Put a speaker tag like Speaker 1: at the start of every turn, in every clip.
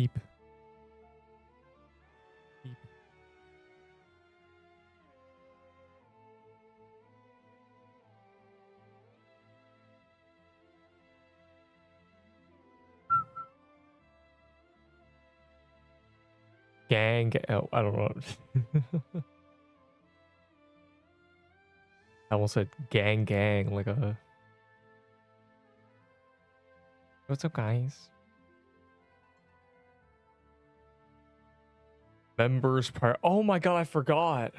Speaker 1: Beep. Beep. Gang. Oh, I don't know. I almost said gang, like a. What's up, guys? Members prior. Oh my god, I forgot.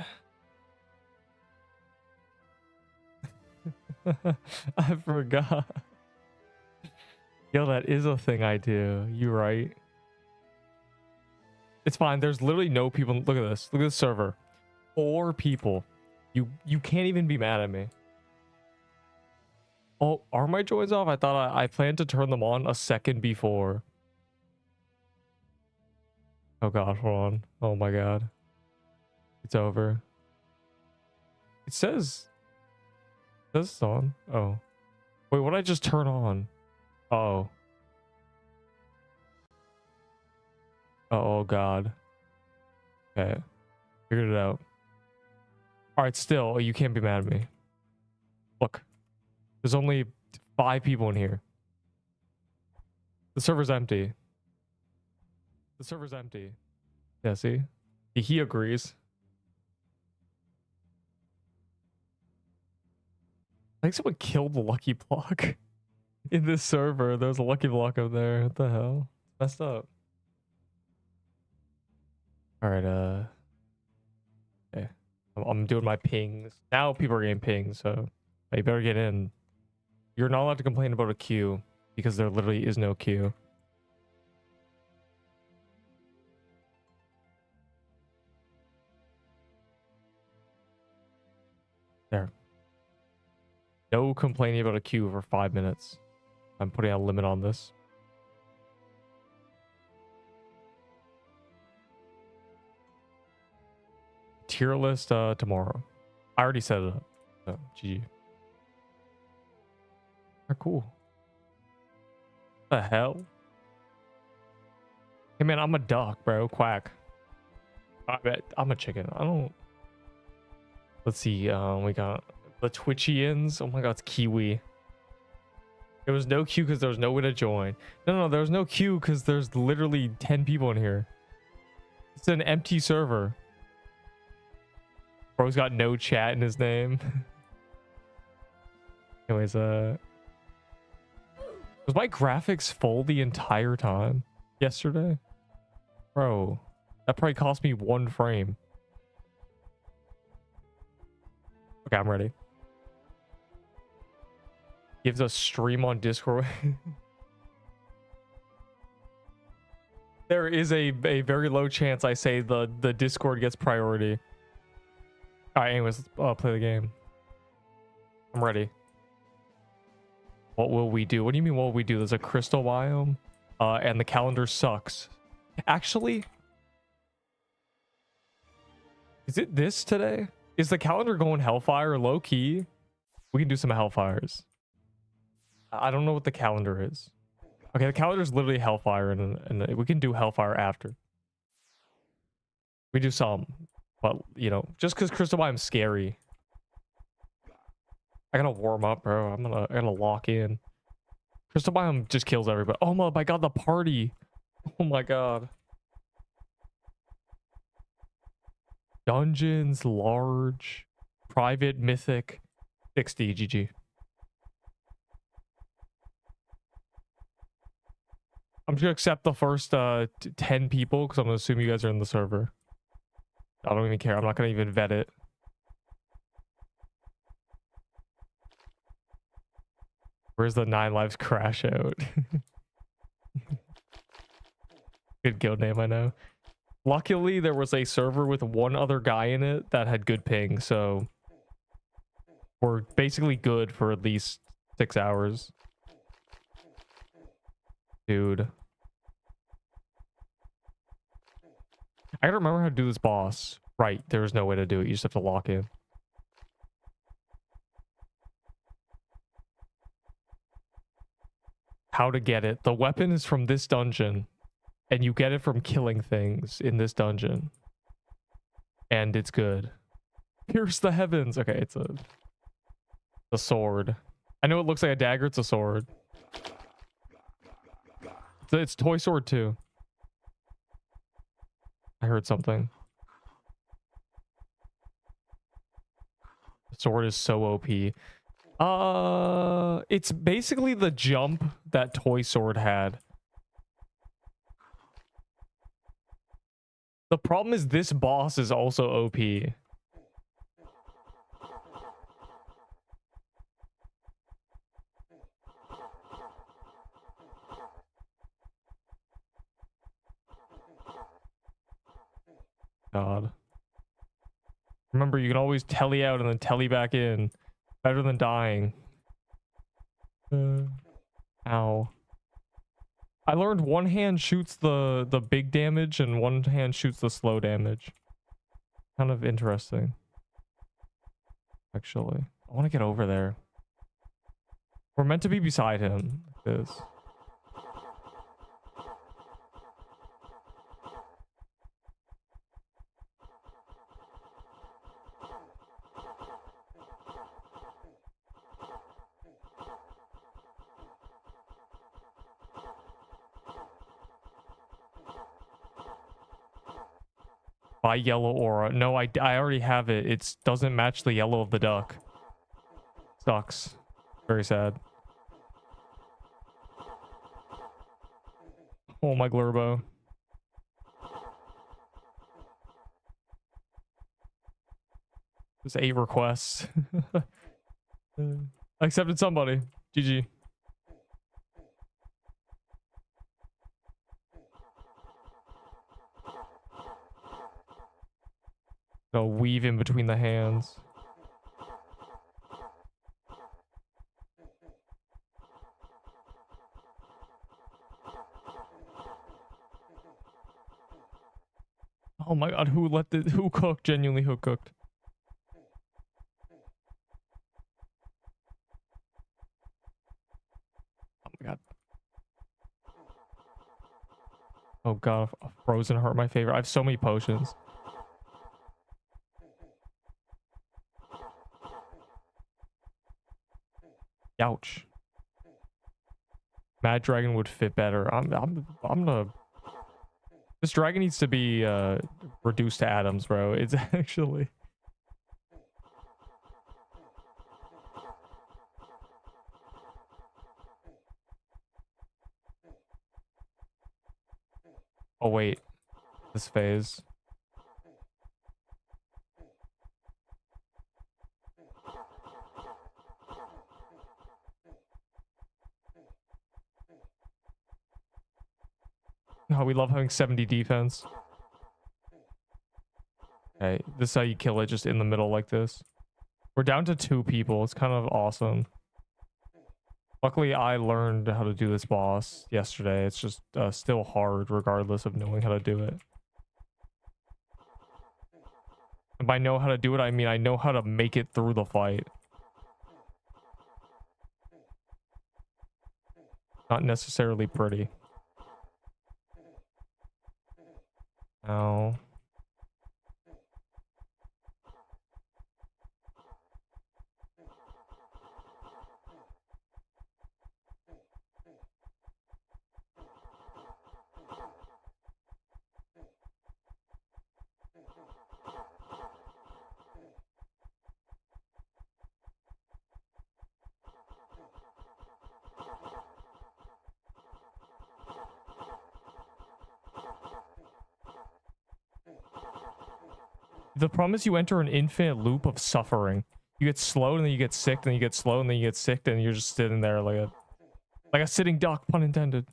Speaker 1: I forgot. Yo, that is a thing I do. You right. It's fine. There's literally no people. Look at this. Look at this server. 4 people. You can't even be mad at me. Oh, are my joins off? I thought I planned to turn them on a second before. Oh god, hold on. Oh my god. It's over. It says it's on. Oh. Wait, what did I just turn on? Oh. Oh god. Okay. Figured it out. Alright, still, you can't be mad at me. Look. There's only 5 people in here. The server's empty. The server's empty. Yeah, see? He agrees. I think someone killed the lucky block in this server. There's a lucky block up there. What the hell? Messed up. Alright, okay. I'm doing my pings. Now people are getting pings, so you better get in. You're not allowed to complain about a queue because there literally is no queue. There. No complaining about a queue for 5 minutes. I'm putting a limit on this. Tier list tomorrow. I already set it up. So GG. Oh, cool. What the hell? Hey man, I'm a duck, bro. Quack. I bet I'm a chicken. I don't. Let's see. We got the Twitchians. Oh my god, it's Kiwi. There was no queue because there was no way to join. No, there was no queue because there's literally 10 people in here. It's an empty server. Bro's got no chat in his name. Anyways, was my graphics full the entire time yesterday? Bro, that probably cost me 1 frame. Okay, I'm ready. Gives us stream on Discord. There is a very low chance I say the Discord gets priority. All right, anyways, let's play the game. I'm ready. What will we do? What do you mean, what will we do? There's a crystal biome, and the calendar sucks. Actually, is it this today? Is the calendar going Hellfire low key? We can do some Hellfires. I don't know what the calendar is. Okay, the calendar is literally Hellfire, and we can do Hellfire after. We do some. But, you know, just because Crystal Biome's scary. I gotta warm up, bro. I gotta lock in. Crystal Biome just kills everybody. Oh my god, the party. Oh my god. Dungeons, large, private, mythic, 60, GG. I'm just gonna accept the first 10 people because I'm gonna assume you guys are in the server. I don't even care. I'm not gonna even vet it. Where's the 9 lives crash out? Good guild name, I know. Luckily, there was a server with 1 other guy in it that had good ping, so we're basically good for at least 6 hours. Dude. I gotta remember how to do this boss. Right, there's no way to do it. You just have to lock in. How to get it. The weapon is from this dungeon. and you get it from killing things in this dungeon. And it's good. Pierce the heavens. Okay, it's a sword. I know it looks like a dagger. It's a sword. It's toy sword too. I heard something. The sword is so OP. It's basically the jump that toy sword had. The problem is this boss is also OP. God. Remember, you can always telly out and then telly back in. Better than dying. Ow. I learned one hand shoots the big damage and one hand shoots the slow damage. Kind of interesting. Actually. I want to get over there. We're meant to be beside him. Like this. Buy yellow aura. No, I already have it. It doesn't match the yellow of the duck. Sucks. Very sad. Oh, my Glurbo. There's 8 requests. I accepted somebody. GG. Go weave in between the hands. Oh my god, who cooked? Genuinely, who cooked? Oh my god. Oh god, a frozen heart, my favorite. I have so many potions. Ouch. Mad Dragon would fit better. I'm gonna... This dragon needs to be reduced to atoms, bro. It's actually... Oh wait. This phase. Oh, we love having 70 defense. Okay, this is how you kill it, just in the middle like this. We're down to 2 people. It's kind of awesome. Luckily, I learned how to do this boss yesterday. It's just still hard, regardless of knowing how to do it. And by know how to do it, I mean I know how to make it through the fight. Not necessarily pretty. Ow. The problem is you enter an infinite loop of suffering. You get slowed and then you get sick, then you get slow and then you get sick, and you're just sitting there like a sitting duck, pun intended.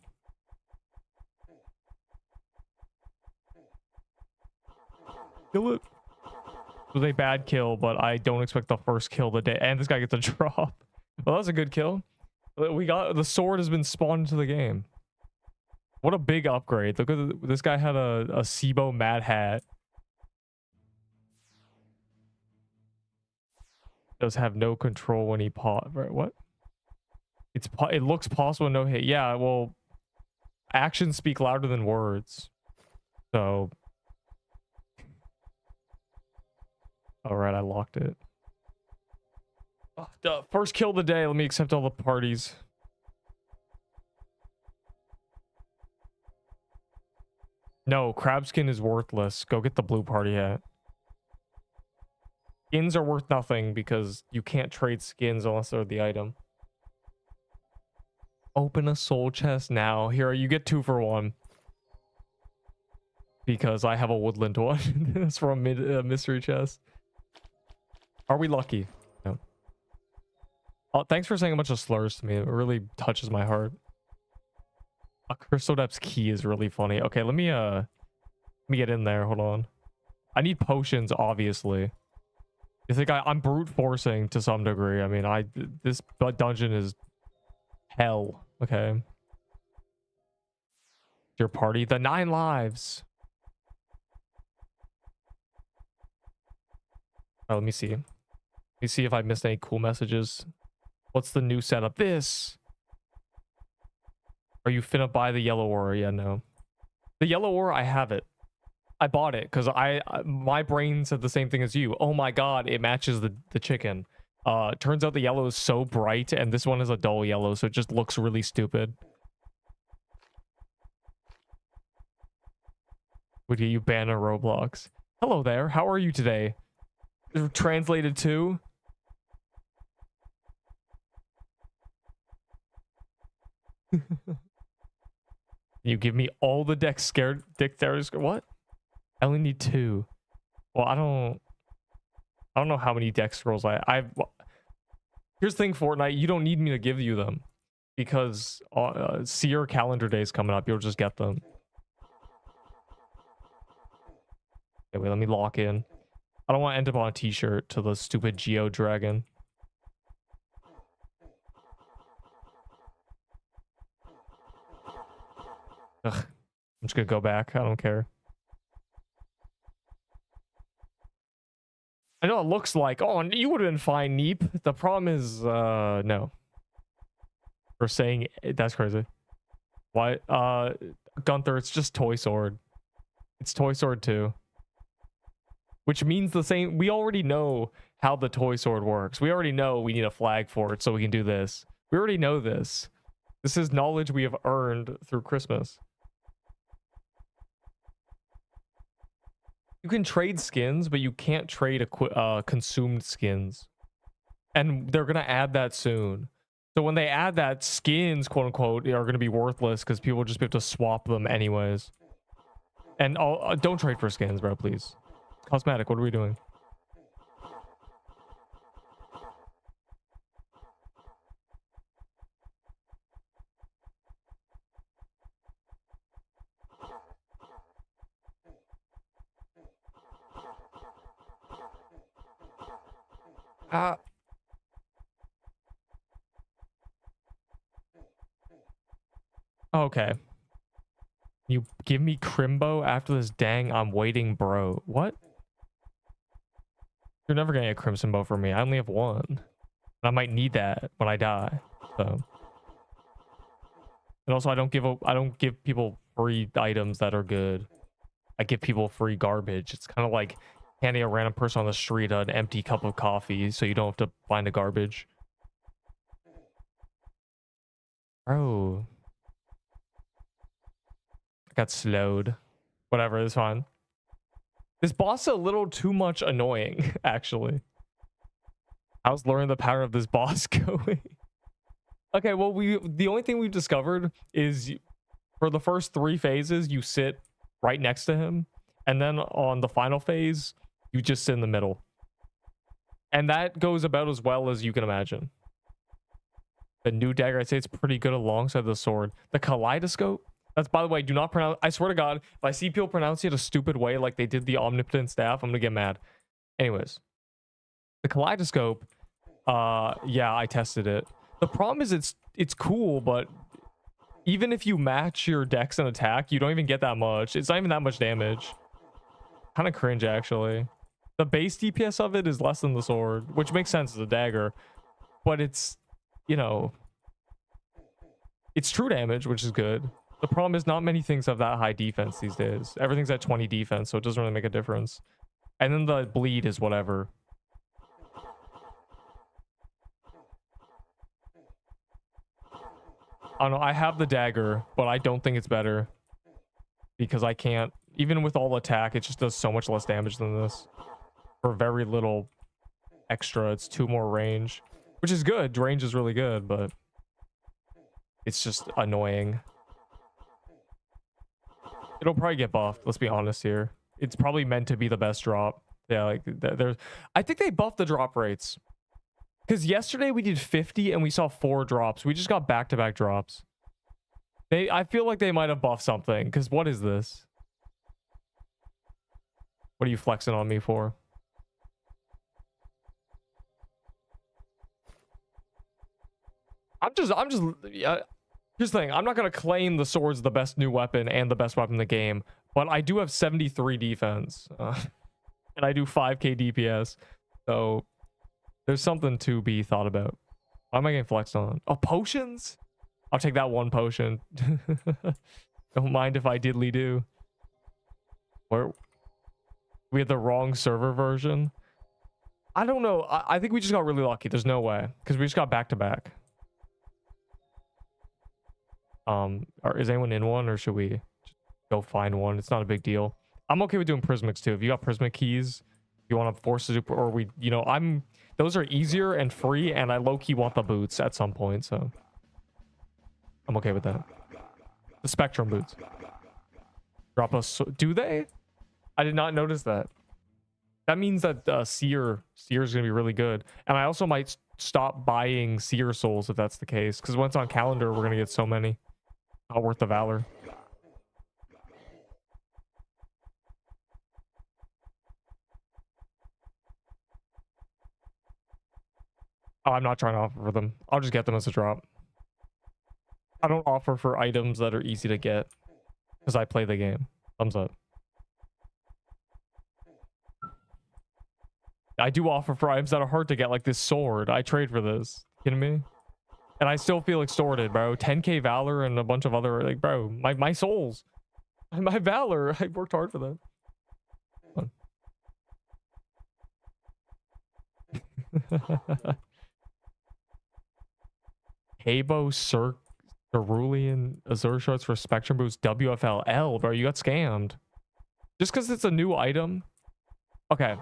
Speaker 1: Kill it. It was a bad kill, but I don't expect the first kill of the day. And this guy gets a drop. Well, that was a good kill. We got the sword has been spawned into the game. What a big upgrade. Look at this guy had a Sibo Mad Hat. Does have no control when he right? What? It looks possible, no hit. Yeah, well, actions speak louder than words. So, all right, I locked it. Oh, first kill of the day. Let me accept all the parties. No, crab skin is worthless. Go get the blue party hat. Skins are worth nothing because you can't trade skins unless they're the item. Open a soul chest now. Here, you get 2 for 1. Because I have a woodland one. That's from a mystery chest. Are we lucky? No. Oh, thanks for saying a bunch of slurs to me. It really touches my heart. A Crystal Depth's key is really funny. Okay, let me get in there. Hold on. I need potions, obviously. You think I'm brute forcing to some degree? I mean, this dungeon is hell. Okay. Your party, the 9 lives. Oh, let me see. Let me see if I missed any cool messages. What's the new setup? This. Are you finna buy the yellow ore? Yeah, no. The yellow ore, I have it. I bought it because my brain said the same thing as you. Oh my god, it matches the chicken. Turns out the yellow is so bright and this one is a dull yellow, so it just looks really stupid. Would you ban a Roblox? Hello there, how are you today? Translated to? You give me all the dexterity. What? I only need 2. Well, I don't know how many dex scrolls here's the thing, Fortnite, you don't need me to give you them because Seer calendar day is coming up. You'll just get them. Okay, wait, let me lock in. I don't want to end up on a t-shirt to the stupid Geo Dragon. Ugh, I'm just gonna go back. I don't care. I know it looks like, oh, you would have been fine, Neep. The problem is, no. For saying that's crazy. Why? Gunther, it's just Toy Sword. It's Toy Sword 2. Which means the same. We already know how the Toy Sword works. We already know we need a flag for it so we can do this. We already know this. This is knowledge we have earned through Christmas. You can trade skins, but you can't trade consumed skins. And they're going to add that soon. So when they add that, skins, quote unquote, are going to be worthless because people just have to swap them anyways. And don't trade for skins, bro, please. Cosmetic, what are we doing? Okay. You give me Crimbo after this? Dang, I'm waiting, bro. What? You're never gonna get Crimson Bow from me. I only have 1. And I might need that when I die. So. And also I don't give people free items that are good. I give people free garbage. It's kind of like handing a random person on the street an empty cup of coffee so you don't have to find the garbage. Bro. I got slowed. Whatever, it's fine. This boss is a little too much annoying, actually. How's learning the power of this boss going? Okay, well, the only thing we've discovered is for the first 3 phases, you sit right next to him. And then on the final phase, you just sit in the middle. And that goes about as well as you can imagine. The new dagger, I'd say it's pretty good alongside the sword. The kaleidoscope? That's, by the way, do not pronounce... I swear to God, if I see people pronouncing it a stupid way like they did the omnipotent staff, I'm gonna get mad. Anyways. The kaleidoscope, yeah, I tested it. The problem is it's cool, but even if you match your dex and attack, you don't even get that much. It's not even that much damage. Kind of cringe, actually. The base DPS of it is less than the sword, which makes sense as a dagger. But it's, you know... It's true damage, which is good. The problem is not many things have that high defense these days. Everything's at 20 defense, so it doesn't really make a difference. And then the bleed is whatever. I don't know. I have the dagger, but I don't think it's better. Because I can't... Even with all attack, it just does so much less damage than this. For very little extra. It's 2 more range. Which is good. Range is really good, but... It's just annoying. It'll probably get buffed. Let's be honest here. It's probably meant to be the best drop. Yeah, like there's... I think they buffed the drop rates. Because yesterday we did 50 and we saw 4 drops. We just got back-to-back drops. I feel like they might have buffed something. Because what is this? What are you flexing on me for? I'm just here's the thing. I'm not going to claim the sword's the best new weapon and the best weapon in the game. But I do have 73 defense. And I do 5k DPS. So there's something to be thought about. Why am I getting flexed on? Oh, potions? I'll take that 1 potion. Don't mind if I diddly do. Where we had the wrong server version. I don't know. I think we just got really lucky. There's no way. Because we just got back-to-back. Is anyone in one, or should we just go find one? It's not a big deal. I'm okay with doing prismics too. If you got prismic keys, you want to force the super, or we, you know, those are easier and free, and I low-key want the boots at some point, so I'm okay with that. The spectrum boots drop us. Do they? I did not notice that. That means that seer is gonna be really good, and I also might stop buying seer souls if that's the case, because once on calendar we're gonna get so many. Not worth the valor. Oh, I'm not trying to offer for them. I'll just get them as a drop. I don't offer for items that are easy to get because I play the game. Thumbs up. I do offer for items that are hard to get, like this sword. I trade for this. Kidding me? And I still feel extorted, bro. 10k valor and a bunch of other, like, bro, my souls, my valor. I worked hard for that. Habo, Cerulean, Azure Shards for Spectrum Boost, WFLL, bro. You got scammed. Just because it's a new item. Okay.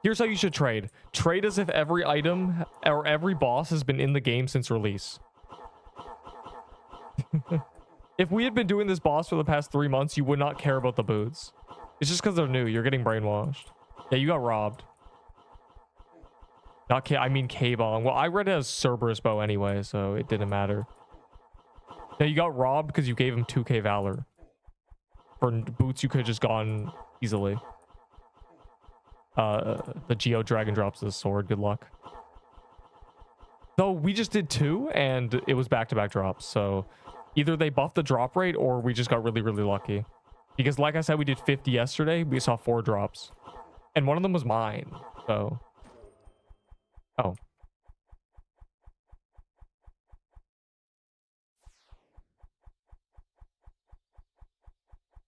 Speaker 1: Here's how you should trade. Trade as if every item or every boss has been in the game since release. If we had been doing this boss for the past 3 months, you would not care about the boots. It's just because they're new. You're getting brainwashed. Yeah, you got robbed. Not K, I mean K-Bong. Well, I read it as Cerberus Bow anyway, so it didn't matter. Yeah, you got robbed because you gave him 2k Valor. For boots, you could have just gone easily. The Geo Dragon drops this sword. Good luck. Though we just did 2, and it was back-to-back drops, so either they buffed the drop rate, or we just got really, really lucky. Because like I said, we did 50 yesterday. We saw 4 drops. And one of them was mine, so... Oh.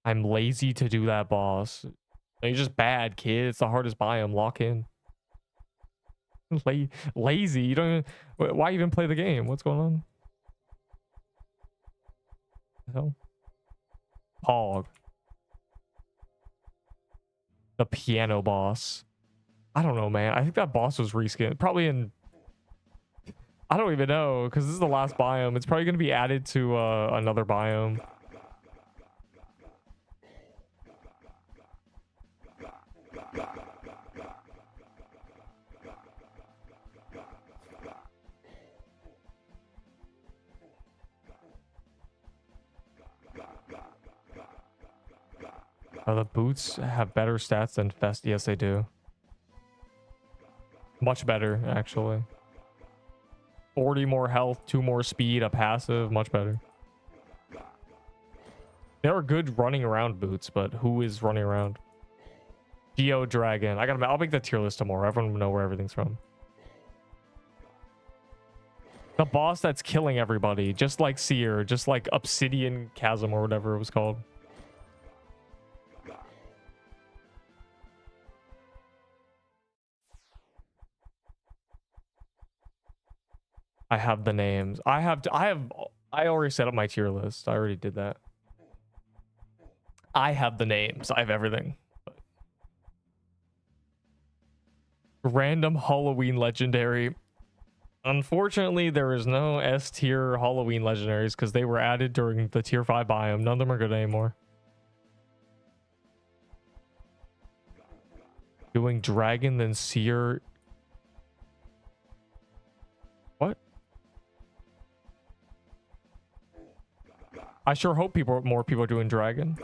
Speaker 1: I'm lazy to do that, boss. You're just bad, kid. It's the hardest biome. Lock in. Lazy. You don't even... Why even play the game? What's going on? The hell? Pog. The piano boss. I don't know, man. I think that boss was reskinned. Probably in... I don't even know, because this is the last biome. It's probably going to be added to another biome. The boots have better stats than Fest. Yes, they do. Much better, actually. 40 more health, 2 more speed, a passive. Much better. They are good running around boots, but who is running around? Geo Dragon. I'll make the tier list tomorrow. Everyone will know where everything's from. The boss that's killing everybody, just like Seer, just like Obsidian Chasm or whatever it was called. I have the names. I already set up my tier list. I already did that. I have the names. I have everything. Random Halloween legendary. Unfortunately, there is no S tier Halloween legendaries because they were added during the tier 5 biome. None of them are good anymore. Doing dragon then seer. What? I sure hope more people are doing dragon.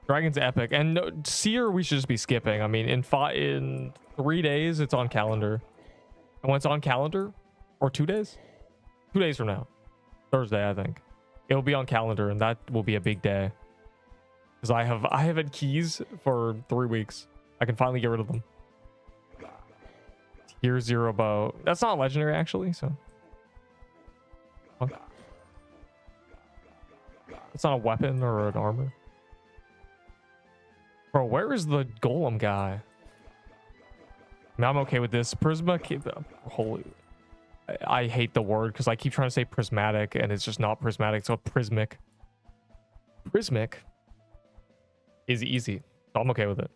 Speaker 1: Dragon's epic, and no, Seer we should just be skipping. I mean, in 3 days it's on calendar, and when it's on calendar, or 2 days, 2 days from now, Thursday I think, it'll be on calendar, and that will be a big day. Because I have had keys for 3 weeks. I can finally get rid of them. Tier 0 bow. That's not legendary actually, so. Huh? It's not a weapon or an armor. Bro, where is the golem guy? I mean, I'm okay with this. Prisma, holy, I hate the word because I keep trying to say prismatic and it's just not prismatic. It's prismic. Prismic is easy, so I'm okay with it.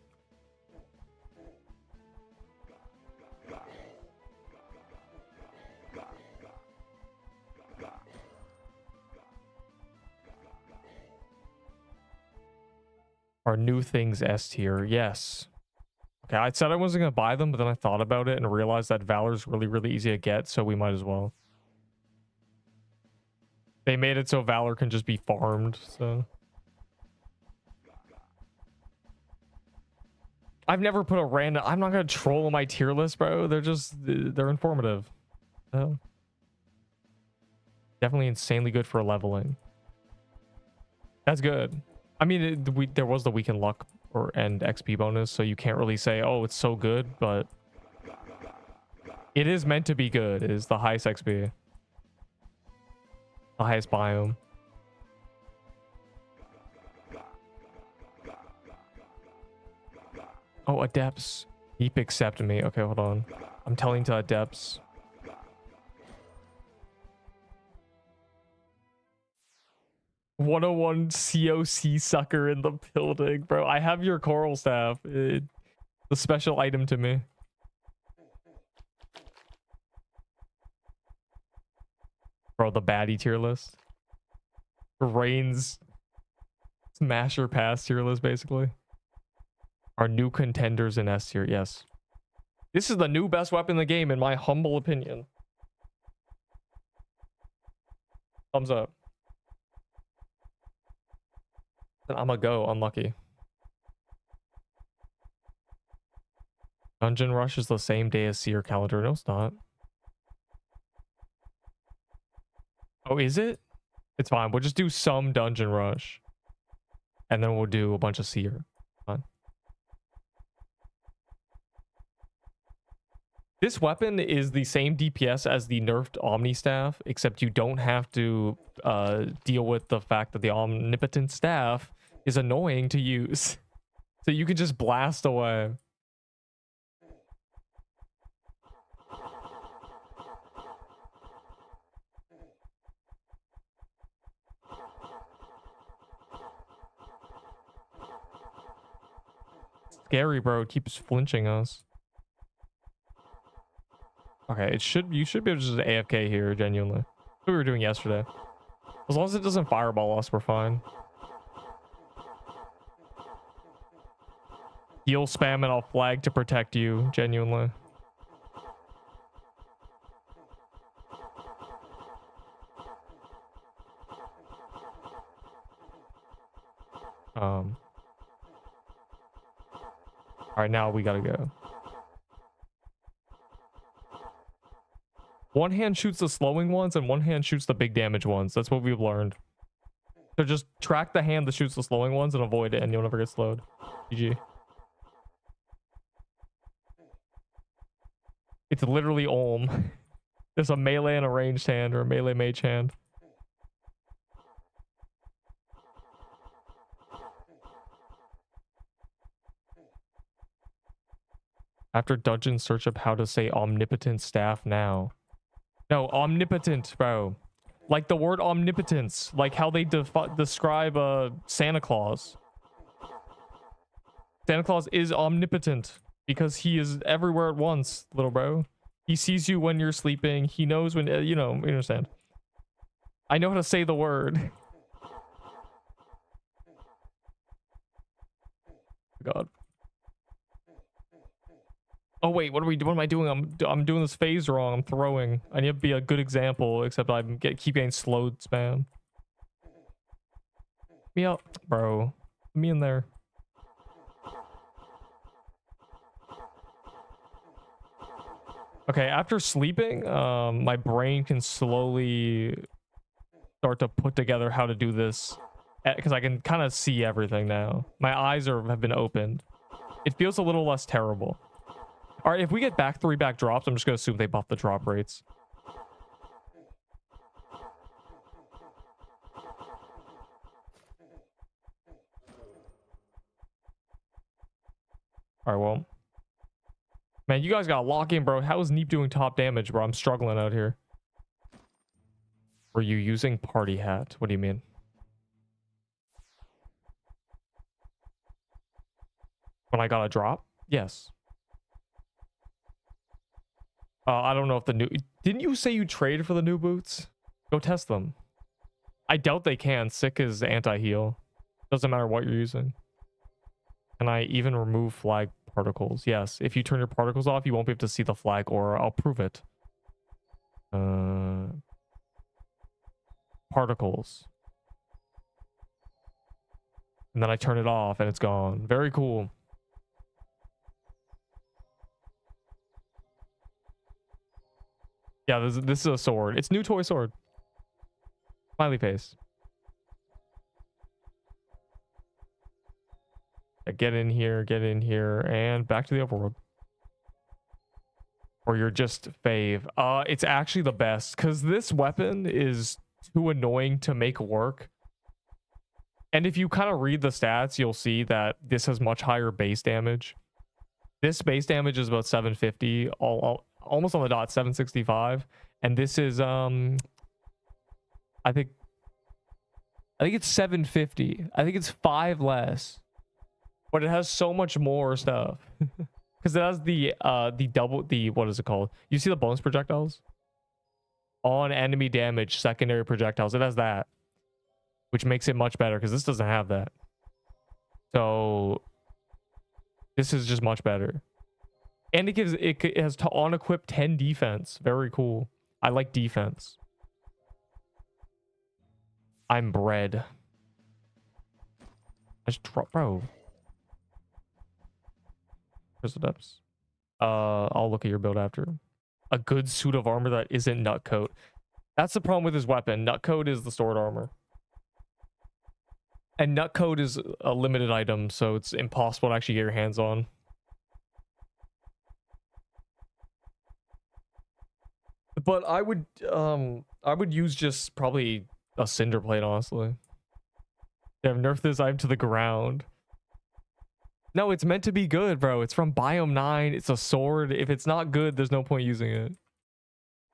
Speaker 1: Are new things S tier? Yes. Okay, I said I wasn't gonna buy them, but then I thought about it and realized that Valor's really easy to get, so we might as well. They made it so Valor can just be farmed, so. I've never put a random. I'm not gonna troll my tier list, bro. They're informative. So. Definitely insanely good for leveling. That's good. I mean, there was the weekend luck and XP bonus, so you can't really say, oh, it's so good, but it is meant to be good. It is the highest XP. The highest biome. Oh, adepts. Keep accepting me. Okay, hold on. I'm telling to adepts. "101 COC sucker in the building." Bro, I have your coral staff. It's a special item to me. Bro, the baddie tier list. Rain's Smasher Pass tier list, basically. Our new contenders in S tier, yes. This is the new best weapon in the game, in my humble opinion. Thumbs up. Then I'm gonna go unlucky. Dungeon Rush is the same day as Seer calendar. No, it's not. Oh, is it? It's fine. We'll just do some Dungeon Rush. And then we'll do a bunch of Seer. Fine. This weapon is the same DPS as the nerfed Omni Staff, except you don't have to deal with the fact that the Omnipotent Staff is annoying to use. So you can just blast away. Scary, bro. It keeps flinching us. Okay, you should be able to just AFK here, genuinely. That's what we were doing yesterday. As long as it doesn't fireball us, we're fine. Heal spam and I'll flag to protect you, genuinely. Alright, now we gotta go. One hand shoots the slowing ones and one hand shoots the big damage ones. That's what we've learned. So just track the hand that shoots the slowing ones and avoid it and you'll never get slowed. GG. It's literally Olm. There's a melee and a ranged hand, or a melee mage hand. After dungeon, search up how to say omnipotent staff now. No, omnipotent, bro. Like the word omnipotence. Like how they describe Santa Claus. Santa Claus is omnipotent because he is everywhere at once, little bro. He sees you when you're sleeping. He knows when, you know, you understand. I know how to say the word. God. Oh wait, what am I doing? I'm doing this phase wrong. I'm throwing. I need to be a good example, except I keep getting slowed spam. Me up, bro. Put me in there. Okay, after sleeping, my brain can slowly start to put together how to do this, because I can kind of see everything now. My eyes have been opened. It feels a little less terrible. All right, if we get back 3 back drops, I'm just gonna assume they buff the drop rates. All right, well, man, you guys gotta lock in, bro. How is Neep doing top damage, bro? I'm struggling out here. Were you using party hat? What do you mean? When I got a drop? Yes. I don't know if the new... Didn't you say you traded for the new boots? Go test them. I doubt they can. Sick is anti-heal. Doesn't matter what you're using. Can I even remove flag particles? Yes. If you turn your particles off, you won't be able to see the flag aura. I'll prove it. Particles. And then I turn it off and it's gone. Very cool. Yeah, this is a sword. It's new toy sword. Smiley face. Get in here, and back to the overworld. Or you're just fave. It's actually the best, because this weapon is too annoying to make work. And if you kind of read the stats, you'll see that this has much higher base damage. This base damage is about 750, almost on the dot, 765. And this is I think it's 750. I think it's 5 less. But it has so much more stuff. Because it has the what is it called? You see the bonus projectiles? On enemy damage, secondary projectiles. It has that. Which makes it much better, because this doesn't have that. So this is just much better. And it has to on equip 10 defense. Very cool. I like defense. I'm bred. I just drop, bro. Where's the depths? I'll look at your build after. A good suit of armor that isn't nutcoat. That's the problem with his weapon. Nutcoat is the sword armor. And nutcoat is a limited item, so it's impossible to actually get your hands on. But I would use just probably a cinder plate, honestly. They have nerfed this item to the ground. No, it's meant to be good, bro. It's from Biome 9. It's a sword. If it's not good, there's no point using it.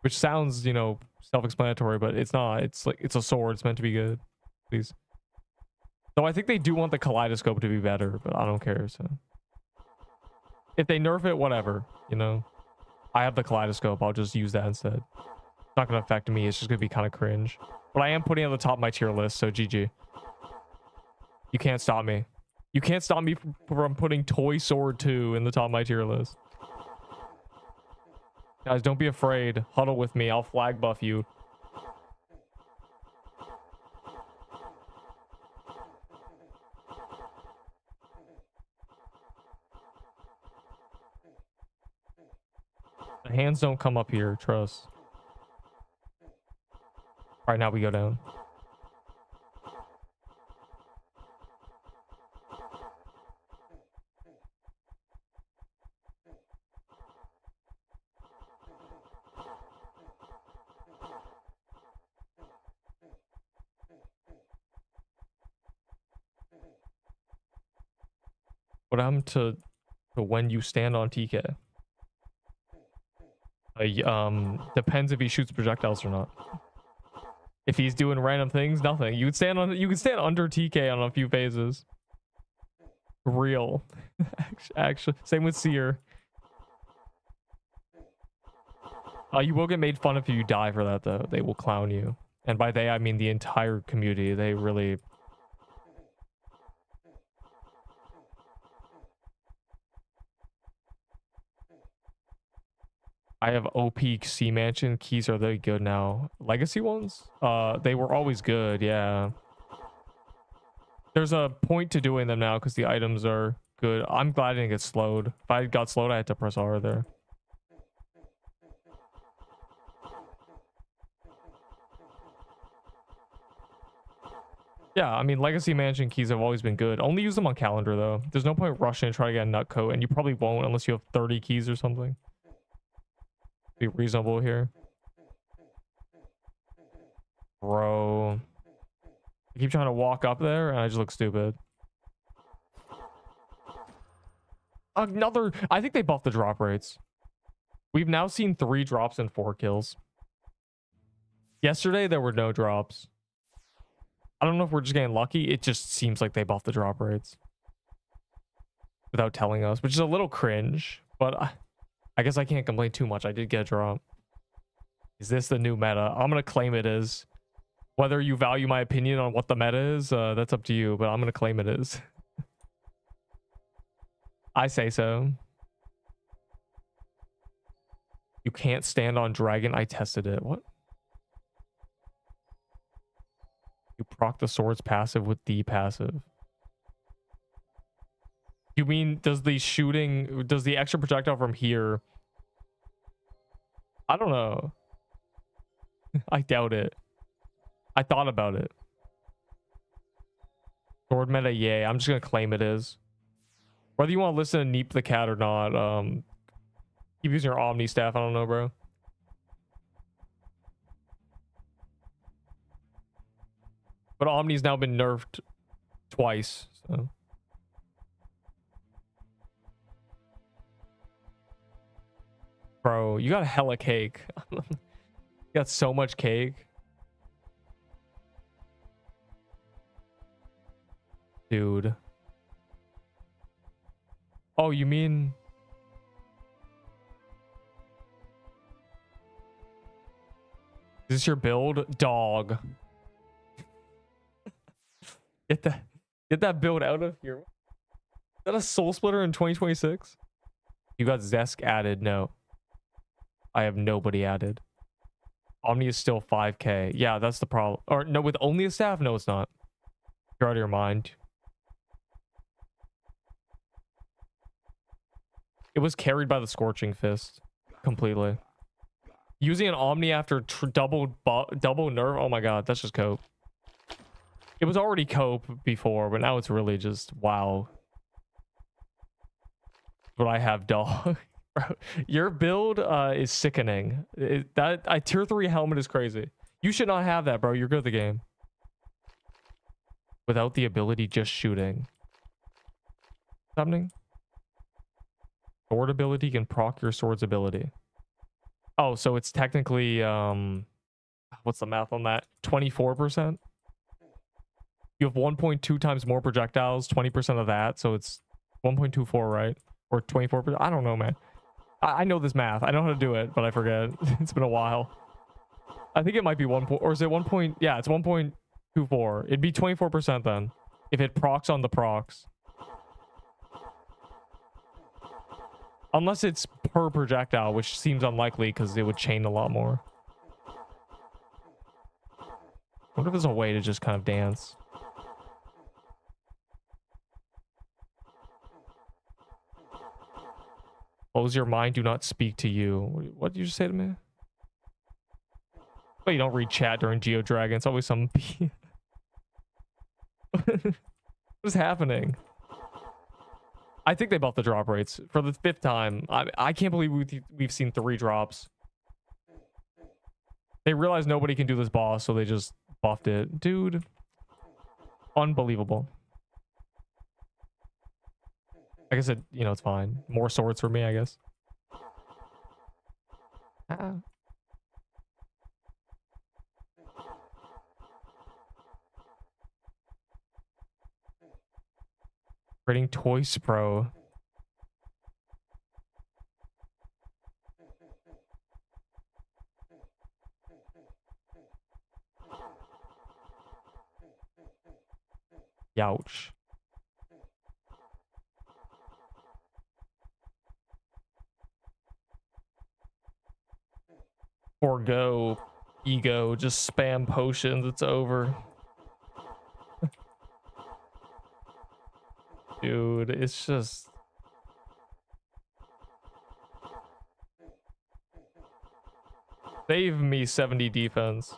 Speaker 1: Which sounds, you know, self-explanatory, but it's not. It's like, it's a sword. It's meant to be good. Please. Though I think they do want the kaleidoscope to be better, but I don't care, so. If they nerf it, whatever, you know. I have the kaleidoscope. I'll just use that instead. It's not going to affect me. It's just going to be kind of cringe. But I am putting it on the top of my tier list, so GG. You can't stop me. You can't stop me from putting Toy Sword 2 in the top of my tier list. Guys, don't be afraid. Huddle with me. I'll flag buff you. The hands don't come up here. Trust. All right, now we go down. What happened to when you stand on TK? Depends if he shoots projectiles or not. If he's doing random things, nothing. You can stand under TK on a few phases. Real. Actually, same with Seer. You will get made fun of if you die for that, though. They will clown you. And by they, I mean the entire community. They really... I have OP C Mansion. Keys are they good now? Legacy ones? They were always good, yeah. There's a point to doing them now because the items are good. I'm glad I didn't get slowed. If I got slowed, I had to press R there. Yeah, I mean, Legacy Mansion keys have always been good. Only use them on calendar, though. There's no point rushing to try to get a nut coat, and you probably won't unless you have 30 keys or something. Be reasonable here. Bro. I keep trying to walk up there, and I just look stupid. Another... I think they buffed the drop rates. We've now seen 3 drops and 4 kills. Yesterday, there were no drops. I don't know if we're just getting lucky. It just seems like they buffed the drop rates without telling us, which is a little cringe, but I guess I can't complain too much. I did get a drop. Is this the new meta? I'm going to claim it is. Whether you value my opinion on what the meta is, that's up to you, but I'm going to claim it is. I say so. You can't stand on dragon. I tested it. What? You proc the sword's passive with the passive. You mean, does the extra projectile from here... I don't know. I doubt it. I thought about it. Sword meta, yay. I'm just gonna claim it is. Whether you want to listen to Neep the cat or not, keep using your Omni staff. I don't know, bro. But Omni's now been nerfed twice, so. Bro, you got a hella cake. You got so much cake. Dude. Oh, you mean... Is this your build? Dog. Get that build out of here. Is that a soul splitter in 2026? You got Zesk added? No. I have nobody added. Omni is still 5k. Yeah, that's the problem. Or no, with only a staff? No, it's not. You're out of your mind. It was carried by the Scorching Fist. Completely. Using an Omni after double nerf? Oh my god, that's just cope. It was already cope before, but now it's really just wow. But I have dog. Bro, your build is sickening. That tier 3 helmet is crazy. You should not have that, bro. You're good at the game. Without the ability, just shooting. What's happening? Sword ability can proc your sword's ability. Oh, so it's technically what's the math on that? 24%? You have 1.2 times more projectiles, 20% of that, so it's 1.24, right? Or 24%? I don't know, man. I know this math. I know how to do it, but I forget. It's been a while. I think it might be 1 point, or is it 1 point? Yeah, it's 1.24. It'd be 24% then, if it procs on the procs. Unless it's per projectile, which seems unlikely because it would chain a lot more. I wonder if there's a way to just kind of dance. Close your mind, do not speak to you. What did you just say to me? Oh, you don't read chat during Geo Dragon. It's always some... What is happening? I think they buffed the drop rates for the 5th time. I can't believe we've seen 3 drops. They realized nobody can do this boss, so they just buffed it. Dude. Unbelievable. Like I said, you know, it's fine. More swords for me, I guess. Creating Toys Pro. Youch. Forgo ego, just spam potions, it's over. Dude, it's just save me 70 defense.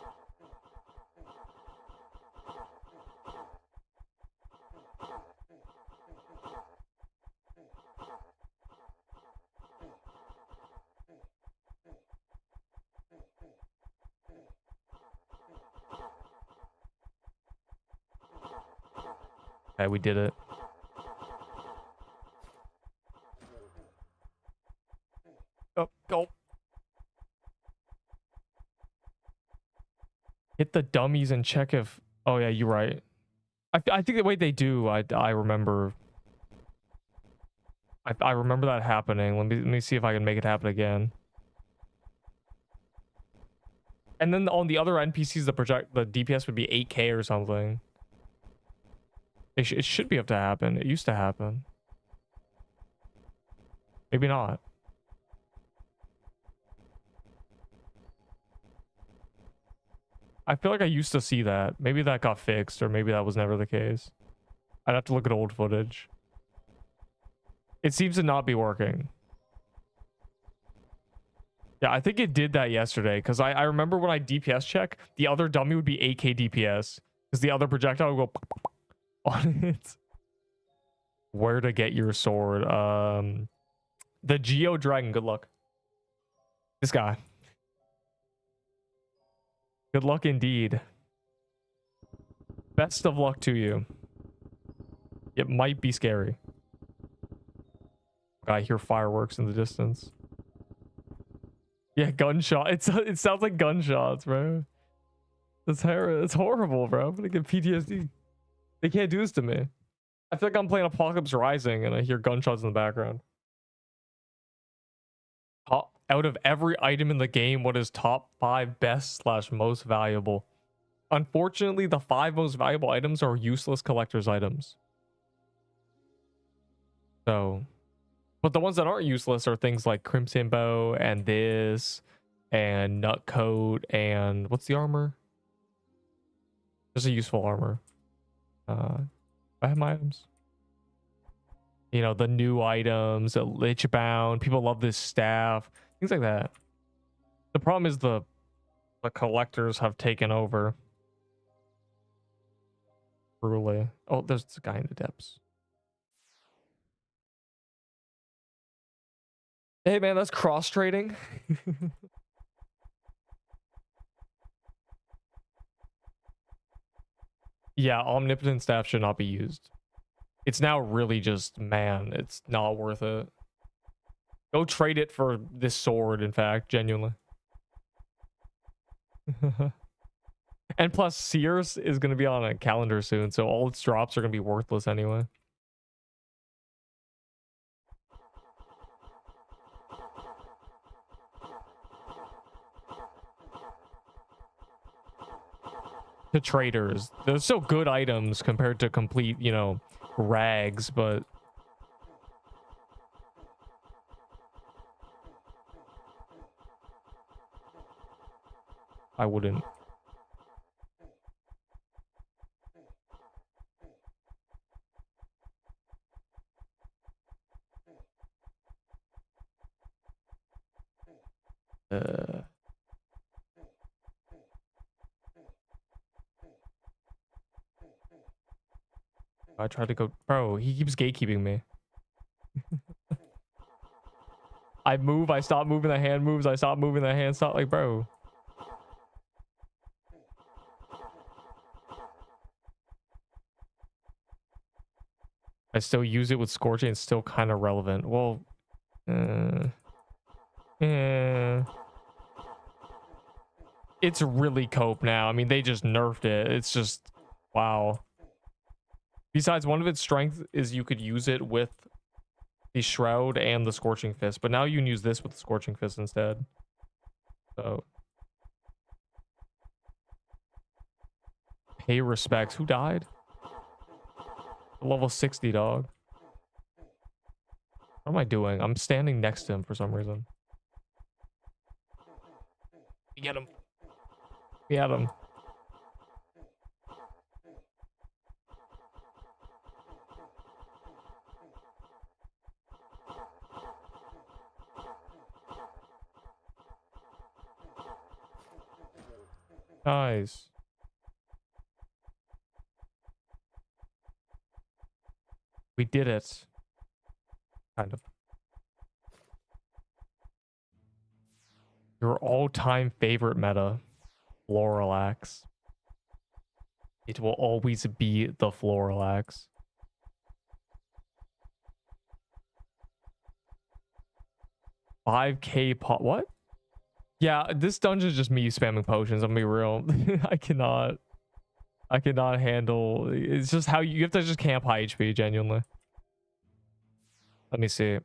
Speaker 1: Okay, we did it. Oh, go. Hit the dummies and check if... Oh, yeah, you're right. I think the way they do, I remember... I remember that happening. Let me see if I can make it happen again. And then on the other NPCs, the DPS would be 8k or something. It should be able to happen. It used to happen. Maybe not. I feel like I used to see that. Maybe that got fixed, or maybe that was never the case. I'd have to look at old footage. It seems to not be working. Yeah, I think it did that yesterday, because I remember when I DPS check, the other dummy would be 8k DPS, because the other projectile would go on it. Where to get your sword? The Geo Dragon. Good luck. This guy. Good luck indeed. Best of luck to you. It might be scary. I hear fireworks in the distance. Yeah, gunshot. It sounds like gunshots, bro. It's horrible, bro. I'm gonna get PTSD. They can't do this to me. I feel like I'm playing Apocalypse Rising and I hear gunshots in the background. Out of every item in the game, what is top 5 best / most valuable? Unfortunately, the 5 most valuable items are useless collector's items. So, but the ones that aren't useless are things like Crimson Bow and this and Nut Coat and what's the armor? There's a useful armor. I have my items. You know, the new items, a Lich Bound. People love this staff. Things like that. The problem is the collectors have taken over. Truly. Oh, there's a guy in the depths. Hey man, that's cross trading. Yeah, omnipotent staff should not be used. It's now really just, man, it's not worth it. Go trade it for this sword, in fact, genuinely. And plus, Sears is going to be on a calendar soon, so all its drops are going to be worthless anyway. To traders, they're still good items compared to complete, you know, rags, but I wouldn't. I tried to go, bro, he keeps gatekeeping me. I move, I stop moving, the hand moves, I stop moving, the hand stop, like, bro. I still use it with scorching. It's still kind of relevant. Well, yeah. It's really cope now. I mean, they just nerfed it. It's just, wow. Besides, one of its strengths is you could use it with the Shroud and the Scorching Fist, but now you can use this with the Scorching Fist instead. So, pay respects. Who died? Level 60, dog. What am I doing? I'm standing next to him for some reason. Get him. Get him. Nice. We did it. Kind of. Your all-time favorite meta, Florilax. It will always be the Florilax. $5K pot. What? Yeah, this dungeon is just me spamming potions. I'm gonna be real. I cannot handle. It's just how you have to just camp high HP. Genuinely. Let me see.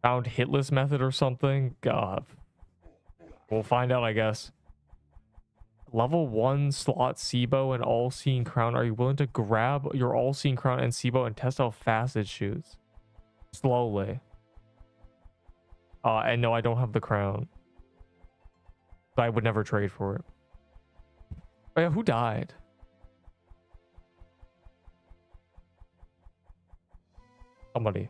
Speaker 1: Found hitless method or something. God. We'll find out, I guess. Level 1 slot SIBO and all-seeing crown. Are you willing to grab your all-seeing crown and SIBO and test how fast it shoots? Slowly. And no, I don't have the crown. So I would never trade for it. Oh yeah, who died? Somebody.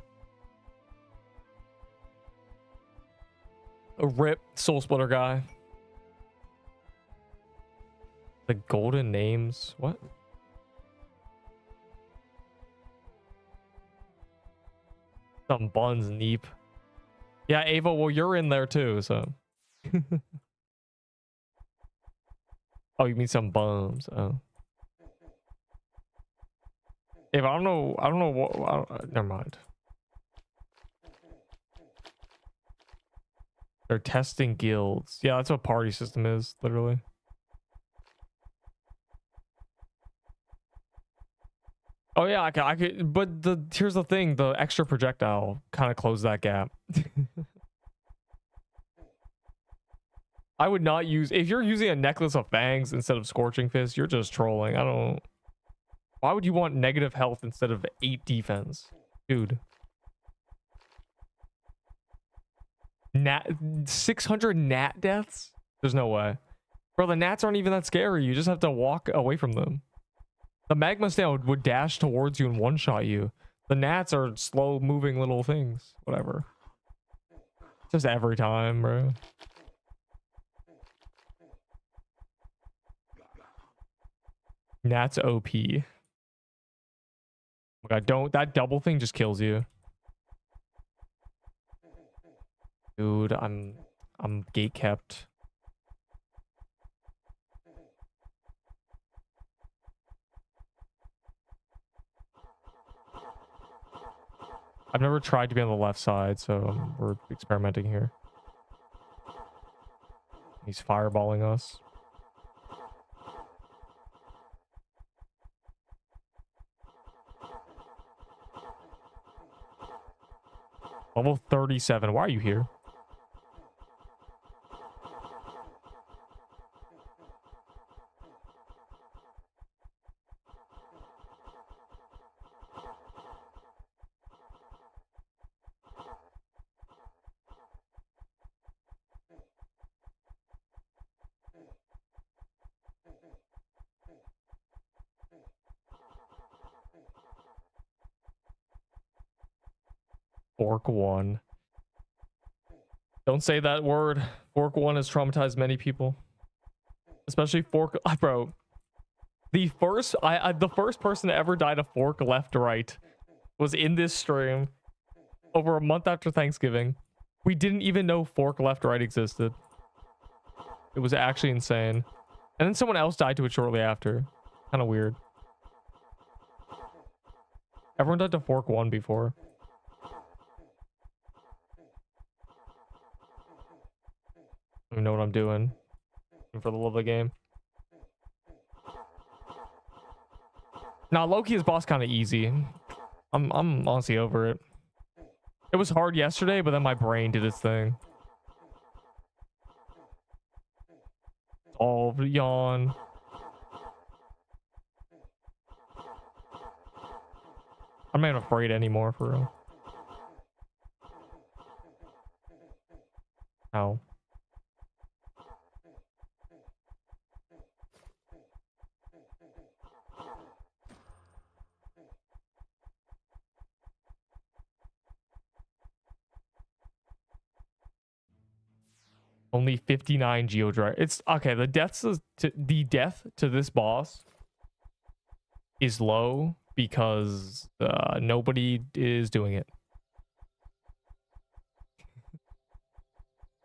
Speaker 1: A rip soul splitter guy. The golden names. What? Some buns, neep. Yeah, Ava, well, you're in there too, so. Oh, you mean some bums. Oh. Ava, I don't know what, never mind. They're testing guilds. Yeah, that's what party system is, literally. Oh yeah, I could, but here's the thing, the extra projectile kind of closed that gap. I would not use, if you're using a necklace of fangs instead of scorching fist, you're just trolling. Why would you want negative health instead of 8 defense? Dude. 600 gnat deaths? There's no way. Bro, the gnats aren't even that scary. You just have to walk away from them. The magma snail would dash towards you and one-shot you. The gnats are slow-moving little things. Whatever. Just every time, bro. Gnats OP. Oh my god, that double thing just kills you. Dude, I'm gate kept. I've never tried to be on the left side, so we're experimenting here. He's fireballing us. Level 37. Why are you here? Fork 1. Don't say that word. Fork 1 has traumatized many people. Especially Fork... bro. The first person to ever die to Fork left right was in this stream over a month after Thanksgiving. We didn't even know Fork left right existed. It was actually insane. And then someone else died to it shortly after. Kind of weird. Everyone died to fork 1 before. I don't know what I'm doing for the love of the game. Now, Loki's boss kind of easy. I'm honestly over it. It was hard yesterday, but then my brain did its thing. Oh, yawn. I'm not afraid anymore, for real. Ow. Only 59 Geodrive. It's okay. The death to this boss is low because nobody is doing it.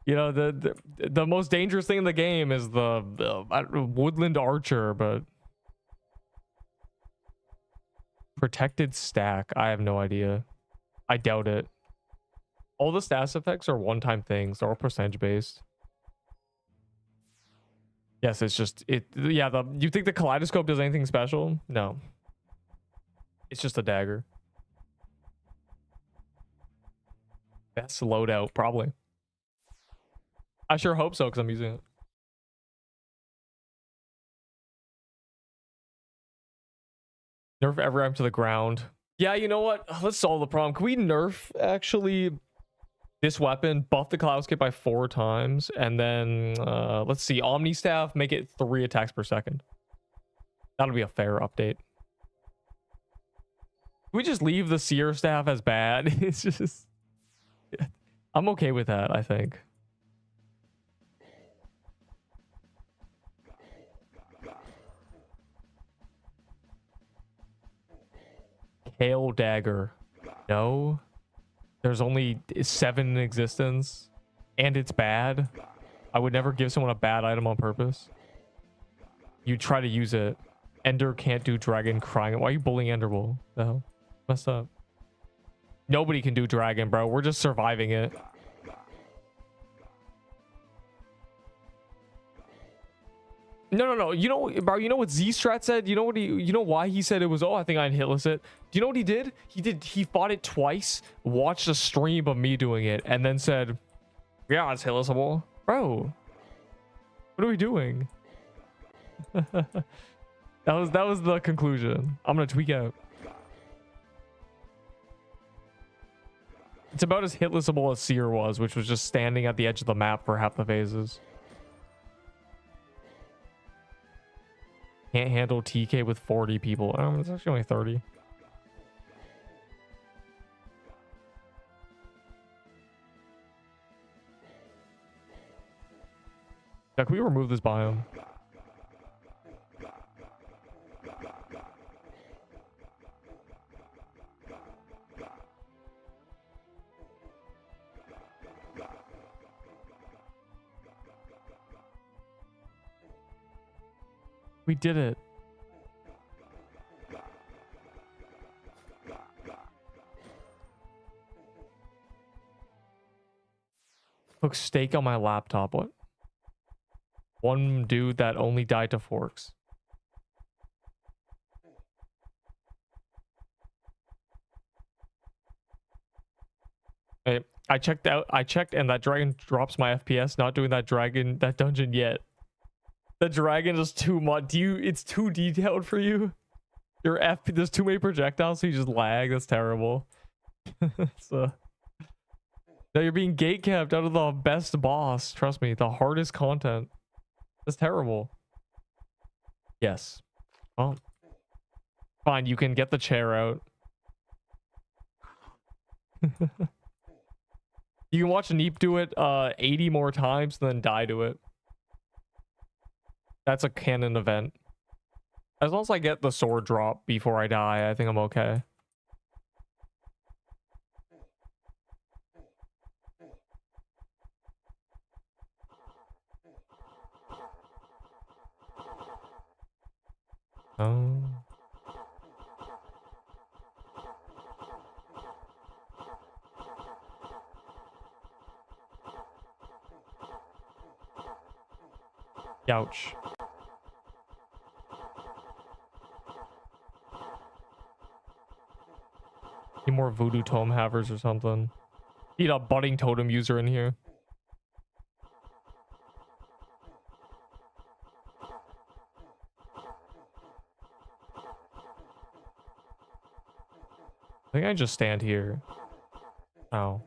Speaker 1: You know, the most dangerous thing in the game is the woodland archer, but protected stack. I have no idea. I doubt it. All the status effects are one-time things. They're all percentage based. Yes, it's just it. Yeah, you think the kaleidoscope does anything special? No. It's just a dagger. Best loadout, probably. I sure hope so, because I'm using it. Nerf every item to the ground. Yeah, you know what? Let's solve the problem. Can we nerf actually this weapon, buff the kaleidoscope by 4 times, and then let's see, Omni Staff, make it 3 attacks per second. That'll be a fair update. Can we just leave the Seer Staff as bad? It's just... Yeah. I'm okay with that, I think. Hail Dagger. No. There's only 7 in existence. And it's bad. I would never give someone a bad item on purpose. You try to use it. Ender can't do dragon crying. Why are you bullying Enderbull? The hell? Messed up. Nobody can do dragon, bro. We're just surviving it. No. You know, bro, you know what Z-Strat said? You know why he said it was, oh, I think I'd hitless it. Do you know what he did? He fought it twice, watched a stream of me doing it, and then said, yeah, it's hitlessable. Bro, what are we doing? that was the conclusion. I'm gonna tweak out. It's about as hitlessable as Seer was, which was just standing at the edge of the map for half the phases. Can't handle TK with 40 people. It's actually only 30. Yeah, can we remove this biome? We did it. Cook steak on my laptop. What? One dude that only died to forks. Hey, I checked and that dragon drops my FPS. Not doing that dungeon yet. The dragon is too much. It's too detailed for you. There's too many projectiles, so you just lag. That's terrible. So now you're being gatekept out of the best boss. Trust me, the hardest content. That's terrible. Yes. Well, fine. You can get the chair out. You can watch Neep do it 80 more times, then die to it. That's a canon event. As long as I get the sword drop before I die, I think I'm okay. Oh. Ouch. Need more voodoo tome havers or something. Need a budding totem user in here. I think I just stand here. Oh.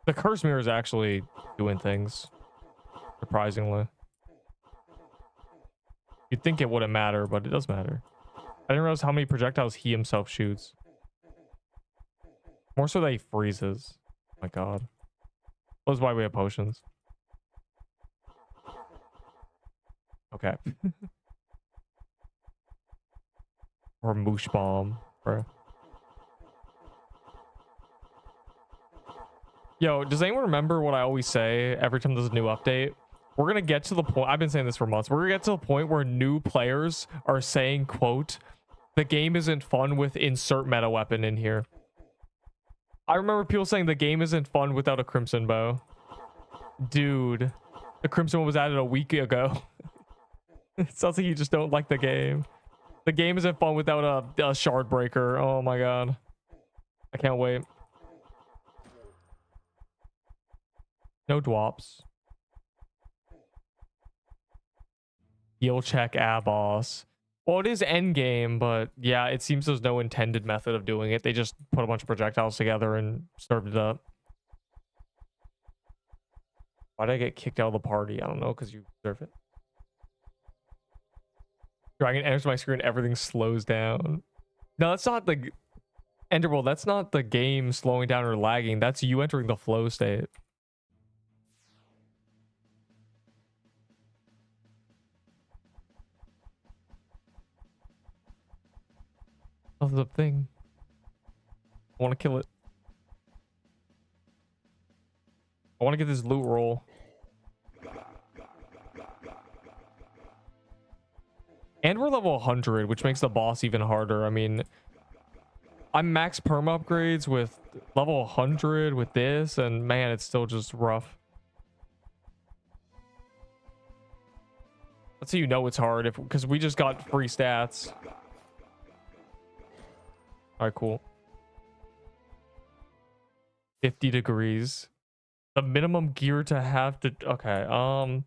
Speaker 1: The curse mirror is actually doing things, surprisingly. You'd think it wouldn't matter, but it does matter. I didn't realize how many projectiles he himself shoots. More so that he freezes. Oh my god. That's why we have potions. Okay. Or moosh bomb, bro. Yo, does anyone remember what I always say every time there's a new update? We're gonna get to the point, I've been saying this for months, we're gonna get to the point where new players are saying, quote, the game isn't fun with insert meta weapon in here. I remember people saying the game isn't fun without a crimson bow. Dude, the crimson one was added a week ago. It sounds like you just don't like the game. The game isn't fun without a shard breaker. Oh my god. I can't wait. No dwops. Heal check boss. Well, it is endgame, but yeah, it seems there's no intended method of doing it. They just put a bunch of projectiles together and served it up. Why did I get kicked out of the party? I don't know, because you deserve it. Dragon enters my screen, everything slows down. No, that's not the... Enderworld, that's not the game slowing down or lagging. That's you entering the flow state. That's the thing. I want to kill it. I want to get this loot roll. And we're level 100, which makes the boss even harder. I mean, I'm max perm upgrades with level 100 with this, and man, it's still just rough. That's how you know it's hard, because we just got free stats. All right, cool. 50 degrees. The minimum gear to have to... Okay,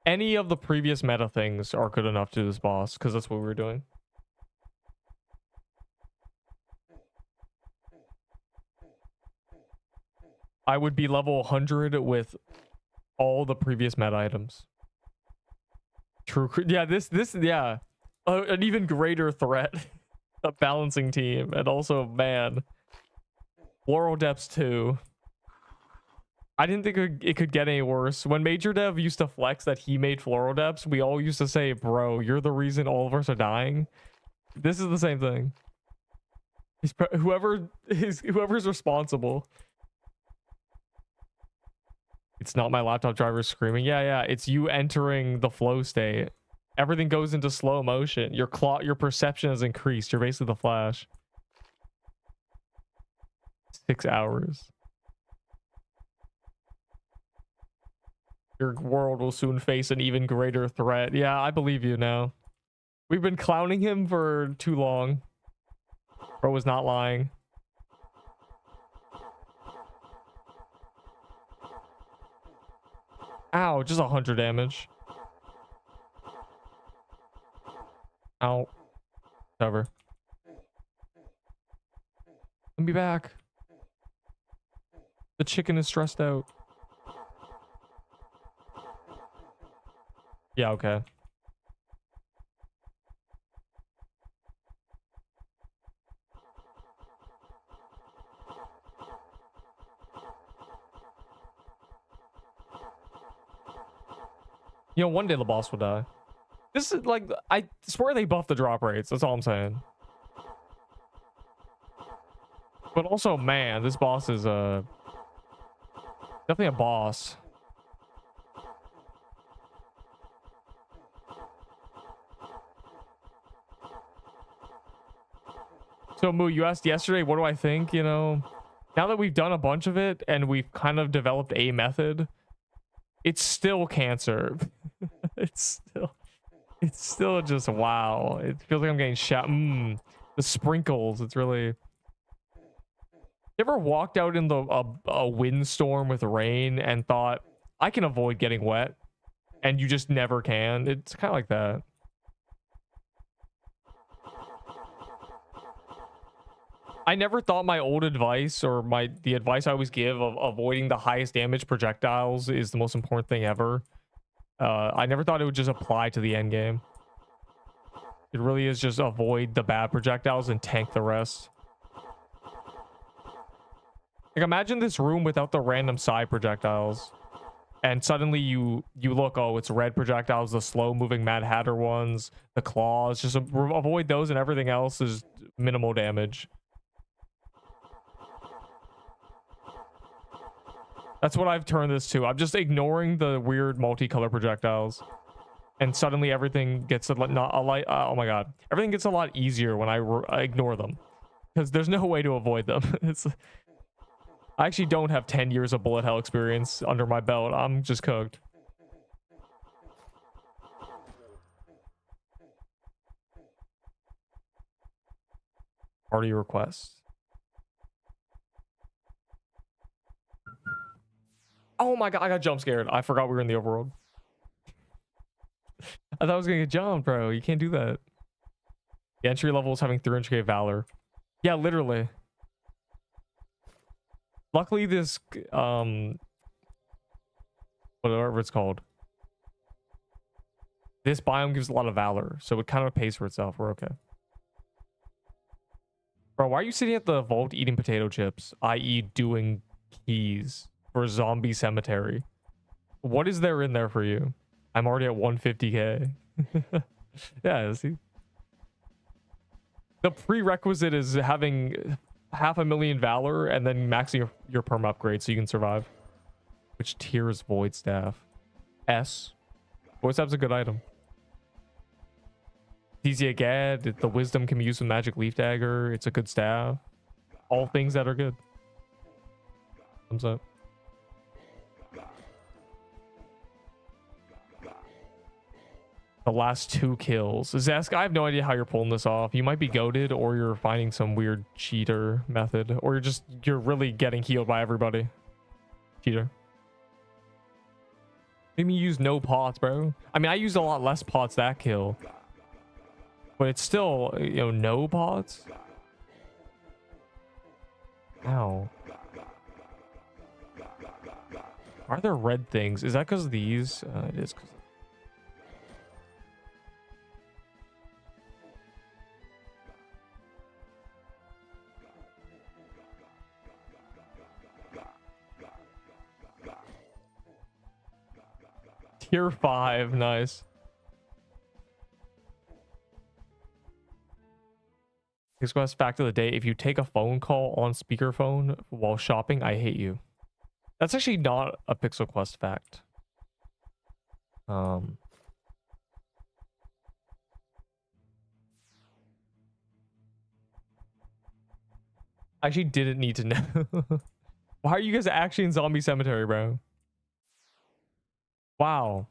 Speaker 1: any of the previous meta things are good enough to do this boss, because that's what we were doing. I would be level 100 with all the previous meta items. True. Yeah, yeah. An even greater threat. A balancing team. And also, man. Floral Depths 2. I didn't think it could get any worse. When Major Dev used to flex that he made Floral Depths, we all used to say, bro, you're the reason all of us are dying. This is the same thing. Whoever's responsible. It's not my laptop driver screaming. Yeah, it's you entering the flow state. Everything goes into slow motion. Your perception has increased. You're basically the Flash. 6 hours. Your world will soon face an even greater threat. Yeah, I believe you now. We've been clowning him for too long. Bro was not lying. Ow, just 100 damage. Ow. Cover. Let me back. The chicken is stressed out. Yeah, okay. You know, one day the boss will die. This is like, I swear they buffed the drop rates. That's all I'm saying. But also, man, this boss is definitely a boss. So Moo, you asked yesterday, what do I think? You know, now that we've done a bunch of it and we've kind of developed a method, it's still cancer. it's still just wow. It feels like I'm getting shot. The sprinkles. It's really. You ever walked out in a windstorm with rain and thought, I can avoid getting wet, and you just never can? It's kind of like that. I never thought my old advice or the advice I always give of avoiding the highest damage projectiles is the most important thing ever. I never thought it would just apply to the end game. It really is just avoid the bad projectiles and tank the rest. Like imagine this room without the random side projectiles, and suddenly you look, oh, it's red projectiles, the slow moving Mad Hatter ones, the claws. Just avoid those, and everything else is minimal damage. That's what I've turned this to. I'm just ignoring the weird multicolor projectiles, and suddenly everything gets oh my god, everything gets a lot easier when I ignore them, because there's no way to avoid them. I actually don't have 10 years of bullet hell experience under my belt. I'm just cooked. Party request. Oh my god, I got jump scared. I forgot we were in the overworld. I thought I was gonna get jumped, bro. You can't do that. The entry level is having 300k valor. Yeah, literally. Luckily, this whatever it's called, this biome gives a lot of valor, so it kind of pays for itself. We're okay. Bro, why are you sitting at the vault eating potato chips, i.e. doing keys for zombie cemetery? What is there in there for you? I'm already at 150k. Yeah, see? The prerequisite is having 500,000 valor and then maxing your perm upgrade so you can survive. Which tier is void staff? S. Void staff's a good item. It's easy to get. The wisdom can be used with magic leaf dagger. It's a good staff. All things that are good. Thumbs up. The last 2 kills. Zask, I have no idea how you're pulling this off. You might be goated, or you're finding some weird cheater method, or you're really getting healed by everybody. Cheater. Made me use no pots, bro. I mean, I used a lot less pots that kill, but it's still, you know, no pots. Ow. Are there red things? Is that because of these? It is because. Tier 5, nice. Next quest fact of the day: if you take a phone call on speakerphone while shopping, I hate you. That's actually not a Pixel Quest fact. I actually didn't need to know. Why are you guys actually in Zombie Cemetery, bro? Wow.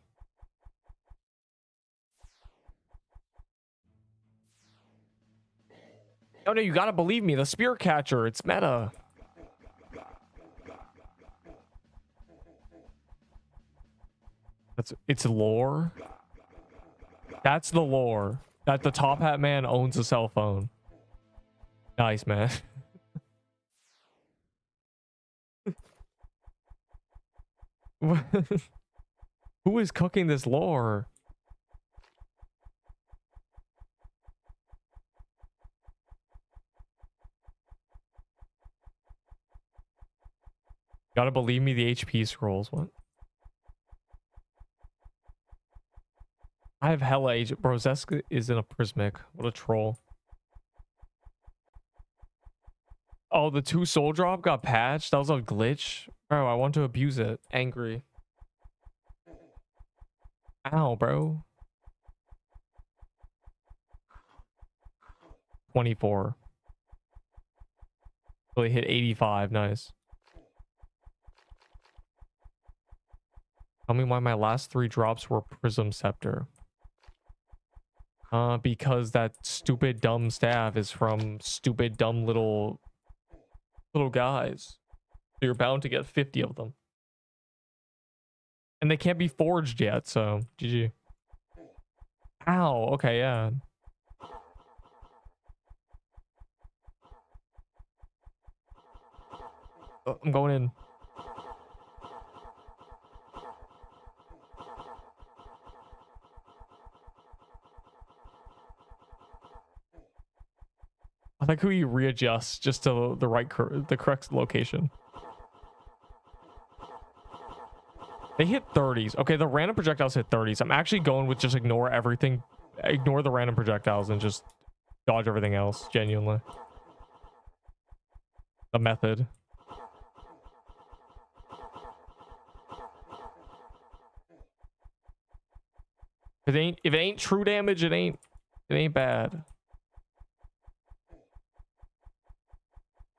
Speaker 1: Oh no, you gotta believe me. The spear catcher, it's meta. It's lore. That's the lore. That the top hat man owns a cell phone. Nice, man. Who is cooking this lore? Gotta believe me, the HP scrolls. What? I have hella age. Bro, Zesk is in a prismic. What a troll. Oh, the 2 soul drop got patched? That was a glitch? Bro, I want to abuse it. Angry. Ow, bro. 24. So they hit 85. Nice. Tell me why my last 3 drops were Prism Scepter. Because that stupid dumb staff is from stupid dumb little guys. So you're bound to get 50 of them. And they can't be forged yet, so GG. Ow, okay, yeah. Oh, I'm going in. I like who you readjust just to the correct location. They hit 30s. Okay, the random projectiles hit 30s. I'm actually going with just ignore everything. Ignore the random projectiles and just dodge everything else, genuinely. The method. If it ain't true damage, it ain't bad.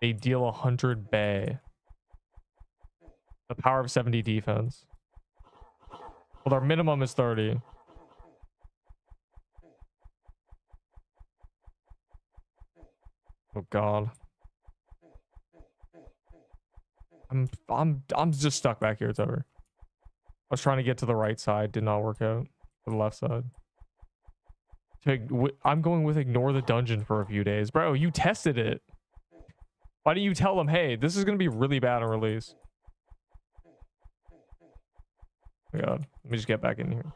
Speaker 1: They deal 100 bay. The power of 70 defense. Well, their minimum is 30. Oh god. I'm just stuck back here. It's over. I was trying to get to the right side, did not work out. To the left side. I'm going with ignore the dungeon for a few days. Bro, you tested it. Why do you tell them, hey, this is going to be really bad on release? Oh my god. Let me just get back in here.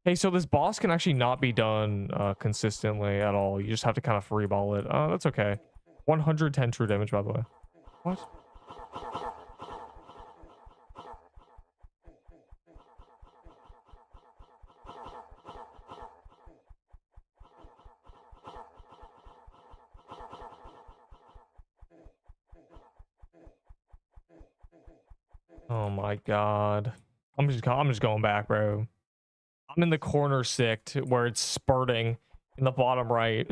Speaker 1: Hey, so this boss can actually not be done consistently at all. You just have to kind of freeball it. That's okay. 110 true damage, by the way. What? Oh my god. I'm just going back, bro. I'm in the corner sicked where it's spurting in the bottom right.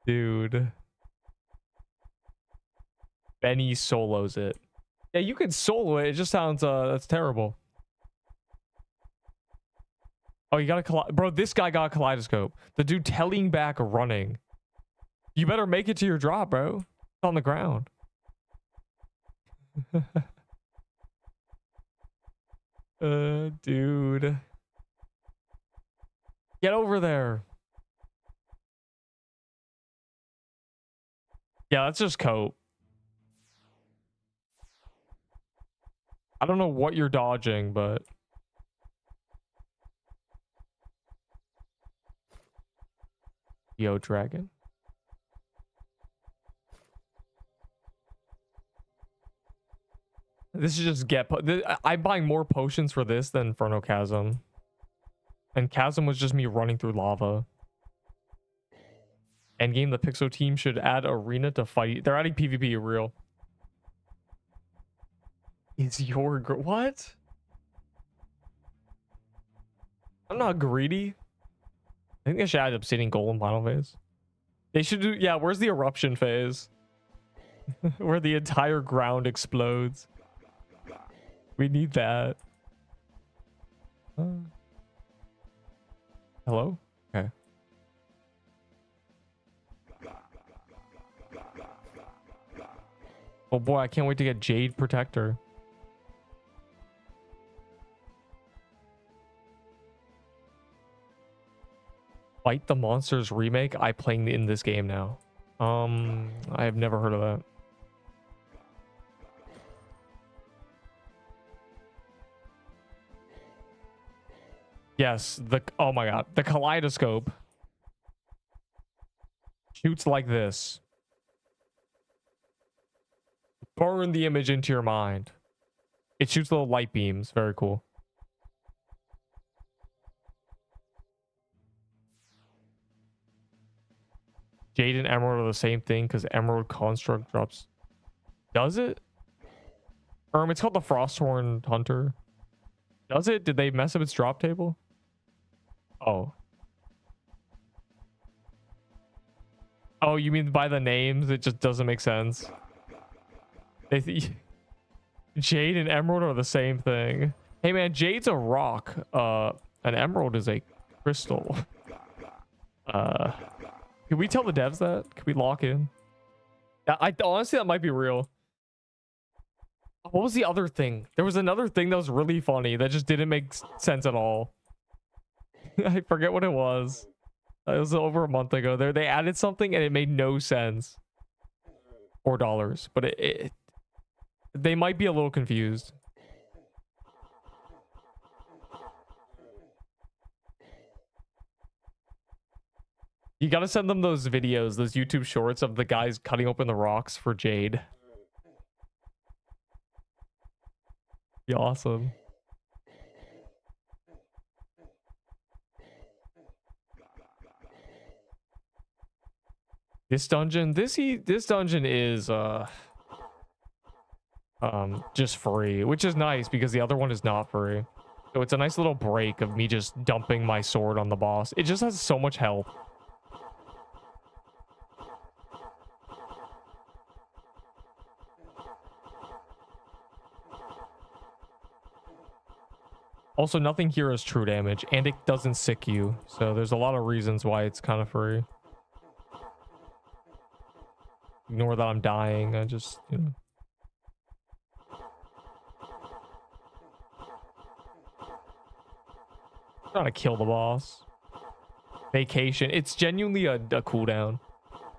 Speaker 1: Dude. Benny solos it. Yeah, you can solo it. It just sounds that's terrible. Oh, you got a bro, this guy got a kaleidoscope. The dude telling back running. You better make it to your drop, bro. It's on the ground. Dude. Get over there. Yeah, that's just cope. I don't know what you're dodging, but Yo, dragon. This is just I'm buying more potions for this than Inferno Chasm. And Chasm was just me running through lava. Endgame, the Pixel team should add arena to fight. They're adding PvP, real. Is your what? I'm not greedy. I think they should add Obsidian Golem final phase. They should do, yeah, where's the eruption phase? Where the entire ground explodes. We need that. Hello? Okay. Oh boy, I can't wait to get Jade Protector. Fight the Monsters remake? I playing in this game now. I have never heard of that. Yes, oh my god, the kaleidoscope shoots like this. Burn the image into your mind. It shoots little light beams. Very cool. Jade and Emerald are the same thing because Emerald Construct drops. Does it? It's called the Frosthorn Hunter. Does it? Did they mess up its drop table? Oh. Oh, you mean by the names? It just doesn't make sense. Jade and emerald are the same thing. Hey man, jade's a rock. An emerald is a crystal. Can we tell the devs that? Can we lock in? I honestly, that might be real. What was the other thing? There was another thing that was really funny that just didn't make sense at all. I forget what it was. It was over a month ago. They added something and it made no sense. Or dollars, but they might be a little confused. You gotta send them those videos, those YouTube shorts of the guys cutting open the rocks for Jade. Be awesome. This dungeon, this dungeon is just free, which is nice because the other one is not free. So it's a nice little break of me just dumping my sword on the boss. It just has so much health. Also, nothing here is true damage, and it doesn't sick you. So there's a lot of reasons why it's kind of free. Ignore that I'm dying. I just, you know. I'm trying to kill the boss. Vacation. It's genuinely a cooldown.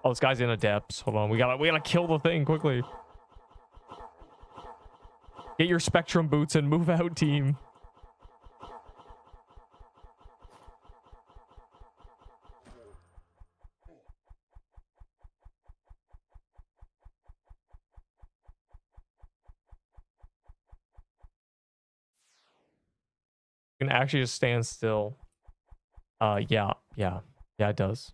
Speaker 1: Oh, this guy's in a depths. Hold on. We gotta kill the thing quickly. Get your spectrum boots and move out, team. Can actually just stand still. Yeah, it does.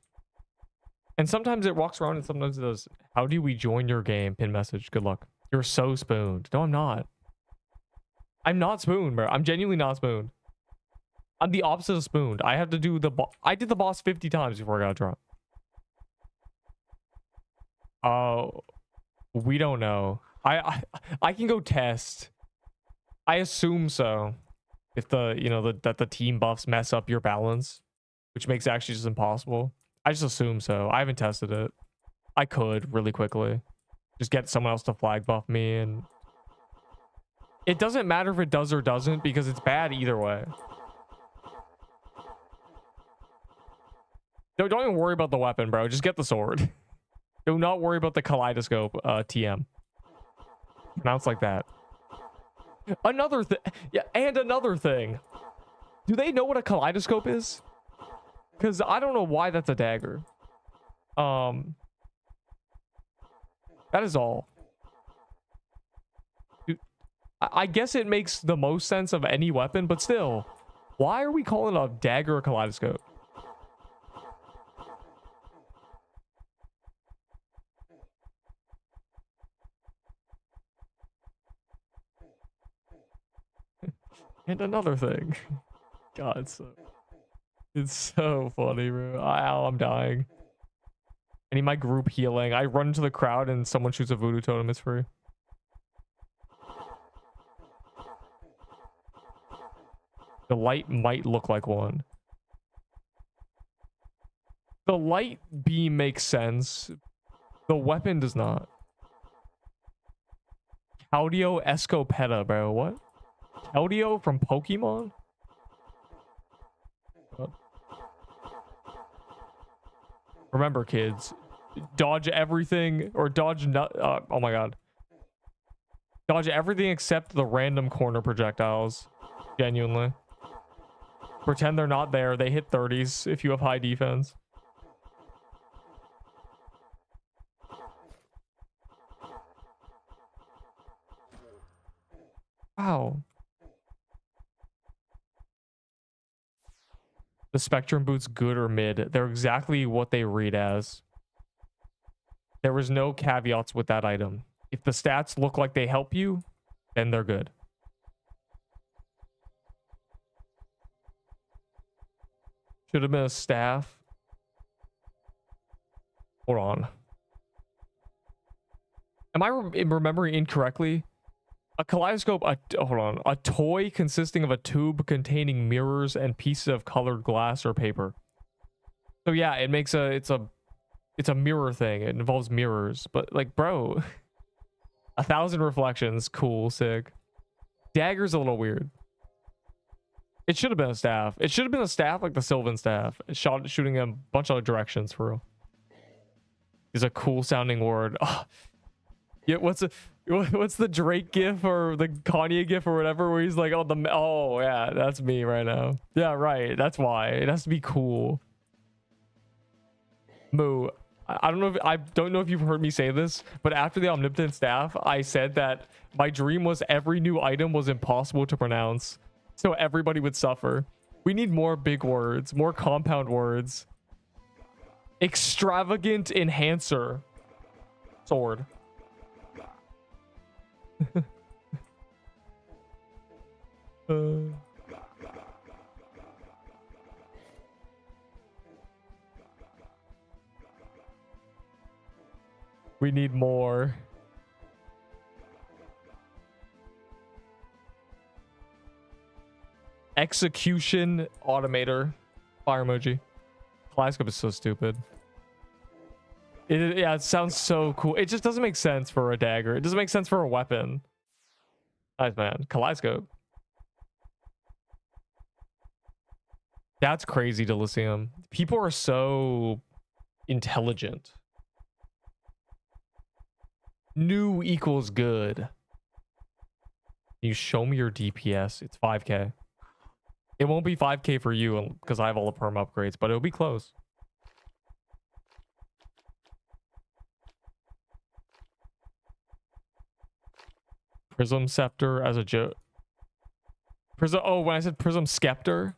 Speaker 1: And sometimes it walks around and sometimes it does. How do we join your game? Pin message. Good luck. You're so spooned. No, I'm not. I'm not spooned, bro. I'm genuinely not spooned. I'm the opposite of spooned. I have to do the I did the boss 50 times before I got drunk. We don't know. I can go test. I assume so. If that the team buffs mess up your balance, which makes it actually just impossible. I just assume so. I haven't tested it. I could really quickly just get someone else to flag buff me, and it doesn't matter if it does or doesn't because it's bad either way. Don't even worry about the weapon, bro. Just get the sword. Do not worry about the kaleidoscope TM. Pronounced like that. Another thing, yeah, and another thing. Do they know what a kaleidoscope is? Because I don't know why that's a dagger. That is all. Dude, I guess it makes the most sense of any weapon, but still, why are we calling a dagger a kaleidoscope? And another thing. God, it's so funny, bro. Ow, I'm dying. I need my group healing. I run into the crowd and someone shoots a voodoo totem. It's free. The light might look like one. The light beam makes sense. The weapon does not. Audio Escopeta, bro. What? Keldeo from Pokemon? Remember, kids, dodge everything or dodge oh my god. Dodge everything except the random corner projectiles. Genuinely. Pretend they're not there. They hit 30s if you have high defense. Wow. The spectrum boots good or mid? They're exactly what they read as. There was no caveats with that item. If the stats look like they help you, then they're good. Should have been a staff. Hold on. Am I remembering incorrectly? A kaleidoscope, hold on. A toy consisting of a tube containing mirrors and pieces of colored glass or paper. So yeah, it makes it's a mirror thing. It involves mirrors. But like, bro, 1,000 reflections. Cool, sick. Dagger's a little weird. It should have been a staff. It should have been a staff like the Sylvan staff. Shooting a bunch of directions for real. Is a cool sounding word. Oh. Yeah, what's the Drake gif or the Kanye gif or whatever where he's like, oh yeah, that's me right now. Yeah, right. That's why. It has to be cool. Moo. I don't know if you've heard me say this, but after the omnipotent staff, I said that my dream was every new item was impossible to pronounce, so everybody would suffer. We need more big words, more compound words. Extravagant enhancer. Sword. We need more. Execution automator. Fire emoji. Kaleidoscope is so stupid. Yeah, it sounds so cool. It just doesn't make sense for a dagger. It doesn't make sense for a weapon. Nice, man. Kaleidoscope. That's crazy, Delysium. People are so intelligent. New equals good. Can you show me your DPS? It's 5k. It won't be 5k for you because I have all the perm upgrades, but it'll be close. Prism Scepter as a joke. Prism. Oh, when I said Prism Scepter.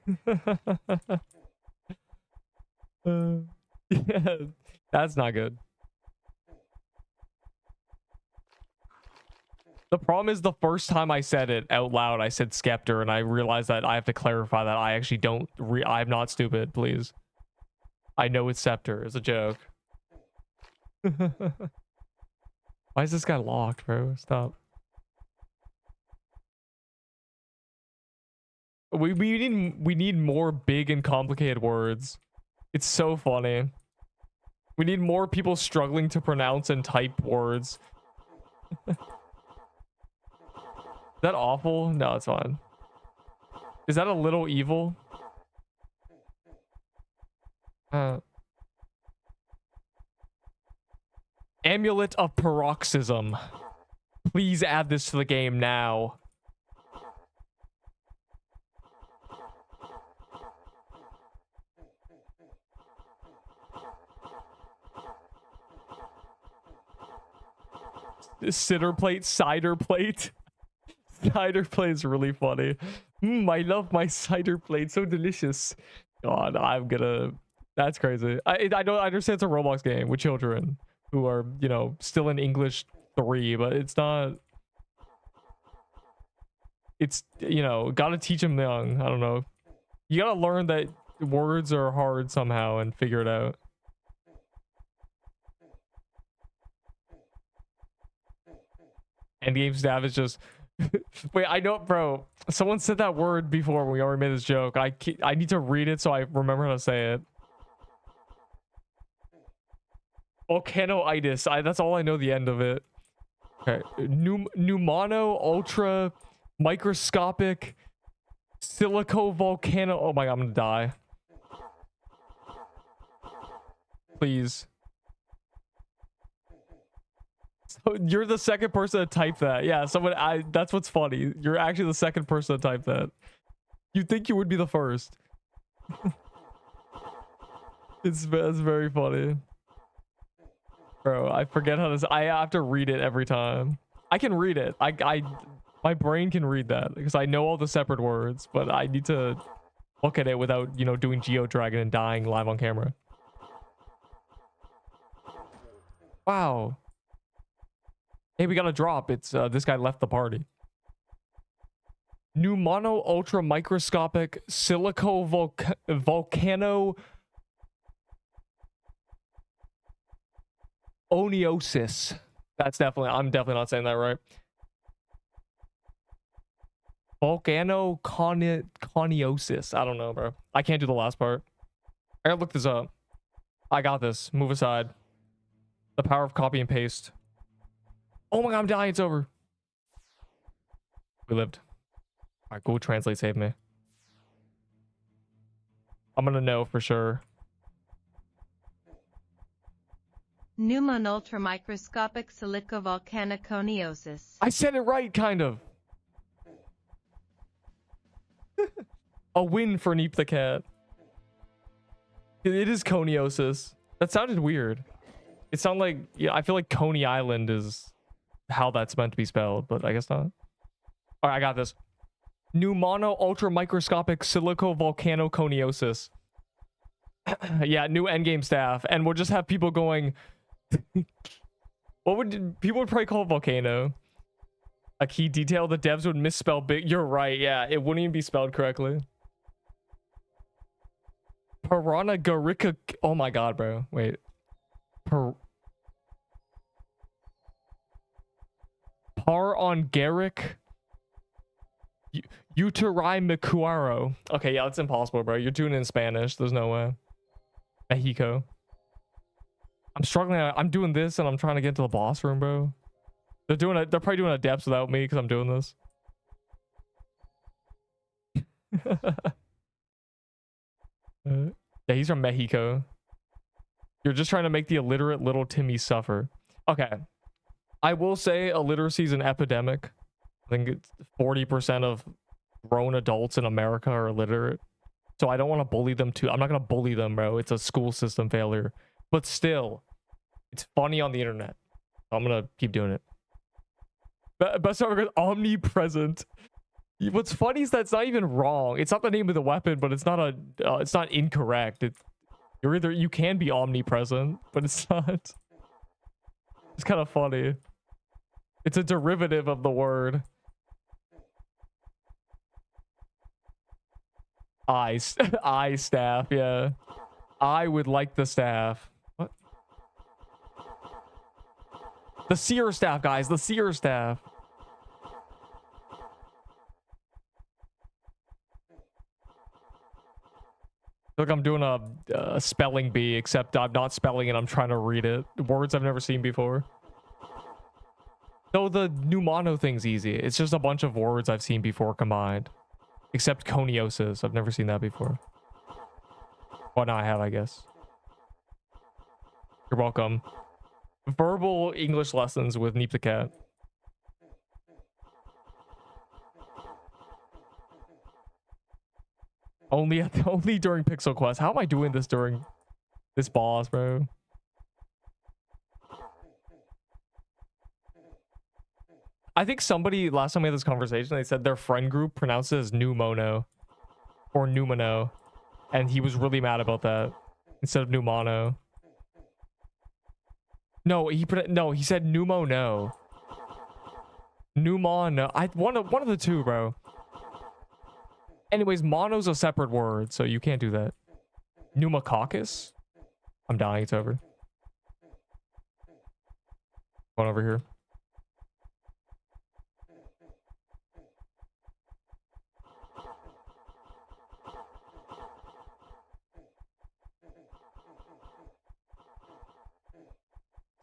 Speaker 1: Yeah, that's not good. The problem is the first time I said it out loud, I said Scepter, and I realized that I have to clarify that I actually don't. I'm not stupid, please. I know it's Scepter. It's a joke. Why is this guy locked, bro? Stop. We need more big and complicated words. It's so funny. We need more people struggling to pronounce and type words. Is that awful? No, it's fine. Is that a little evil? Amulet of Paroxysm. Please add this to the game now. Cider plate, cider plate. Cider plate is really funny. I love my cider plate. So delicious. God, I'm gonna... That's crazy. I don't understand it's a Roblox game with children who are, you know, still in English 3, but it's not... It's, you know, gotta teach them young. I don't know. You gotta learn that words are hard somehow and figure it out. Endgame staff is just... Wait, I know, bro. Someone said that word before when we already made this joke. I need to read it so I remember how to say it. Volcanoitis. That's all I know the end of it. Okay. Pneumono ultra microscopic silico volcano. Oh my god, I'm gonna die. Please. So you're the second person to type that. Yeah, someone. That's what's funny. You're actually the second person to type that. You'd think you would be the first. That's very funny. Bro, I forget how to... I have to read it every time. I can read it. My brain can read that because I know all the separate words, but I need to look at it without, you know, doing Geo-Dragon and dying live on camera. Wow. Hey, we got a drop. It's this guy left the party. Pneumono ultra microscopic silico volcano oniosis. That's definitely, I'm definitely not saying that right. Volcano coniosis. I don't know, bro. I can't do the last part. I gotta look this up. I got this. Move aside. The power of copy and paste. Oh my god, I'm dying. It's over. We lived. All right, Google Translate saved me. I'm gonna know for sure.
Speaker 2: Pneumon ultramicroscopic silicovolcaniconiosis.
Speaker 1: I said it right, kind of. A win for Neep the cat. It is coniosis. That sounded weird. It sounded like, yeah, I feel like Coney Island is how that's meant to be spelled, but I guess not. All right, I got this. Pneumono ultramicroscopic silicovolcanoconiosis. Yeah, new endgame staff, and we'll just have people going. What would people would probably call it volcano? A key detail: the devs would misspell big. You're right. Yeah, it wouldn't even be spelled correctly. Piranha Garica. Oh my god, bro. Wait. Parongaric Uteri Micuaro. Okay, yeah, that's impossible, bro. You're doing it in Spanish. There's no way. Mexico. I'm struggling. I'm doing this and I'm trying to get into the boss room, bro. They're probably doing a depths without me because I'm doing this. Yeah, he's from Mexico. You're just trying to make the illiterate little Timmy suffer. Okay. I will say illiteracy is an epidemic. I think it's 40% of grown adults in America are illiterate. So I don't want to bully them too. I'm not going to bully them, bro. It's a school system failure. But still, it's funny on the internet. I'm going to keep doing it. Best ever goes omnipresent. What's funny is that's not even wrong. It's not the name of the weapon, but it's not it's not incorrect. You can be omnipresent, but it's not. It's kind of funny. It's a derivative of the word. I staff, yeah. I would like the staff. What? The seer staff, guys. The seer staff. Look, I'm doing a spelling bee, except I'm not spelling it. I'm trying to read it. Words I've never seen before. No, the pneumono thing's easy. It's just a bunch of words I've seen before combined. Except coniosis. I've never seen that before. Well, now I have, I guess. You're welcome. Verbal English lessons with Neep the cat. Only during Pixel Quest. How am I doing this during this boss, bro? I think somebody last time we had this conversation, they said their friend group pronounced it as pneumono or pneumono, and he was really mad about that instead of pneumono. No, he said pneumono. Pneumono. One of the two, bro. Anyways, mono's a separate word, so you can't do that. Pneumococcus? I'm dying, it's over. Going over here.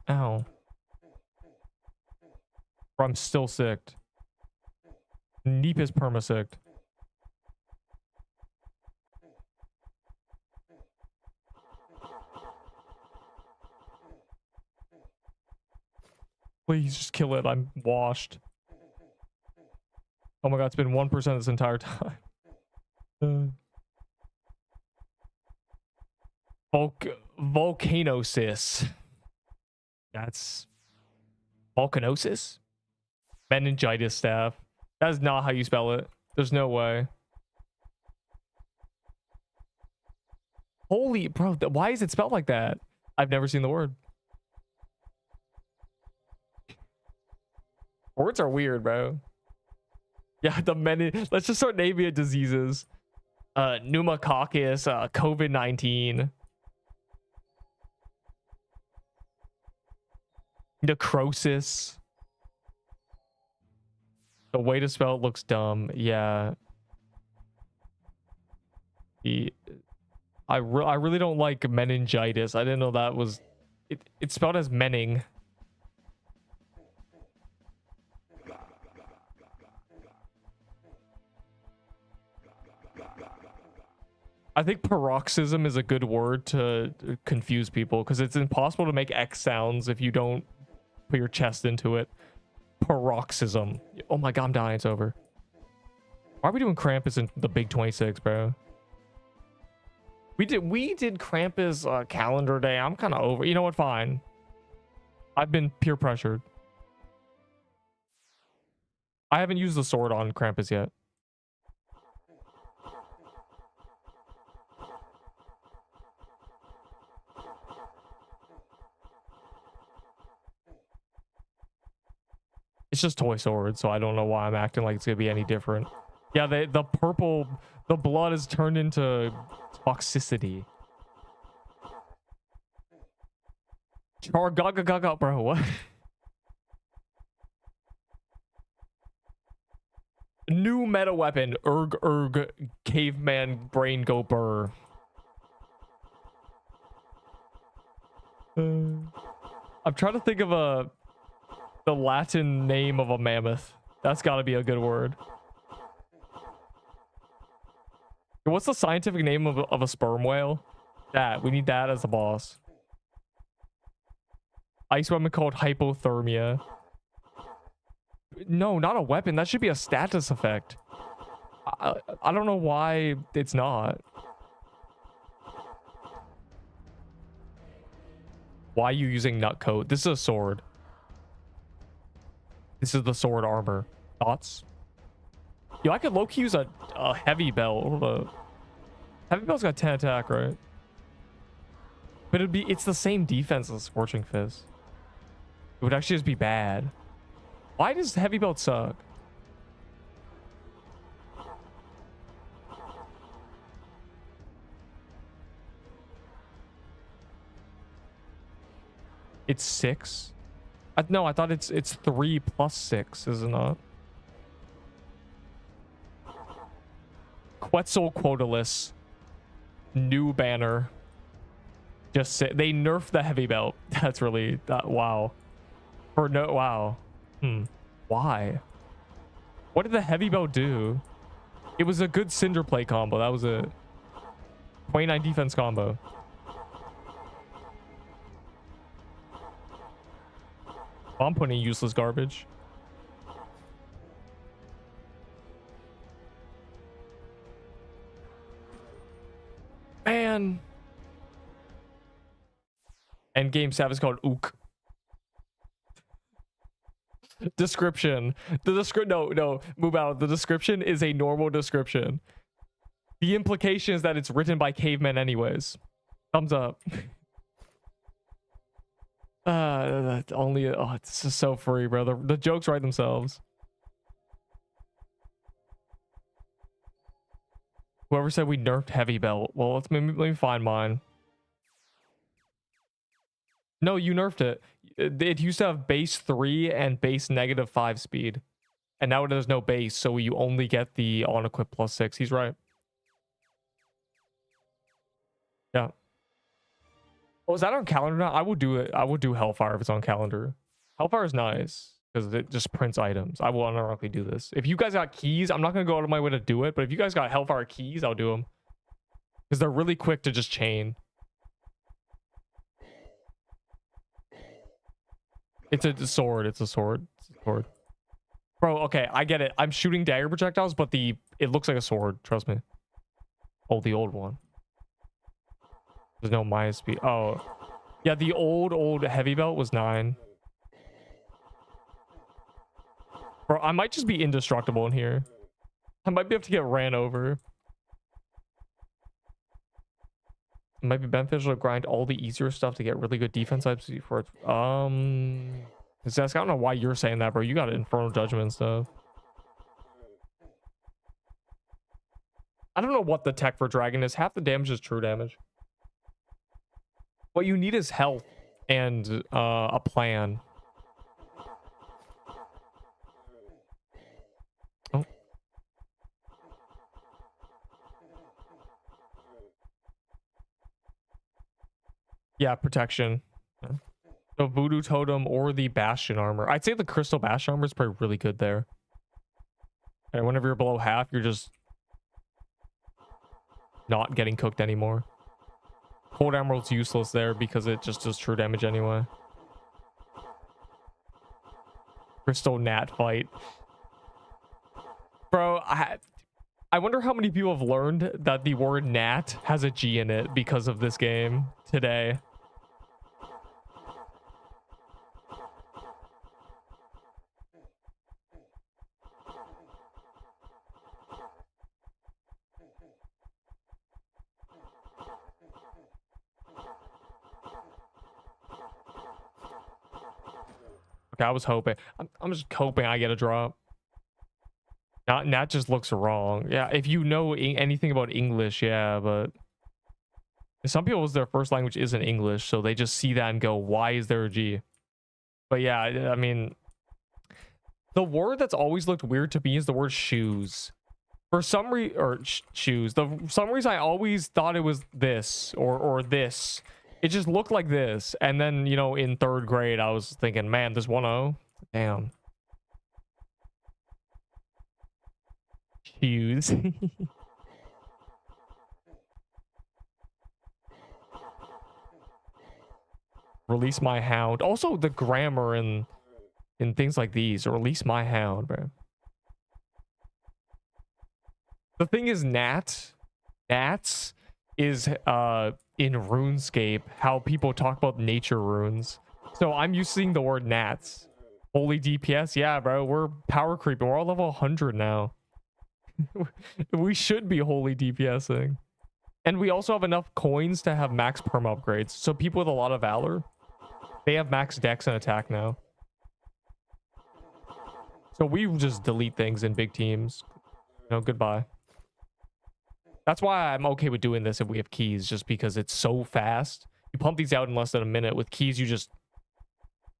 Speaker 1: Ow. Bro, I'm still sick. Neep is perma-sick. Please just kill it. I'm washed. Oh my god, it's been 1% this entire time. Volcanosis. That's volcanosis? Meningitis staff. That is not how you spell it. There's no way. Holy, bro, why is it spelled like that? I've never seen the word. Words are weird, bro. Yeah, the many. Let's just start naming it diseases. Pneumococcus, COVID-19, necrosis. The way to spell it looks dumb. Yeah. I really don't like meningitis. I didn't know that was it's spelled as menning. I think paroxysm is a good word to confuse people because it's impossible to make X sounds if you don't put your chest into it. Paroxysm. Oh my god, I'm dying. It's over. Why are we doing Krampus in the big 26, bro? We did Krampus calendar day. I'm kind of over. You know what? Fine. I've been peer pressured. I haven't used the sword on Krampus yet. It's just toy sword, so I don't know why I'm acting like it's gonna be any different. Yeah, the purple, the blood is turned into toxicity. Gaga, bro, what? New meta weapon, erg, caveman brain go burr. I'm trying to think of the Latin name of a mammoth. That's got to be a good word. What's the scientific name of a sperm whale? That. We need that as the boss. Ice weapon called hypothermia. No, not a weapon. That should be a status effect. I don't know why it's not. Why are you using nutcoat? This is a sword. This is the sword armor. Thoughts? Yo, I could low-key use a heavy belt. Heavy belt's got 10 attack, right? But it's the same defense as Scorching Fist. It would actually just be bad. Why does heavy belt suck? It's 6? No, I thought it's 3 plus 6, is it not? Quetzalcoatlus. New banner. Just say they nerfed the heavy belt. That's really wow. Or no, wow. Why? What did the heavy belt do? It was a good cinder plate combo. That was a 29 defense combo. I'm putting useless garbage. Man. Endgame staff is called Ook. Description. No, move out. The description is a normal description. The implication is that it's written by cavemen anyways. Thumbs up. It's just so free, bro. The jokes write themselves. Whoever said we nerfed heavy belt. Well, let me find mine. No, you nerfed it. It used to have base 3 and base -5 speed. And now there's no base, so you only get the on-equip +6. He's right. Yeah. Oh, is that on calendar now? I will do it. I will do Hellfire if it's on calendar. Hellfire is nice because it just prints items. I will unironically do this. If you guys got keys, I'm not going to go out of my way to do it. But if you guys got Hellfire keys, I'll do them. Because they're really quick to just chain. It's a sword. It's a sword. It's a sword. Bro, okay, I get it. I'm shooting dagger projectiles, but it looks like a sword. Trust me. Oh, the old one. There's no minus speed. Oh. Yeah, the old heavy belt was 9. Bro, I might just be indestructible in here. I might be able to get ran over. It might be beneficial to grind all the easier stuff to get really good defense types before it's... Zesk, I don't know why you're saying that, bro. You got Infernal Judgment and stuff. I don't know what the tech for dragon is. Half the damage is true damage. What you need is health and a plan. Oh. Yeah, protection. The voodoo totem or the bastion armor. I'd say the crystal bastion armor is probably really good there. And whenever you're below half, you're just not getting cooked anymore. Cold emerald's useless there because it just does true damage anyway. Crystal gnat fight. Bro, I wonder how many people have learned that the word gnat has a G in it because of this game today. Okay, I was hoping. I'm just hoping I get a drop. Nat just looks wrong. Yeah, if you know anything about English, yeah, but some people's their first language isn't English, so they just see that and go, "Why is there a G?" But yeah, I mean, the word that's always looked weird to me is the word shoes. For some reason, or shoes. Some reason I always thought it was this or this. It just looked like this, and then, you know, in 3rd grade, I was thinking, man, this 1-0. Damn. Shoes. Release my hound. Also, the grammar in things like these. Release my hound, bro. The thing is, gnats is in RuneScape how people talk about nature runes. So I'm using the word gnats. Holy DPS, yeah, bro. We're power creeping. We're all level 100 now. We should be holy DPSing. And we also have enough coins to have max perm upgrades. So people with a lot of valor, they have max dex and attack now. So we just delete things in big teams. No, goodbye. That's why I'm okay with doing this if we have keys, just because it's so fast. You pump these out in less than a minute. With keys, you just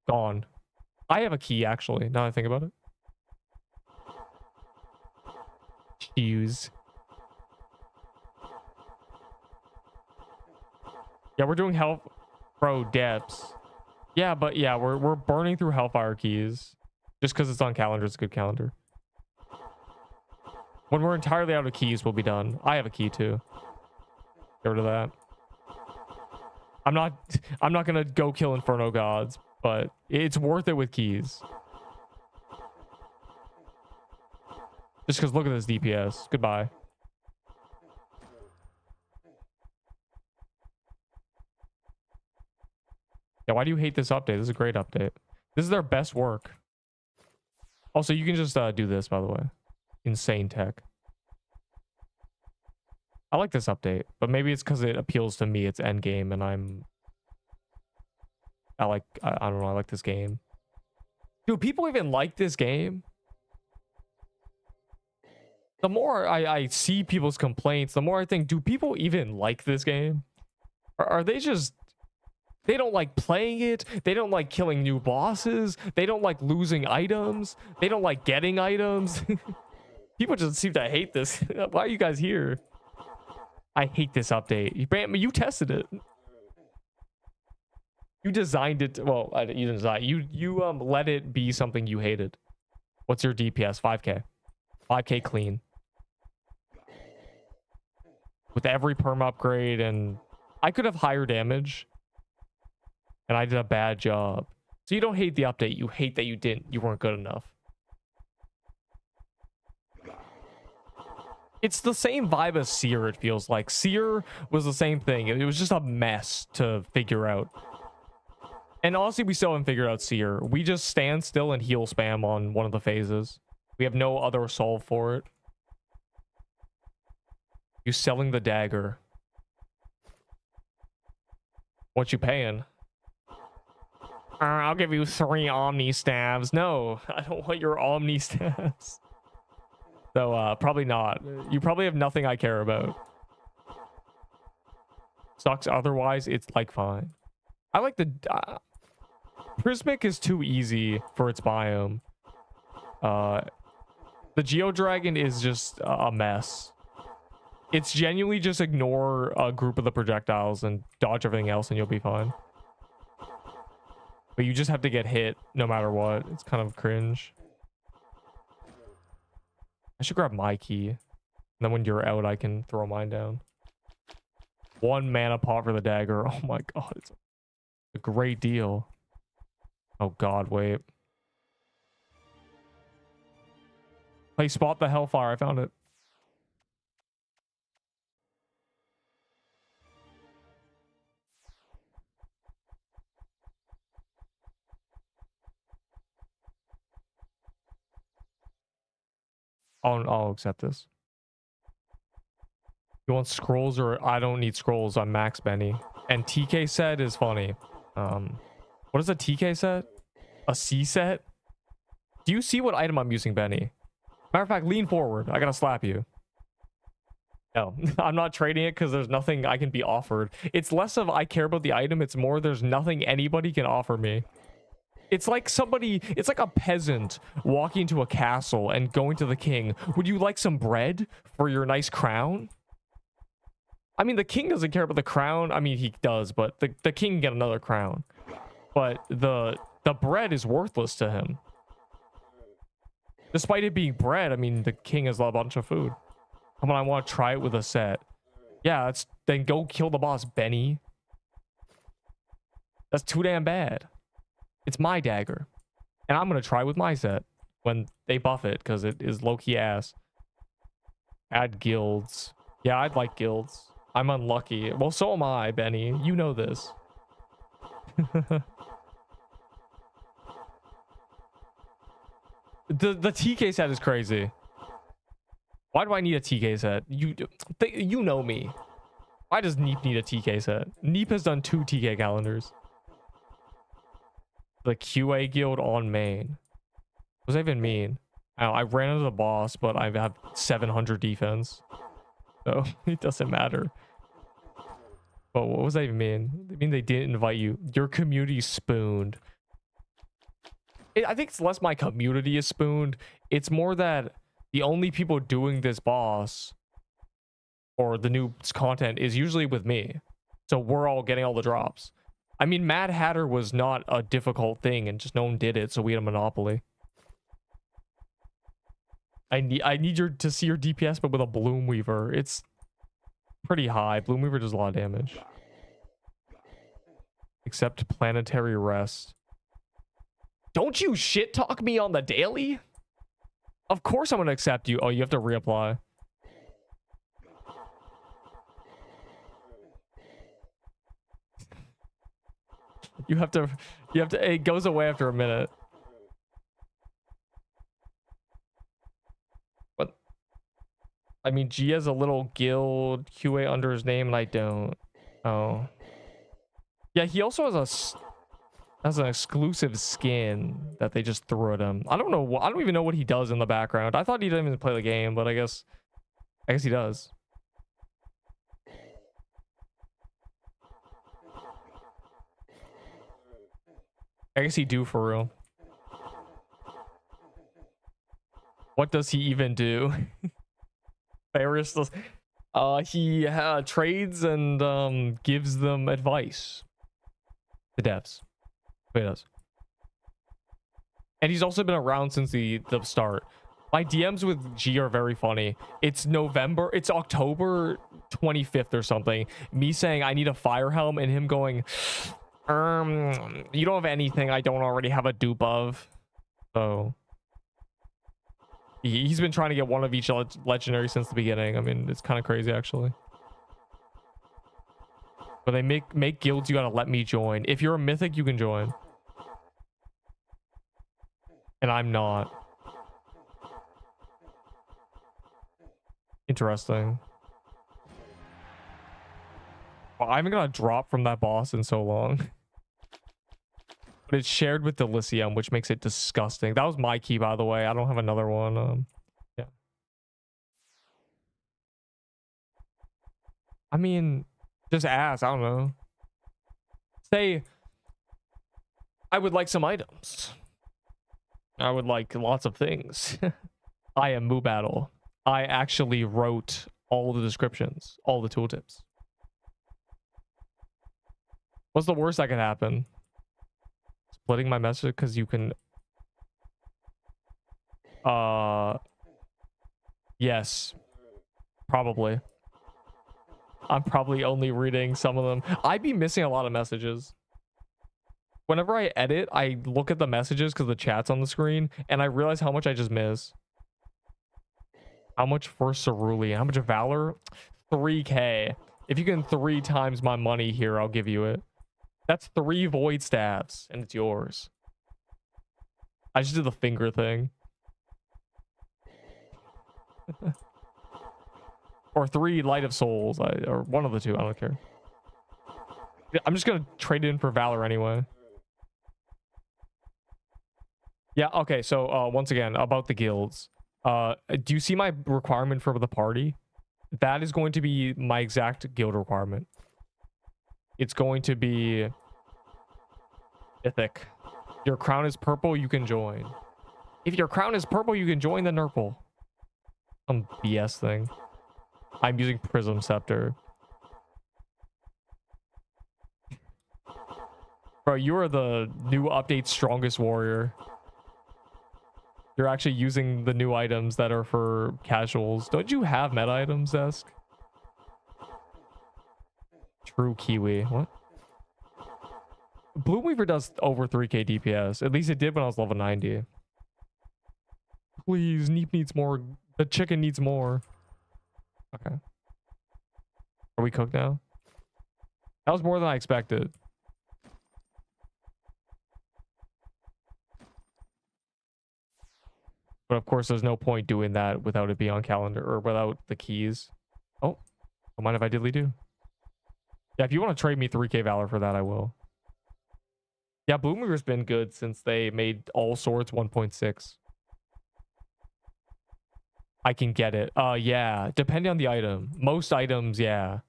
Speaker 1: gone. I have a key, actually, now that I think about it. Shoes. Yeah, we're doing health, bro, depths. Yeah, but yeah, we're burning through Hellfire keys. Just because it's on calendar, it's a good calendar. When we're entirely out of keys, we'll be done. I have a key too. Get rid of that. I'm not gonna go kill Inferno gods, but it's worth it with keys. Just because look at this DPS. Goodbye. Yeah, why do you hate this update? This is a great update. This is their best work. Also, you can just do this, by the way. Insane tech. I like this update, but maybe it's because it appeals to me. It's endgame, and I don't know, I like this game. Do people even like this game? The more I see people's complaints, the more I think, do people even like this game? Or are they just... They don't like playing it. They don't like killing new bosses. They don't like losing items. They don't like getting items. People just seem to hate this. Why are you guys here? I hate this update. You tested it. You designed it. Well, you didn't design. You let it be something you hated. What's your DPS? 5k. 5k clean. With every perm upgrade, and I could have higher damage. And I did a bad job. So you don't hate the update. You hate that you weren't good enough. It's the same vibe as Seer, it feels like. Seer was the same thing. It was just a mess to figure out. And honestly, we still haven't figured out Seer. We just stand still and heal spam on one of the phases. We have no other solve for it. You selling the dagger. What you paying? I'll give you 3 Omni stabs. No, I don't want your Omni stabs. So probably not. You probably have nothing I care about. Sucks otherwise, it's like fine. I like the Prismic is too easy for its biome. The Geodragon is just a mess. It's genuinely just ignore a group of the projectiles and dodge everything else and you'll be fine. But you just have to get hit no matter what. It's kind of cringe. I should grab my key. And then when you're out, I can throw mine down. 1 mana pot for the dagger. Oh my god, it's a great deal. Oh god, wait. Play Spot the Hellfire. I found it. I'll accept this. You want scrolls or I don't need scrolls. I'm max Benny. And TK set is funny. What is a TK set? A C set? Do you see what item I'm using, Benny? Matter of fact, lean forward. I gotta slap you. No, I'm not trading it because there's nothing I can be offered. It's less of I care about the item. It's more there's nothing anybody can offer me. It's like somebody, it's like a peasant walking into a castle and going to the king. Would you like some bread for your nice crown? I mean, the king doesn't care about the crown. I mean, he does, but the king can get another crown. But the bread is worthless to him. Despite it being bread, I mean, the king has a bunch of food. Come on, I want to try it with a set. Yeah, then go kill the boss, Benny. That's too damn bad. It's my dagger. And I'm going to try with my set when they buff it because it is low-key ass. Add guilds. Yeah, I'd like guilds. I'm unlucky. Well, so am I, Benny. You know this. The TK set is crazy. Why do I need a TK set? You know me. Why does Neep need a TK set? Neep has done 2 TK calendars. The QA guild on main. What does that even mean? I ran into the boss, but I have 700 defense. So it doesn't matter. But what does that even mean? I mean they didn't invite you. Your community spooned. I think it's less my community is spooned. It's more that the only people doing this boss or the new content is usually with me. So we're all getting all the drops. I mean, Mad Hatter was not a difficult thing and just no one did it, so we had a monopoly. I need to see your DPS, but with a Bloom Weaver. It's pretty high. Bloom Weaver does a lot of damage. Accept planetary rest. Don't you shit talk me on the daily? Of course I'm gonna accept you. Oh, you have to reapply. You have to, it goes away after a minute. What? I mean, G has a little guild QA under his name and I don't. Oh. Yeah, he also has an exclusive skin that they just threw at him. I don't know. I don't even know what he does in the background. I thought he didn't even play the game, but I guess he does. I guess he do for real. What does he even do? Ferris does. He trades and gives them advice. The devs. He does. And he's also been around since the start. My DMs with G are very funny. It's October 25th or something. Me saying I need a fire helm and him going, you don't have anything I don't already have a dupe of. So he's been trying to get one of each legendary since the beginning. I mean, it's kind of crazy actually. But they make guilds you gotta let me join. If you're a mythic, you can join. And I'm not. Interesting. Well, I haven't got a drop from that boss in so long. But it's shared with Delicium, which makes it disgusting. That was my key, by the way. I don't have another one. Yeah. I mean, just ask. I don't know. Say, I would like some items. I would like lots of things. I am Moo Battle. I actually wrote all the descriptions, all the tooltips. What's the worst that could happen? Splitting my message because you can... Yes. Probably. I'm probably only reading some of them. I'd be missing a lot of messages. Whenever I edit, I look at the messages because the chat's on the screen, and I realize how much I just miss. How much for Cerulean? How much Valor? 3k. If you can 3 times my money here, I'll give you it. That's 3 void staves, and it's yours. I just did the finger thing. Or 3 Light of Souls, or one of the two, I don't care. I'm just gonna trade it in for Valor anyway. Yeah, okay, so once again, about the guilds. Do you see my requirement for the party? That is going to be my exact guild requirement. It's going to be mythic. Your crown is purple, you can join. If your crown is purple, you can join the Nerple. Some BS thing. I'm using Prism Scepter. Bro, you are the new update strongest warrior. You're actually using the new items that are for casuals. Don't you have meta items, Zesk? True Kiwi. What? Bloom Weaver does over 3k DPS. At least it did when I was level 90. Please, Neep needs more. The chicken needs more. Okay. Are we cooked now? That was more than I expected. But of course, there's no point doing that without it being on calendar or without the keys. Oh, don't mind if I diddly do. Yeah, if you want to trade me 3k Valor for that, I will. Yeah, Bloom Weaver's been good since they made all swords 1.6. I can get it. Yeah, depending on the item. Most items, yeah.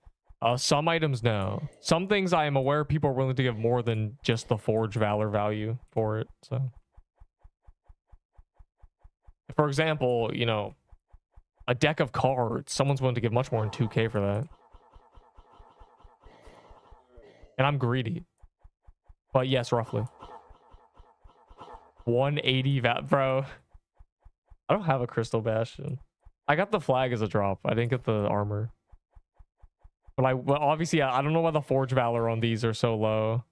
Speaker 1: Some items, no. Some things I am aware people are willing to give more than just the Forge Valor value for it, so... For example, you know, a deck of cards, someone's willing to give much more than 2k for that. And I'm greedy. But yes, roughly. 180 bro. I don't have a Crystal Bastion. I got the flag as a drop. I didn't get the armor. But obviously, I don't know why the Forge Valor on these are so low.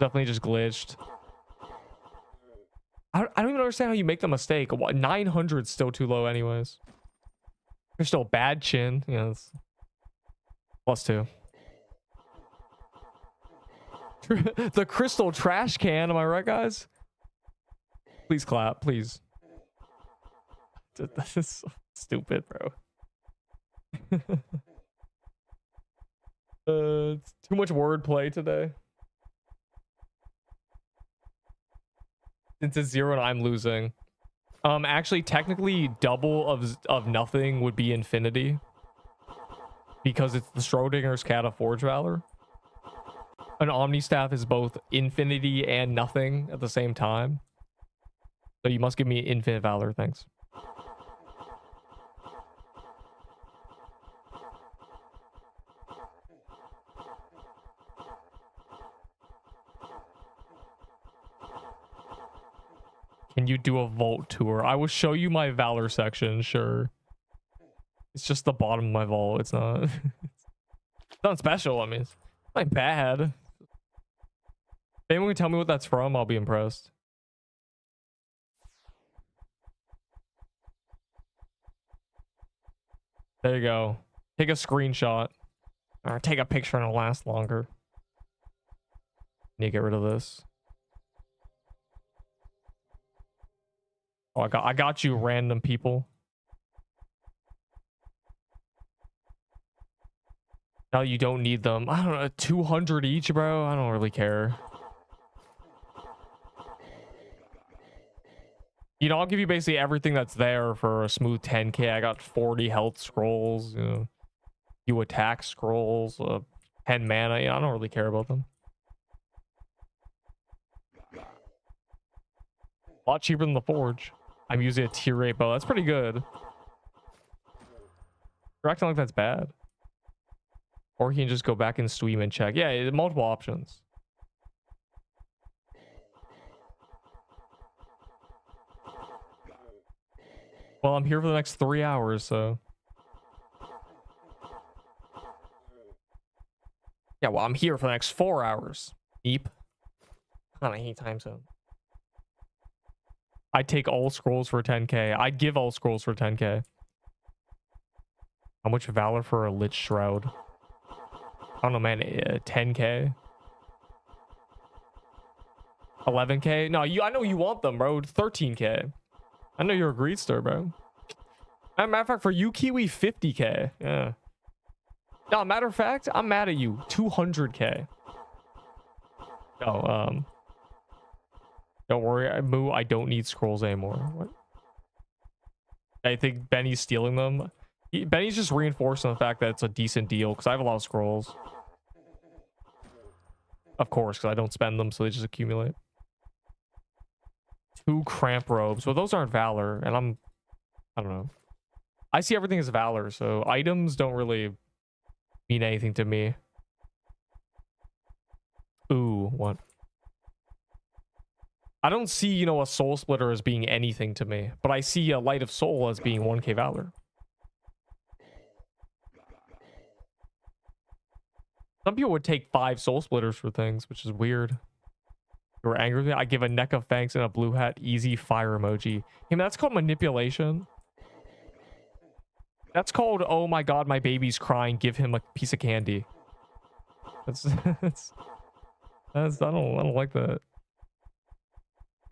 Speaker 1: Definitely just glitched. I don't even understand how you make the mistake. 900 is still too low anyways. There's still a bad chin. Yeah, it's +2. The crystal trash can. Am I right, guys? Please clap, please. This is so stupid, bro. It's too much wordplay today. Since it's 0 and I'm losing. Actually, technically, double of nothing would be infinity. Because it's the Schrodinger's cat of Forge Valor. An Omni Staff is both infinity and nothing at the same time. So you must give me infinite Valor, thanks. Can you do a vault tour? I will show you my Valor section, sure. It's just the bottom of my vault. It's not... it's not special, I mean. It's not bad. If anyone can tell me what that's from, I'll be impressed. There you go. Take a screenshot. Or take a picture and it'll last longer. Need to get rid of this. Oh, I got you, random people. Now you don't need them. I don't know, 200 each, bro. I don't really care. You know, I'll give you basically everything that's there for a smooth 10k. I got 40 health scrolls, you know. You attack scrolls, 10 mana. Yeah, I don't really care about them. A lot cheaper than the Forge. I'm using a tier 8 bow. That's pretty good. You're acting like that's bad. Or you can just go back and stream and check. Yeah, multiple options. Well, I'm here for the next 3 hours, so. Yeah, well, I'm here for the next 4 hours. Deep. On any time zone. I'd take all scrolls for 10k. I'd give all scrolls for 10k. How much valor for a lich shroud? I don't know, man. 10k. 11k. No, I know you want them, bro. 13k. I know you're a greedster, bro. As a matter of fact, for you, Kiwi, 50k. Yeah. No, matter of fact, I'm mad at you. 200k. No, don't worry, Moo. I don't need scrolls anymore. What? I think Benny's stealing them. Benny's just reinforcing the fact that it's a decent deal because I have a lot of scrolls. Of course, because I don't spend them, so they just accumulate. 2 cramp robes. Well, those aren't valor, and I don't know. I see everything as valor, so items don't really mean anything to me. Ooh, what? I don't see, you know, a soul splitter as being anything to me, but I see a light of soul as being 1k valor. Some people would take 5 soul splitters for things, which is weird. You're angry with me? I give a neck of thanks and a blue hat easy fire emoji. Hey, man, that's called manipulation. That's called, oh my god, my baby's crying, give him a piece of candy. That's I don't like that.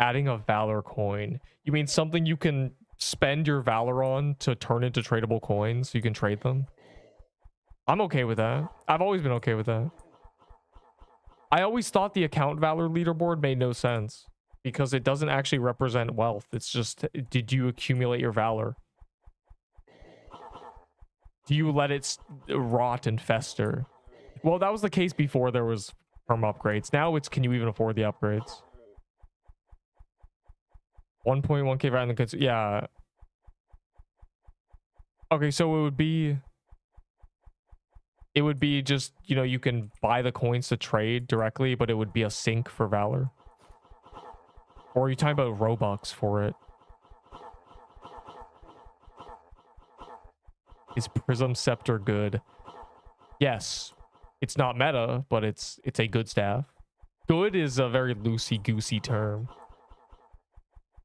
Speaker 1: Adding a valor coin. You mean something you can spend your valor on to turn into tradable coins so you can trade them? I'm okay with that. I've always been okay with that. I always thought the account valor leaderboard made no sense because it doesn't actually represent wealth. It's just, did you accumulate your valor? Do you let it rot and fester? Well, that was the case before there was perm upgrades. Now it's, can you even afford the upgrades? 1.1k value in the goods. Yeah. Okay, so it would be just, you know, you can buy the coins to trade directly, but it would be a sink for valor. Or are you talking about Robux for it? Is Prism Scepter good? Yes. It's not meta, but it's a good staff. Good is a very loosey-goosey term.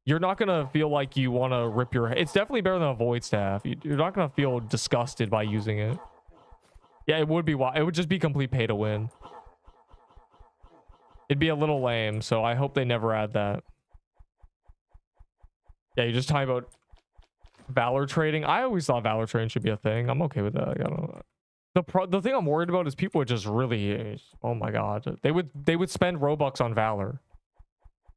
Speaker 1: You're not gonna feel like you want to rip your... It's definitely better than a void staff. You're not gonna feel disgusted by using it. Yeah, it would be... It would just be complete pay to win. It'd be a little lame, so I hope they never add that. Yeah, you're just talking about valor trading. I always thought valor trading should be a thing. I'm okay with that. I don't know. The thing I'm worried about is people would just really... Oh my god. They would spend Robux on valor.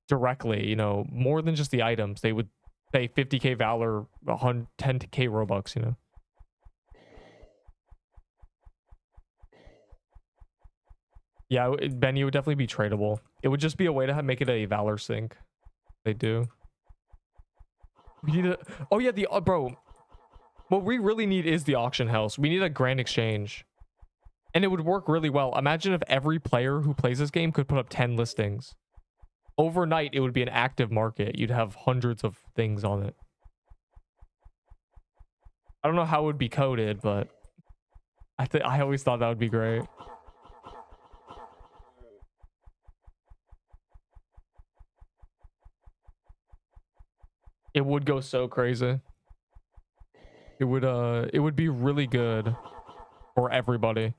Speaker 1: Directly, you know, more than just the items. They would say 50k valor, 10k Robux, you know. Yeah, Benny would definitely be tradable. It would just be a way to make it a valor sink. They do. We need a... Oh yeah, the... bro. What we really need is the auction house. We need a grand exchange. And it would work really well. Imagine if every player who plays this game could put up 10 listings. Overnight, it would be an active market. You'd have hundreds of things on it. I don't know how it would be coded, but I always thought that would be great. It would go so crazy. It would be really good for everybody.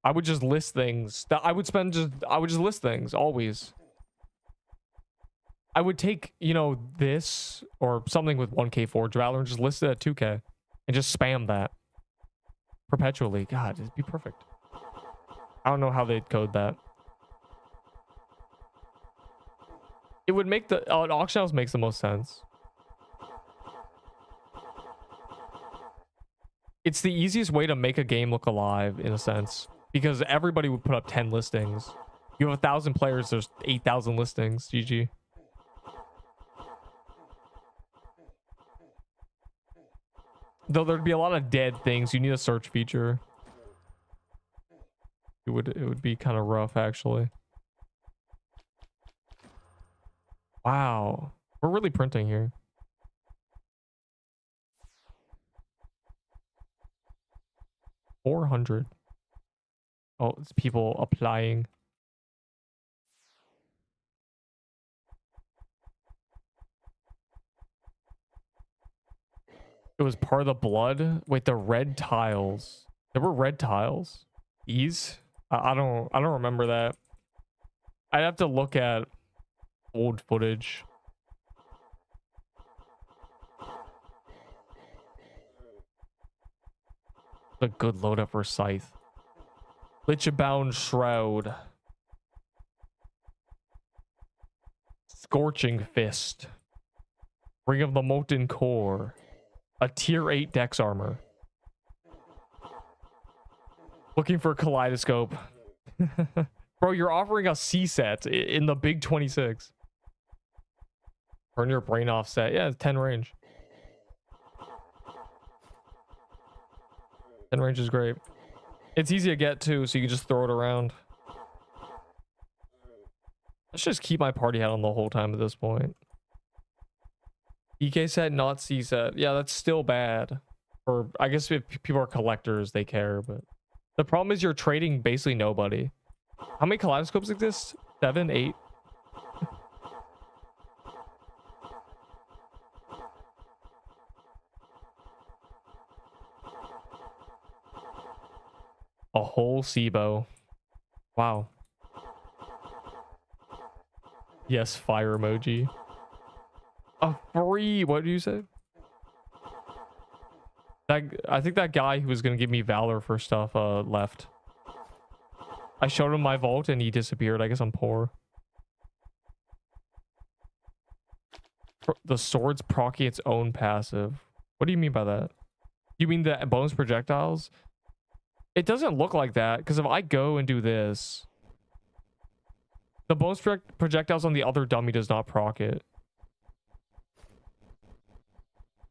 Speaker 1: I would just list things that I would just list things always. I would take, you know, this or something with 1k Forge Valor and just list it at 2k and just spam that perpetually. God, it'd be perfect. I don't know how they'd code that. It would make the auction house makes the most sense. It's the easiest way to make a game look alive in a sense, because everybody would put up 10 listings. You have 1,000 players, there's 8,000 listings. GG. Though there'd be a lot of dead things. You need a search feature. It would be kind of rough actually. Wow. We're really printing here. $400. Oh, it's people applying. It was part of the blood. Wait, the red tiles. There were red tiles. These? I don't remember that. I'd have to look at old footage. A good loadout for Scythe. Lichbound Shroud. Scorching Fist. Ring of the Molten Core. A tier 8 Dex armor. Looking for a kaleidoscope. Bro, you're offering a C set in the big 26. Turn your brain off set. Yeah, it's 10 range. 10 range is great. It's easy to get too, so you can just throw it around. Let's just keep my party hat on the whole time at this point. EK set, not C set. Yeah, that's still bad. Or I guess if people are collectors, they care, but the problem is you're trading basically nobody. How many kaleidoscopes exist? 7, 8? A whole SIBO. Wow. Yes, fire emoji. A free, what do you say? I think that guy who was gonna give me valor for stuff left. I showed him my vault and he disappeared. I guess I'm poor. The sword's proccing its own passive. What do you mean by that? You mean the bonus projectiles? It doesn't look like that, because if I go and do this, the bonus projectiles on the other dummy does not proc it.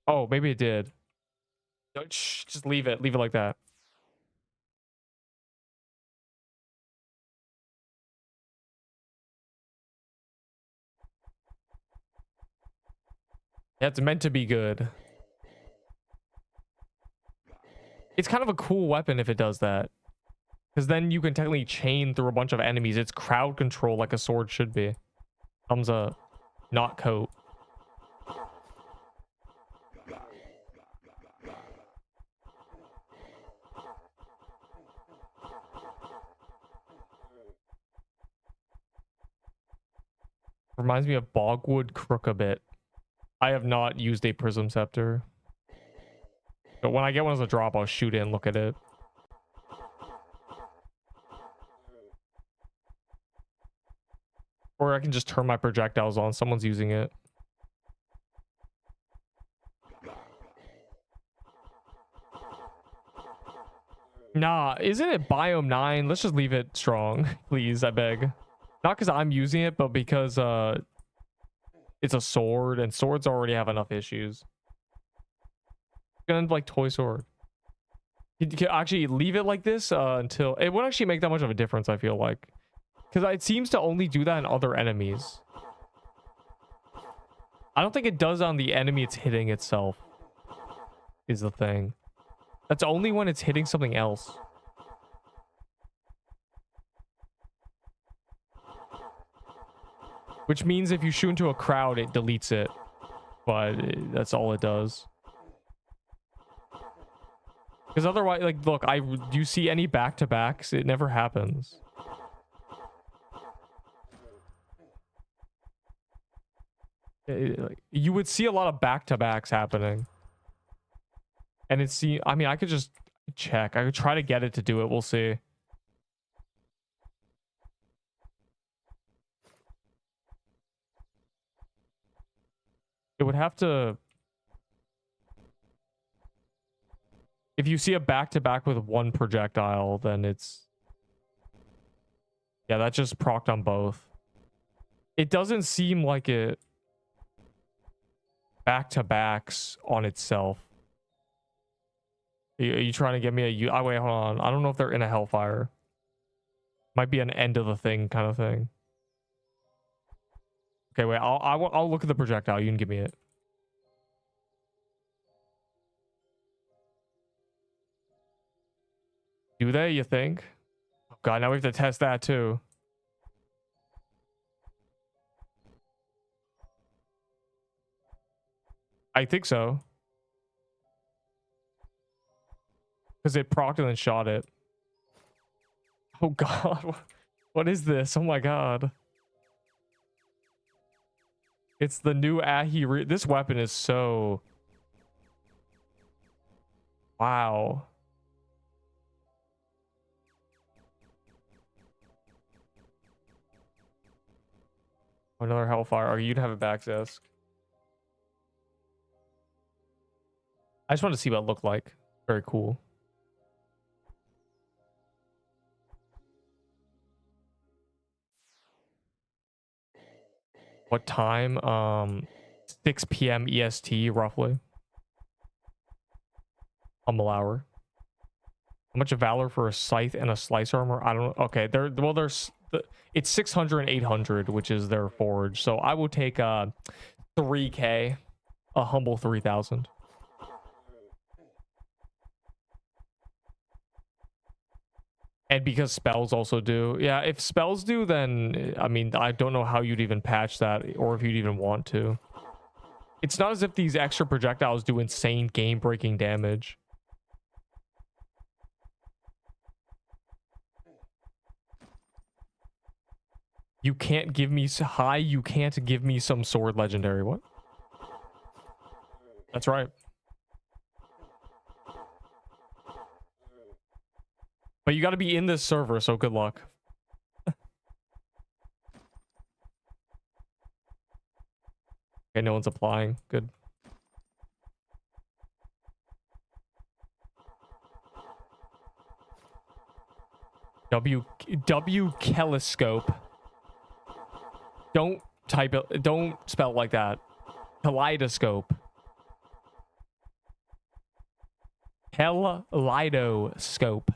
Speaker 1: Oh, maybe it did. No, shh, just leave it. Leave it like that. Yeah, it's meant to be good. It's kind of a cool weapon if it does that. Because then you can technically chain through a bunch of enemies. It's crowd control like a sword should be. Thumbs up. Not coat. Reminds me of Bogwood Crook a bit. I have not used a Prism Scepter. But when I get one as a drop, I'll shoot it and look at it. Or I can just turn my projectiles on. Someone's using it. Nah, isn't it Biome 9? Let's just leave it strong. Please, I beg. Not because I'm using it, but because it's a sword, and swords already have enough issues. Gonna end like toy sword. You can actually leave it like this until it won't actually make that much of a difference, I feel like. Because it seems to only do that in other enemies. I don't think it does on the enemy it's hitting itself. Is the thing. That's only when it's hitting something else. Which means if you shoot into a crowd, it deletes it. But that's all it does. Because otherwise, like, look, do you see any back-to-backs? It never happens. You would see a lot of back-to-backs happening. And I mean, I could just check. I could try to get it to do it. We'll see. It would have to... If you see a back-to-back with one projectile, then it's... Yeah, that just procced on both. It doesn't seem like it back-to-backs on itself. Are you trying to get me a... Oh, wait, hold on. I don't know if they're in a Hellfire. Might be an end of the thing kind of thing. Okay, wait. I'll look at the projectile. You can give me it. Do they, you think? Oh, God, now we have to test that too. I think so. Because it procced and then shot it. Oh, God. What is this? Oh, my God. It's the new Ahi. This weapon is so... Wow. Another Hellfire. Oh, you'd have a back desk. I just want to see what it looked like. Very cool. What time? 6 p.m. EST, roughly. Humble hour. How much of Valor for a Scythe and a Slice Armor? I don't know. Okay, there's... It's 600 and 800, which is their forge. So I will take 3K. A humble 3,000. And because spells also do. Yeah, if spells do, then... I mean, I don't know how you'd even patch that, or if you'd even want to. It's not as if these extra projectiles do insane game-breaking damage. You can't give me... you can't give me some sword legendary. What? That's right. But you got to be in this server, so good luck. Okay, no one's applying. Good. W Kelescope. Don't type it. Don't spell it like that. Kaleidoscope. Kaleidoscope.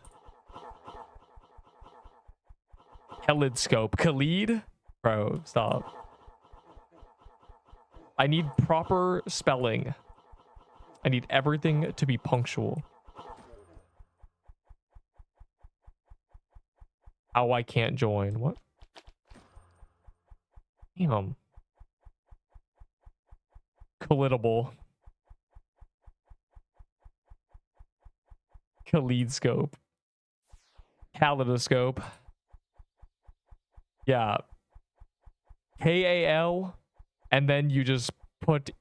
Speaker 1: Kaleidoscope. Khalid? Bro, stop. I need proper spelling. I need everything to be punctual. Oh, I can't join. What? Damn. Collidable. Kaleidoscope. Kaleidoscope. Yeah. Kal. And then you just put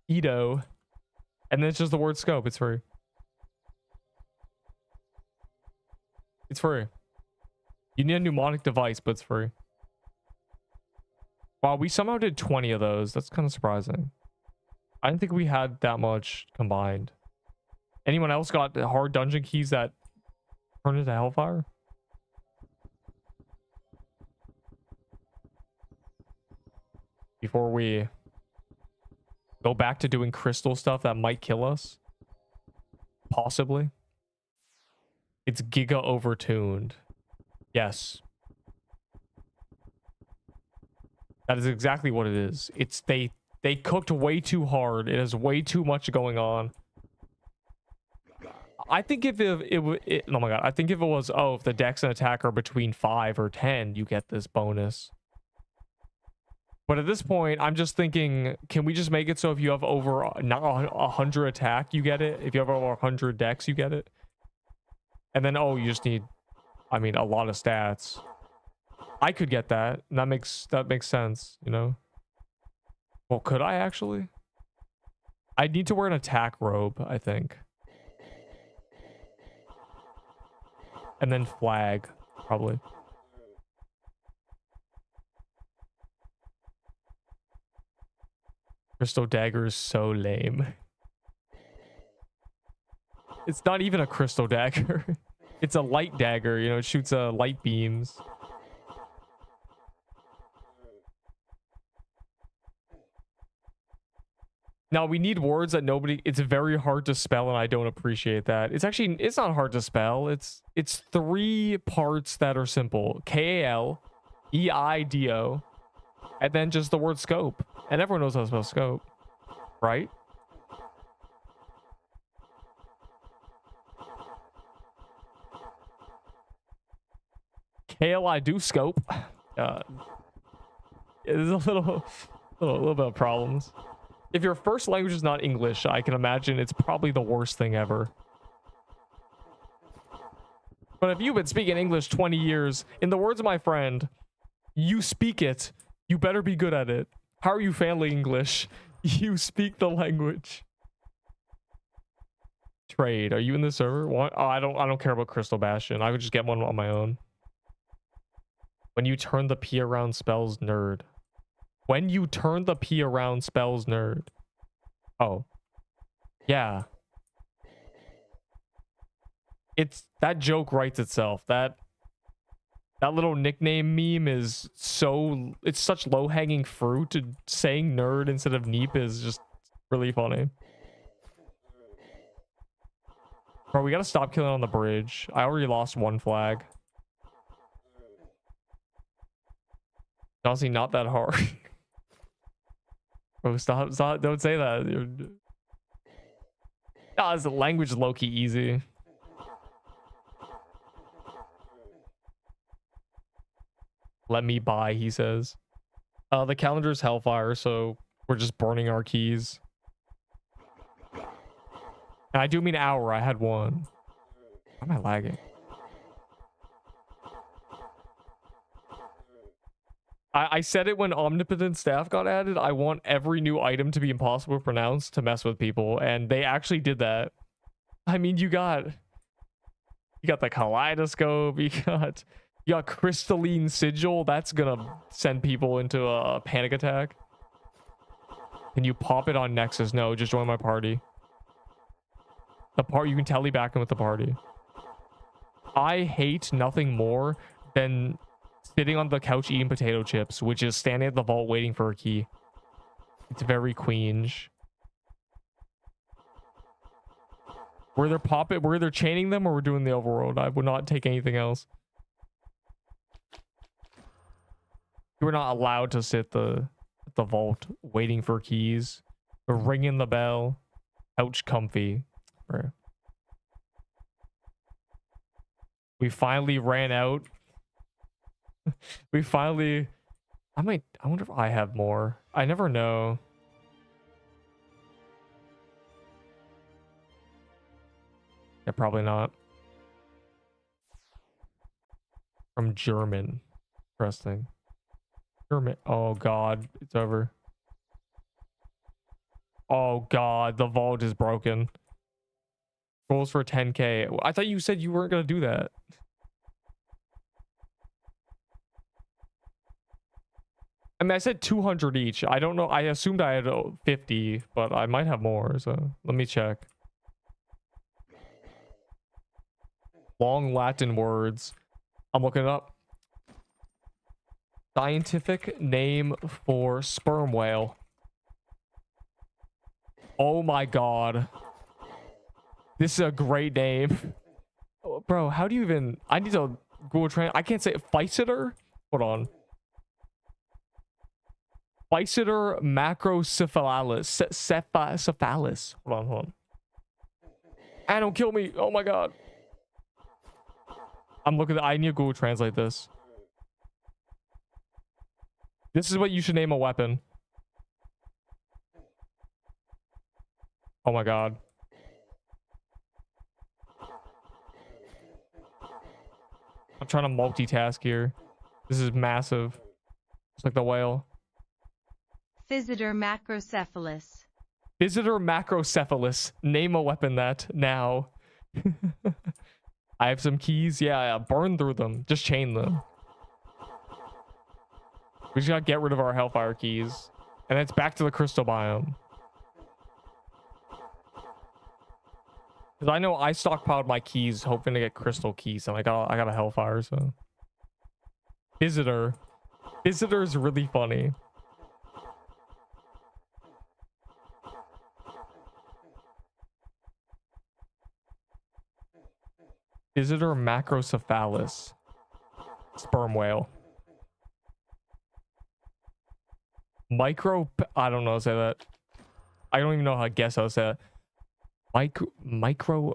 Speaker 1: Edo. And then it's just the word scope. It's free. It's free. You need a mnemonic device, but it's free. Wow, we somehow did 20 of those. That's kind of surprising. I didn't think we had that much combined. Anyone else got hard dungeon keys that turn into Hellfire? Before we go back to doing crystal stuff that might kill us? Possibly. It's giga overtuned. Yes. That is exactly what it is. It's they cooked way too hard. It has way too much going on. I think if oh my god, I think if it was, oh, if the dex and attack are between 5 or 10, you get this bonus. But at this point, I'm just thinking, can we just make it so if you have over 100 attack, you get it? If you have over 100 dex, you get it? And then, oh, you just need, I mean, a lot of stats. I could get that. And that makes sense, you know? Well, could I actually? I need to wear an attack robe, I think. And then flag, probably. Crystal dagger is so lame. It's not even a crystal dagger. It's a light dagger, you know, it shoots light beams. Now we need words that nobody, it's very hard to spell and I don't appreciate that. It's not hard to spell. It's 3 parts that are simple. K-A-L-E-I-D-O. And then just the word scope. And everyone knows how to spell scope, right? Kale, I do scope. There's a little bit of problems. If your first language is not English, I can imagine it's probably the worst thing ever. But if you've been speaking English 20 years, in the words of my friend, you speak it. You better be good at it. How are you failing English? You speak the language. Trade. Are you in the server? What? Oh, I don't care about Crystal Bastion. I would just get one on my own. When you turn the P around spells nerd. When you turn the P around spells nerd. Oh. Yeah. It's that joke writes itself. That little nickname meme is so, it's such low-hanging fruit. Saying nerd instead of neep is just really funny. Bro, we gotta stop killing on the bridge. I already lost 1 flag. Honestly, not that hard. Bro, stop, don't say that. Nah, this language is low-key easy. Let me buy, he says. The calendar is Hellfire, so we're just burning our keys. And I do mean hour, I had 1. Why am I lagging? I said it when Omnipotent Staff got added. I want every new item to be impossible to pronounce to mess with people, and they actually did that. I mean, you got the Kaleidoscope, you got Crystalline Sigil. That's gonna send people into a panic attack. Can you pop it on Nexus? No, just join my party. You can tele back in with the party. I hate nothing more than sitting on the couch eating potato chips, which is standing at the vault waiting for a key. It's very queenge. We're either chaining them or we're doing the overworld. I would not take anything else. You were not allowed to sit at the vault waiting for keys. We're ringing the bell. Couch comfy. Bro. We finally ran out. I wonder if I have more. I never know. Yeah, probably not. From German. Interesting. German. Oh god, it's over. Oh god, the vault is broken. Goals for 10k. I thought you said you weren't gonna do that. I mean, I said 200 each. I don't know. I assumed I had 50, but I might have more. So let me check. Long Latin words. I'm looking it up. Scientific name for sperm whale. Oh my god. This is a great name. Oh, bro, how do you even... I need to Google Translate. I can't say it. Physeter? Hold on. Physeter macrocephalus. Cephalus. Hold on. Ah, don't kill me. Oh my god. I'm looking at... I need to Google Translate this. This is what you should name a weapon. Oh my god. I'm trying to multitask here. This is massive. It's like the whale.
Speaker 2: Physeter macrocephalus.
Speaker 1: Physeter macrocephalus. Name a weapon that now. I have some keys. Yeah, burn through them. Just chain them. We just gotta get rid of our Hellfire keys. And it's back to the crystal biome. Because I know I stockpiled my keys hoping to get crystal keys, and I got a hellfire, so. Visitor. Visitor is really funny. Visitor macrocephalus. Sperm whale. I don't know how to say that. I don't even know how to guess how to say that. Micro.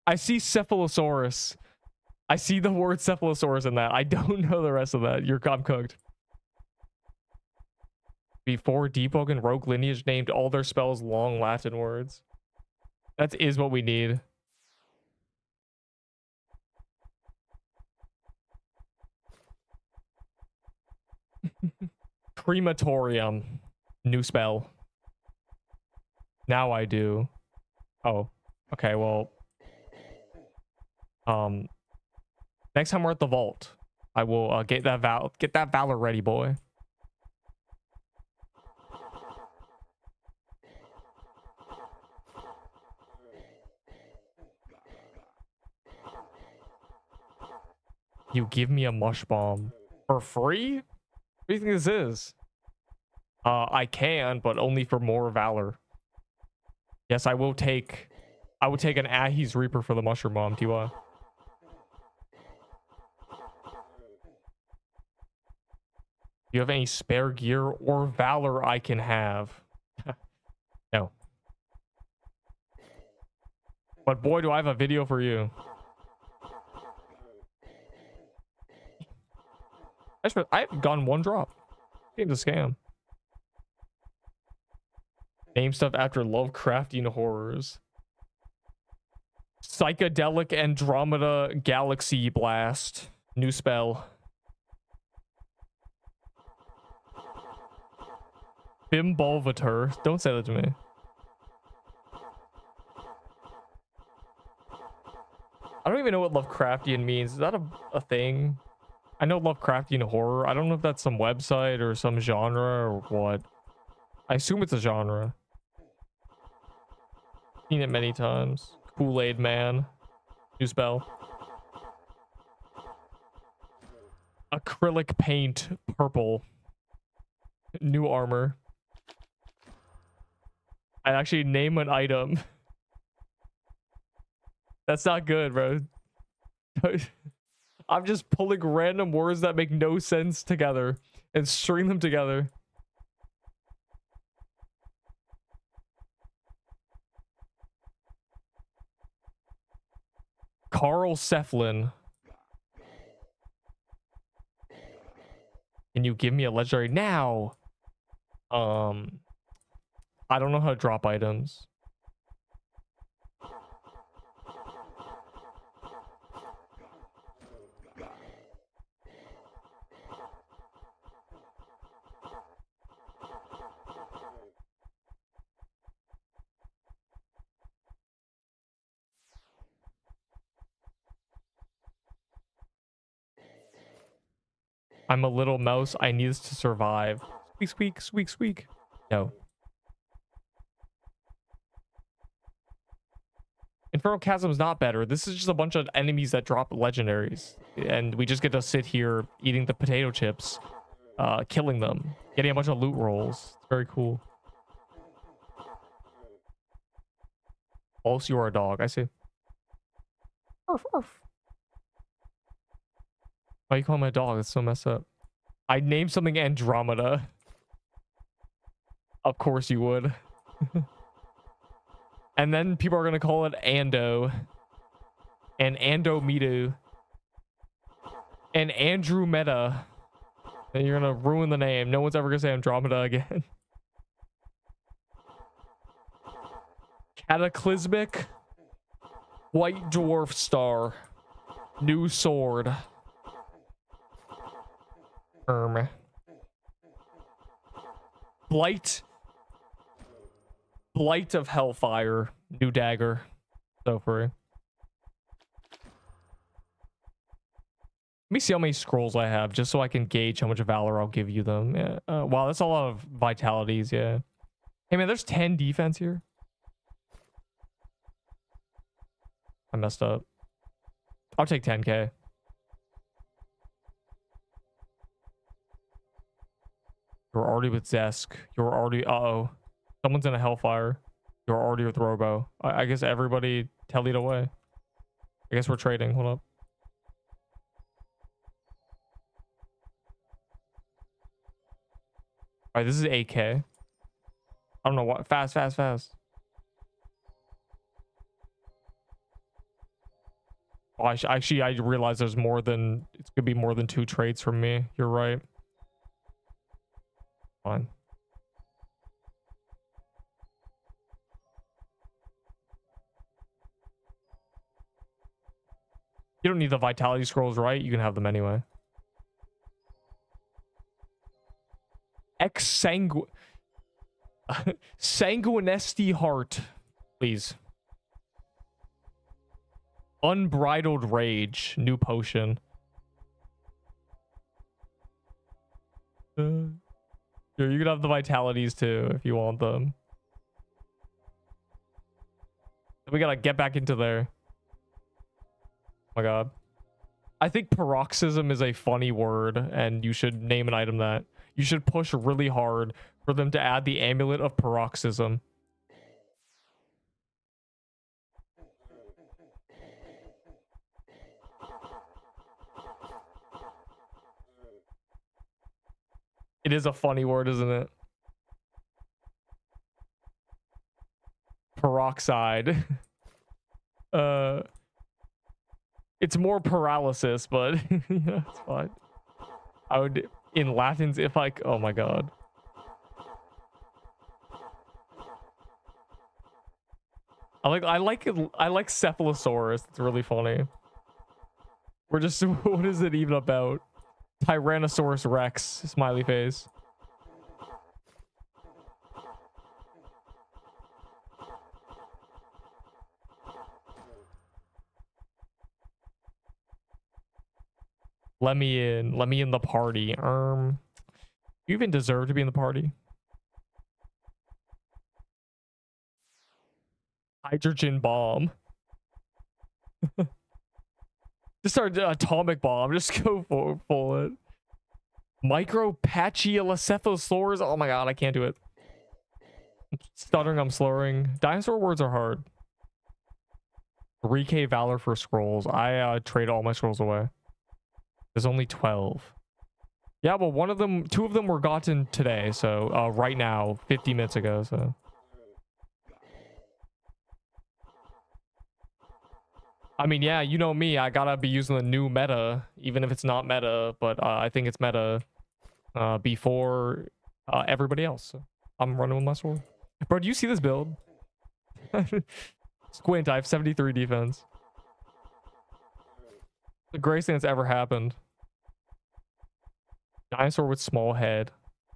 Speaker 1: I see cephalosaurus. I see the word cephalosaurus in that. I don't know the rest of that. I'm cooked. Before Deepwoken rogue lineage named all their spells long Latin words. That is what we need. Crematorium. New spell. Now I do. Oh. Okay, well. Next time we're at the vault, I will get that valor ready, boy. You give me a mush bomb for free? What do you think this is? I can, but only for more valor. Yes, I will take an Ahi's Reaper for the mushroom bomb, TY. Do you have any spare gear or valor I can have? No. But boy, do I have a video for you. I've gotten one drop. Game's a scam. Name stuff after Lovecraftian horrors. Psychedelic Andromeda Galaxy Blast. New spell. Bimbolvator. Don't say that to me. I don't even know what Lovecraftian means. Is that a thing? I know Lovecraftian horror. I don't know if that's some website or some genre or what. I assume it's a genre. Seen it many times. Kool-Aid Man. New spell. Acrylic paint. Purple. New armor. I actually name an item. That's not good, bro. I'm just pulling random words that make no sense together and string them together. Carl Seflin. Can you give me a legendary now? I don't know how to drop items. I'm a little mouse. I need this to survive. Squeak, squeak, squeak, squeak. No. Infernal Chasm's not better. This is just a bunch of enemies that drop legendaries. And we just get to sit here eating the potato chips. Killing them. Getting a bunch of loot rolls. It's very cool. Also, you are a dog. I see. Arf, arf. Why you call my dog? That's so messed up. I named something Andromeda. Of course you would. And then people are going to call it Ando. And Andomedu. And Andromeda. And you're going to ruin the name. No one's ever going to say Andromeda again. Cataclysmic. White Dwarf Star. New Sword. Blight. Blight of Hellfire. New dagger. So free. Let me see how many scrolls I have, just so I can gauge how much valor I'll give you them. Yeah. Wow, that's a lot of vitalities, yeah. Hey man, there's 10 defense here. I messed up. I'll take 10k. You're already with Zesk. You're already... Uh-oh. Someone's in a Hellfire. You're already with Robo. I guess everybody tellied away. I guess we're trading. Hold up. Alright, this is 8k. I don't know what. Fast, fast, fast. Oh, actually, I realize there's more than... It's gonna be more than 2 trades from me. You're right. Fine. You don't need the vitality scrolls, right? You can have them anyway. Sanguinesti heart, please. Unbridled rage, new potion. Here, you can have the vitalities too if you want them. We gotta get back into there. Oh my god. I think paroxysm is a funny word, and you should name an item that. You should push really hard for them to add the amulet of paroxysm. It is a funny word, isn't it? Peroxide. It's more paralysis, but yeah, it's fine. I would, in Latins, if I... Oh my god. I like Cephalosaurus. It's really funny. We're just... What is it even about? Tyrannosaurus Rex. Smiley face. Let me in. Let me in the party. You even deserve to be in the party. Hydrogen bomb. Just start atomic bomb. Just go for it. Micropachycephalosaurs. Oh my god, I can't do it. I'm stuttering, I'm slurring. Dinosaur words are hard. 3k valor for scrolls. I trade all my scrolls away. There's only 12. Yeah, but two of them were gotten today. So right now, 50 minutes ago. So I mean, yeah, you know me. I gotta be using the new meta, even if it's not meta. But I think it's meta before everybody else. So I'm running with my sword. Bro, do you see this build? Squint, I have 73 defense. The greatest thing that's ever happened. Dinosaur with small head.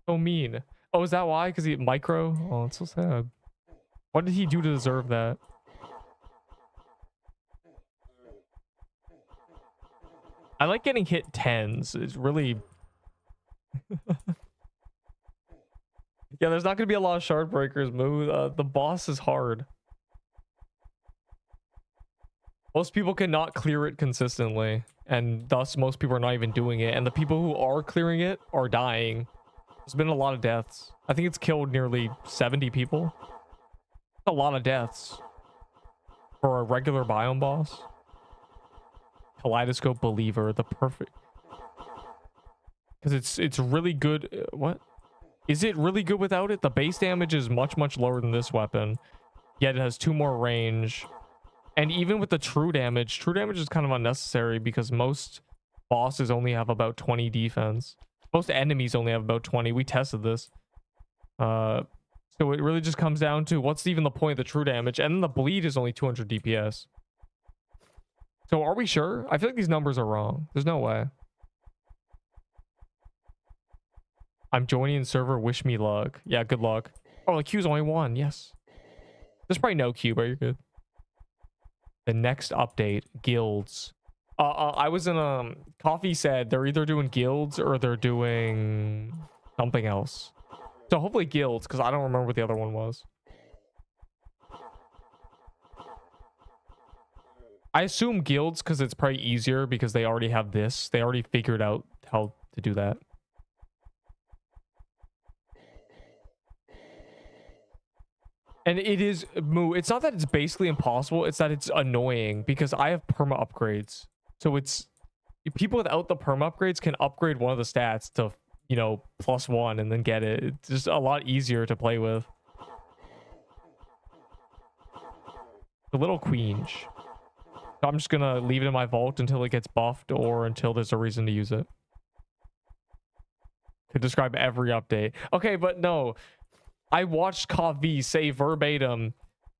Speaker 1: So mean. Oh, is that why? Because he micro? Oh, it's so sad. What did he do to deserve that? I like getting hit 10s. It's really... Yeah, there's not going to be a lot of shard breakers move. The boss is hard. Most people cannot clear it consistently, and thus most people are not even doing it. And the people who are clearing it are dying. There's been a lot of deaths. I think it's killed nearly 70 people. That's a lot of deaths for a regular biome boss. Kaleidoscope Believer, the perfect... Because it's really good... What? Is it really good without it? The base damage is much, much lower than this weapon. Yet it has 2 more range. And even with the true damage is kind of unnecessary because most bosses only have about 20 defense. Most enemies only have about 20. We tested this. So it really just comes down to what's even the point of the true damage. And then the bleed is only 200 DPS. So are we sure? I feel like these numbers are wrong. There's no way. I'm joining the server. Wish me luck. Yeah, good luck. Oh, the queue's only 1. Yes. There's probably no queue, but you're good. The next update, guilds. I was in Coffee said they're either doing guilds or they're doing something else. So hopefully guilds, because I don't remember what the other one was. I assume guilds because it's probably easier because they already have this. They already figured out how to do that. And it is, Moo, it's not that it's basically impossible. It's that it's annoying because I have perma upgrades. So it's, people without the perma upgrades can upgrade one of the stats to, you know, +1 and then get it. It's just a lot easier to play with. The little queench. So I'm just gonna leave it in my vault until it gets buffed or until there's a reason to use it. Could describe every update. Okay, but no. I watched KV say verbatim,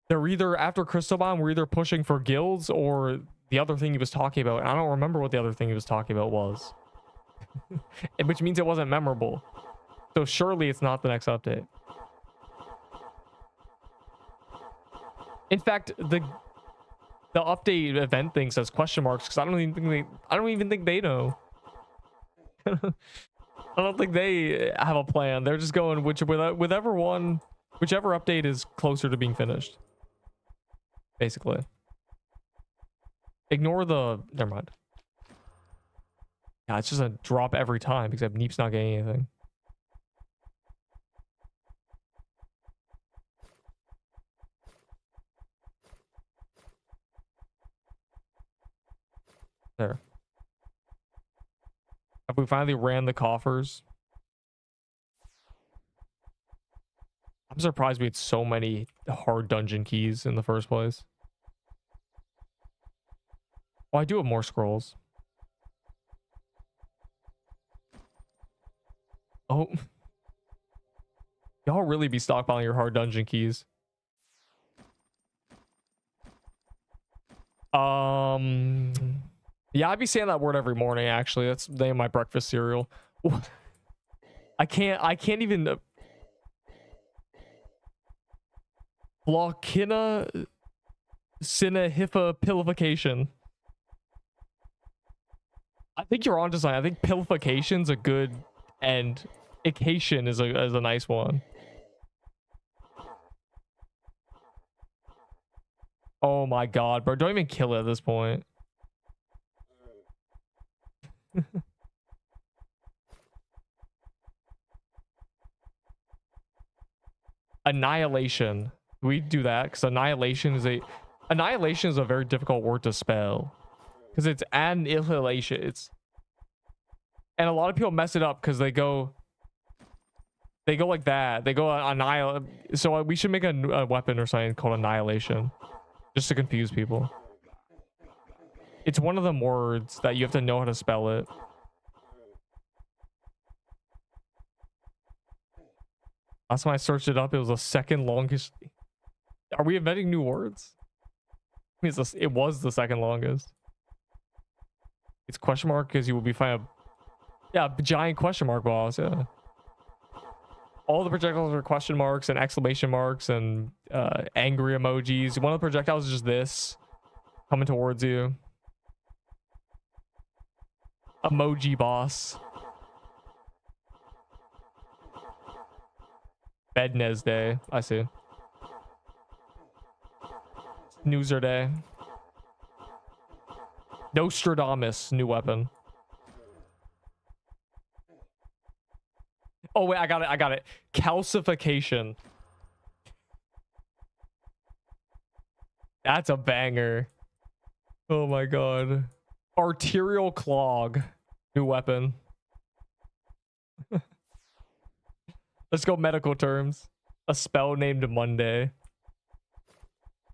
Speaker 1: they're either, after Crystal Bomb, we're either pushing for guilds or the other thing he was talking about. I don't remember what the other thing he was talking about was. Which means it wasn't memorable. So surely it's not the next update. In fact, the update event thing says question marks because I don't even think they know. I don't think they have a plan. They're just going whichever update is closer to being finished. Basically. Ignore the, never mind. Yeah, it's just a drop every time except Neep's not getting anything. There. Have we finally ran the coffers? I'm surprised we had so many hard dungeon keys in the first place. Oh, I do have more scrolls. Oh. Y'all really be stockpiling your hard dungeon keys. Yeah, I'd be saying that word every morning, actually. That's the name of my breakfast cereal. I can't even... Blokina Cinehifapilification. I think you're onto something. I think pilification's a good and ication is a nice one. Oh my god, bro. Don't even kill it at this point. Annihilation. We do that because annihilation is a very difficult word to spell because it's annihilation. And a lot of people mess it up because they go like that. They go annihilate. So we should make a weapon or something called annihilation just to confuse people. It's one of them words that you have to know how to spell it. Last time I searched it up, it was the second longest. Are we inventing new words? I mean, it was the second longest. It's question mark because you will be finding a giant question mark boss. Yeah. All the projectiles are question marks and exclamation marks and angry emojis. One of the projectiles is just this coming towards you. Emoji boss. Bednez day. I see. Snoozer day. Nostradamus, new weapon. Oh wait, I got it. Calcification. That's a banger. Oh my god. Arterial clog, new weapon. Let's go medical terms. A spell named Monday.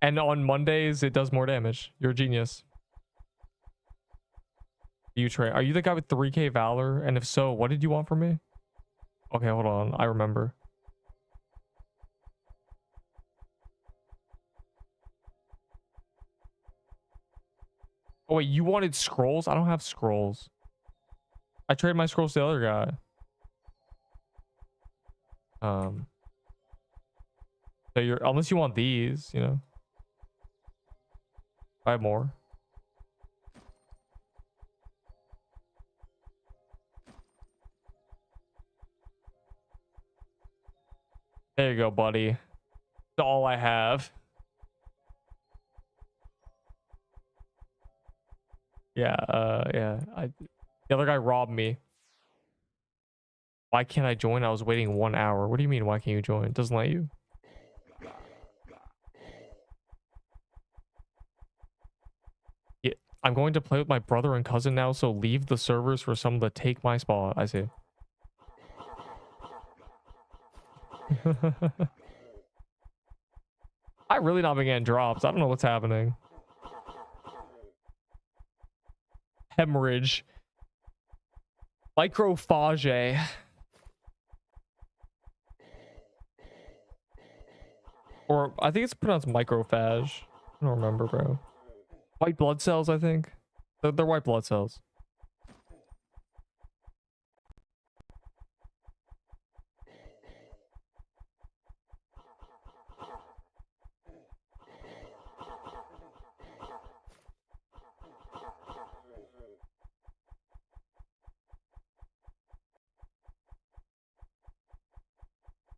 Speaker 1: And on Mondays, it does more damage. You're a genius. You train. Are you the guy with 3k valor? And if so, what did you want from me? Okay, hold on. I remember. Oh wait, you wanted scrolls? I don't have scrolls. I traded my scrolls to the other guy. So you're, unless you want these, you know. I have more. There you go, buddy. That's all I have. Yeah, yeah. The other guy robbed me. Why can't I join? I was waiting 1 hour. What do you mean, why can't you join? It doesn't let you? Yeah, I'm going to play with my brother and cousin now, so leave the servers for someone to take my spot. I see. I really not been getting drops. I don't know what's happening. Hemorrhage. Microphage. Or I think it's pronounced microphage. I don't remember, bro. White blood cells, I think. They're white blood cells.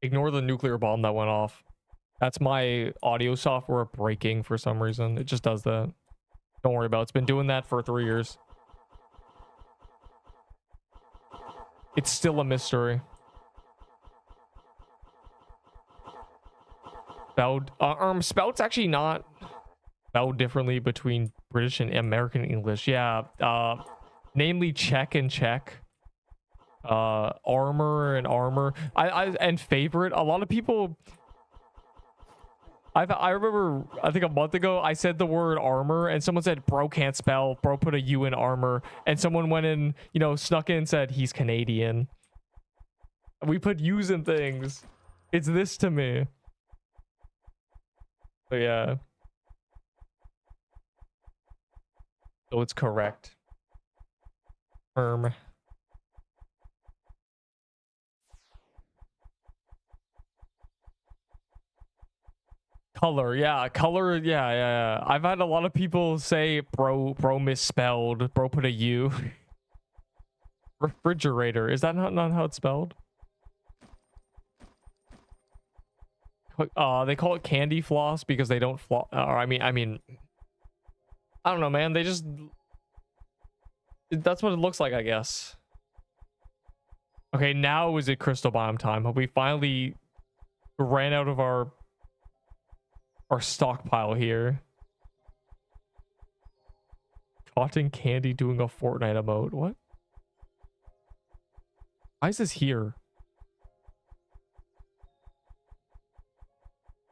Speaker 1: Ignore the nuclear bomb that went off. That's my audio software breaking for some reason. It just does that. Don't worry about it. It's been doing that for 3 years. It's still a mystery. Spout's actually not spelled differently between British and American English. Yeah. Namely Czech and Czech. Armor and armor. And favorite. A lot of people... I remember, I think a month ago, I said the word armor, and someone said, bro can't spell. Bro put a U in armor. And someone went in, you know, snuck in and said, he's Canadian. We put U's in things. It's this to me. But yeah. So it's correct. Color, yeah, color, yeah. I've had a lot of people say bro misspelled. Bro put a U. Refrigerator. Is that not how it's spelled? They call it candy floss because they don't floss. Or I mean, I don't know, man. They just... That's what it looks like, I guess. Okay, now is it crystal biome time? Have we finally ran out of our stockpile here? Cotton candy doing a Fortnite emote. What? Why is this here?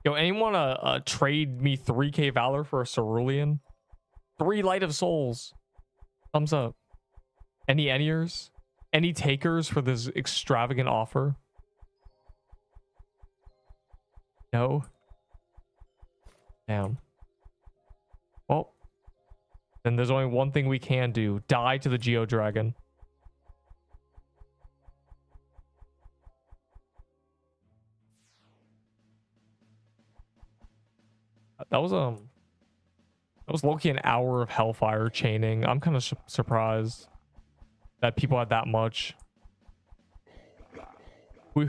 Speaker 1: Yo, anyone wanna trade me 3k valor for a cerulean? 3 light of souls. Thumbs up. Any Eniers? Any takers for this extravagant offer? No. Damn. Well, then there's only one thing we can do. Die to the Geo Dragon. That was low-key an hour of Hellfire chaining. I'm kind of surprised that people had that much. Who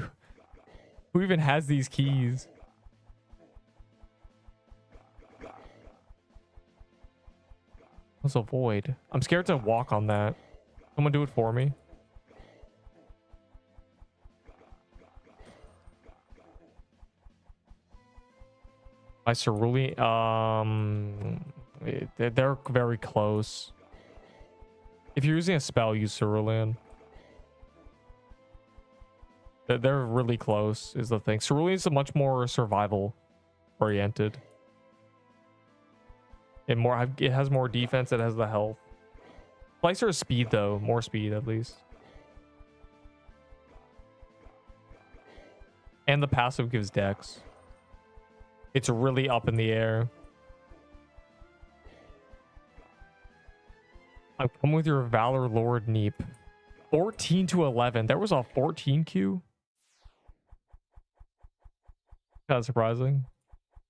Speaker 1: even has these keys? What's a void? I'm scared to walk on that. Someone do it for me. My cerulean, they're very close. If you're using a spell, use cerulean. They're really close, is the thing. Cerulean is much more survival oriented. It has more defense. It has the health. Slicer is speed though, more speed at least. And the passive gives dex. It's really up in the air. I'm coming with your Valor Lord Neep. 14 to 11. There was a 14 queue. Kind of surprising,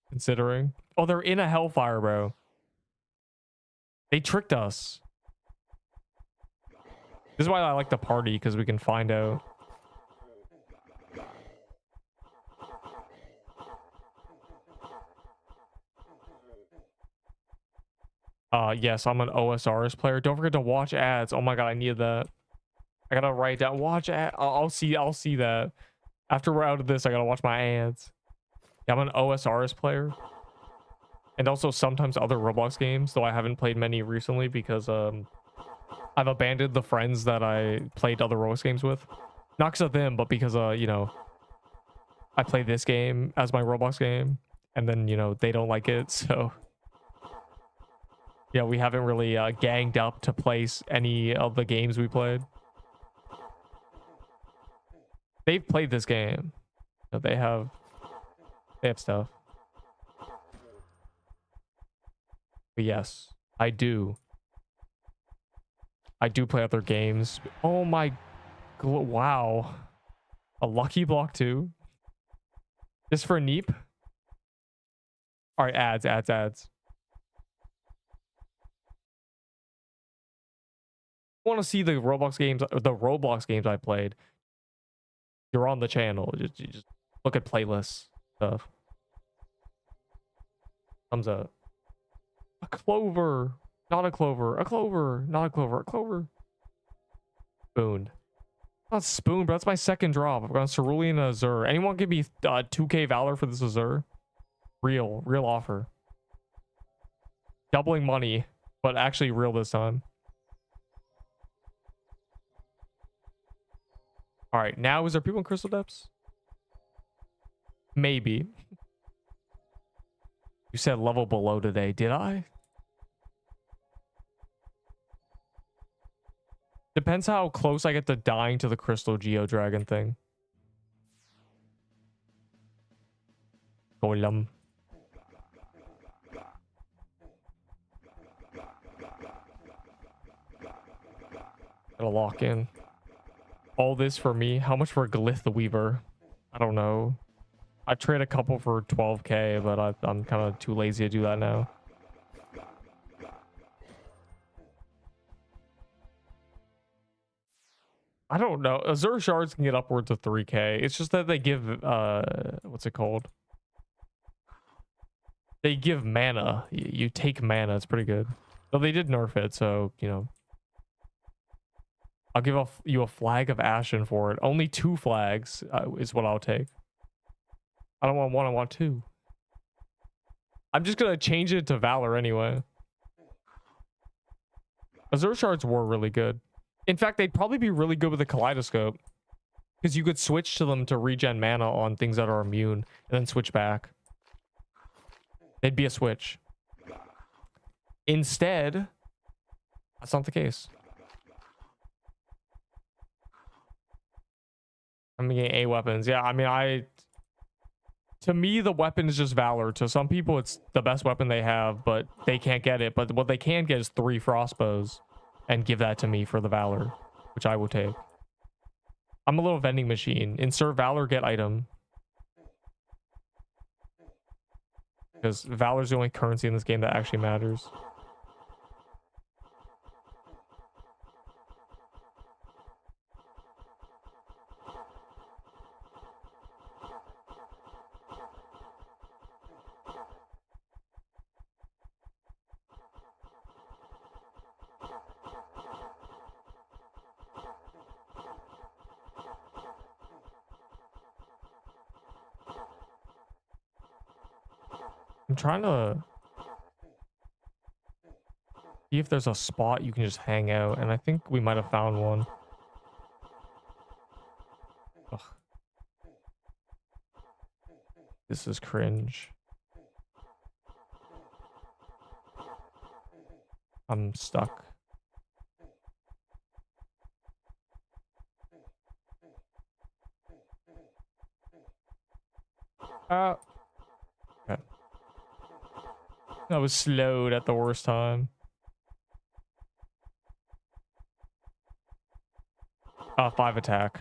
Speaker 1: considering. Oh, they're in a Hellfire, bro. They tricked us. This is why I like the party, because we can find out. Yes, I'm an OSRS player. Don't forget to watch ads. Oh my god, I needed that. I gotta write down watch ad. I'll see that. After we're out of this, I gotta watch my ads. Yeah, I'm an OSRS player. And also sometimes other Roblox games, though I haven't played many recently because I've abandoned the friends that I played other Roblox games with. Not because of them, but because you know, I play this game as my Roblox game, and then, you know, they don't like it, so yeah, we haven't really ganged up to place any of the games we played. They've played this game. You know, they have stuff. But yes, I do play other games. Oh my, wow. A lucky block too. Just for Neep. All right, ads. Want to see the Roblox games I played? You're on the channel. You just look at playlists stuff. Thumbs up. A clover, not a clover. A clover, not a clover. A clover. Spoon. Not spoon, but that's my second drop. I've got a Cerulean and Azure. Anyone give me 2k Valor for this Azure? Real offer. Doubling money, but actually real this time. All right, now is there people in Crystal Depths? Maybe. You said level below today, did I? Depends how close I get to dying to the Crystal Geo Dragon thing. Golem. Gotta lock in. All this for me. How much for Glyph the Weaver? I don't know. I trade a couple for 12k, but I'm kind of too lazy to do that now. I don't know. Azure shards can get upwards of 3k. It's just that they give what's it called? They give mana. You take mana. It's pretty good. Though they did nerf it, so you know. I'll give you a flag of Ashen for it. Only 2 flags is what I'll take. I don't want 1, I want 2. I'm just gonna change it to Valor anyway. Azure shards were really good. In fact, they'd probably be really good with a Kaleidoscope, because you could switch to them to regen mana on things that are immune and then switch back. They'd be a switch. Instead, that's not the case. I'm getting A weapons. Yeah, I mean, to me, the weapon is just Valor. To some people, it's the best weapon they have, but they can't get it. But what they can get is 3 Frostbows, and give that to me for the Valor, which I will take. I'm a little vending machine. Insert Valor, get item. Because Valor's the only currency in this game that actually matters. I'm trying to see if there's a spot you can just hang out, and I think we might have found one. Ugh. This is cringe. I'm stuck. Okay. I was slowed at the worst time. 5 attack.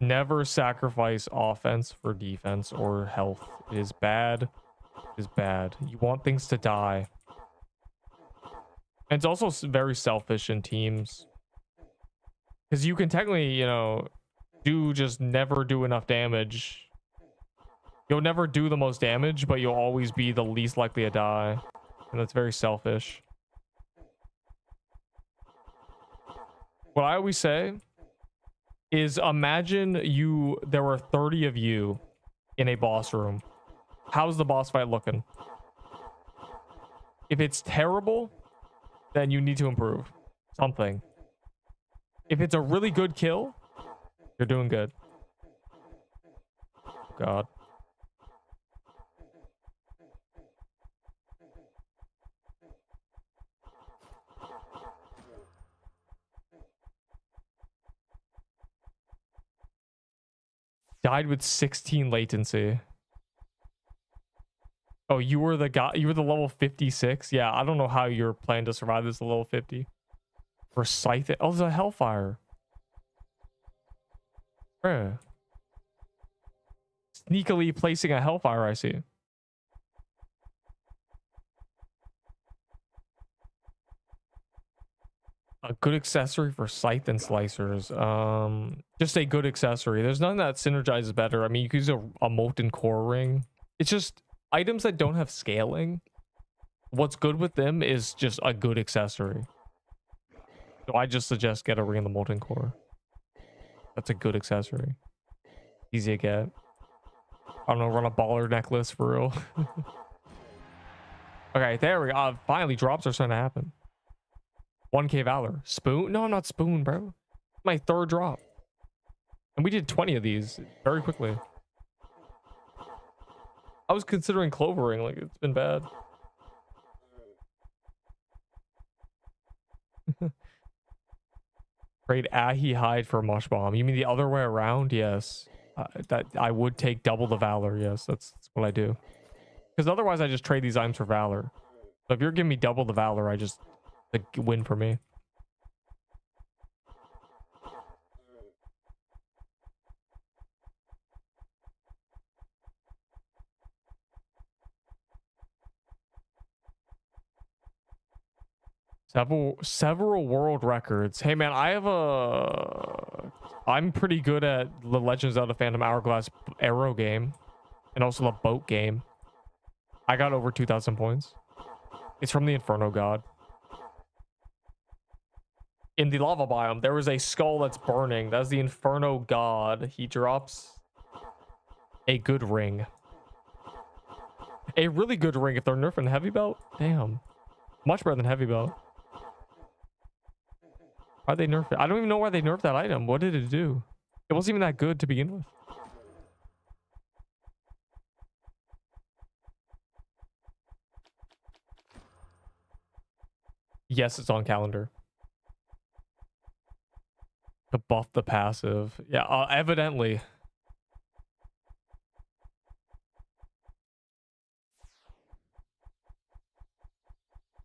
Speaker 1: Never sacrifice offense for defense or health. It is bad. It is bad. You want things to die. And it's also very selfish in teams. Because you can technically, you know, just never do enough damage. You'll never do the most damage, but you'll always be the least likely to die. And that's very selfish. What I always say is imagine there were 30 of you in a boss room. How's the boss fight looking? If it's terrible, then you need to improve something. If it's a really good kill, you're doing good. God. Died with 16 latency. Oh, you were the guy. You were the level 56. Yeah, I don't know how you're planning to survive this level 50. For Scythe. Oh, there's a Hellfire. Bruh. Sneakily placing a Hellfire, I see. A good accessory for Scythe and Slicers. Just a good accessory. There's nothing that synergizes better. I mean, you could use a molten core ring. It's just items that don't have scaling. What's good with them is just a good accessory. So I just suggest get a ring in the molten core. That's a good accessory. Easy to get. I don't know, run a baller necklace for real. Okay, there we go. Finally, drops are starting to happen. 1k Valor. Spoon? No, I'm not Spoon, bro. My third drop. And we did 20 of these very quickly. I was considering Clovering, like it's been bad. Trade Ahi Hide for Mush Bomb. You mean the other way around? Yes. That I would take double the Valor. Yes, that's what I do. Because otherwise I just trade these items for Valor. So if you're giving me double the Valor, I just win for me. Several world records. Hey man, I'm pretty good at the Legends of the Phantom Hourglass arrow game and also the boat game. I got over 2,000 points. It's from the Inferno God. In the lava biome, there was a skull that's burning. That's the Inferno God. He drops a good ring. A really good ring if they're nerfing Heavy Belt. Damn. Much better than Heavy Belt. Why'd they nerf it? I don't even know why they nerfed that item. What did it do? It wasn't even that good to begin with. Yes, it's on calendar. To buff the passive. Yeah, evidently.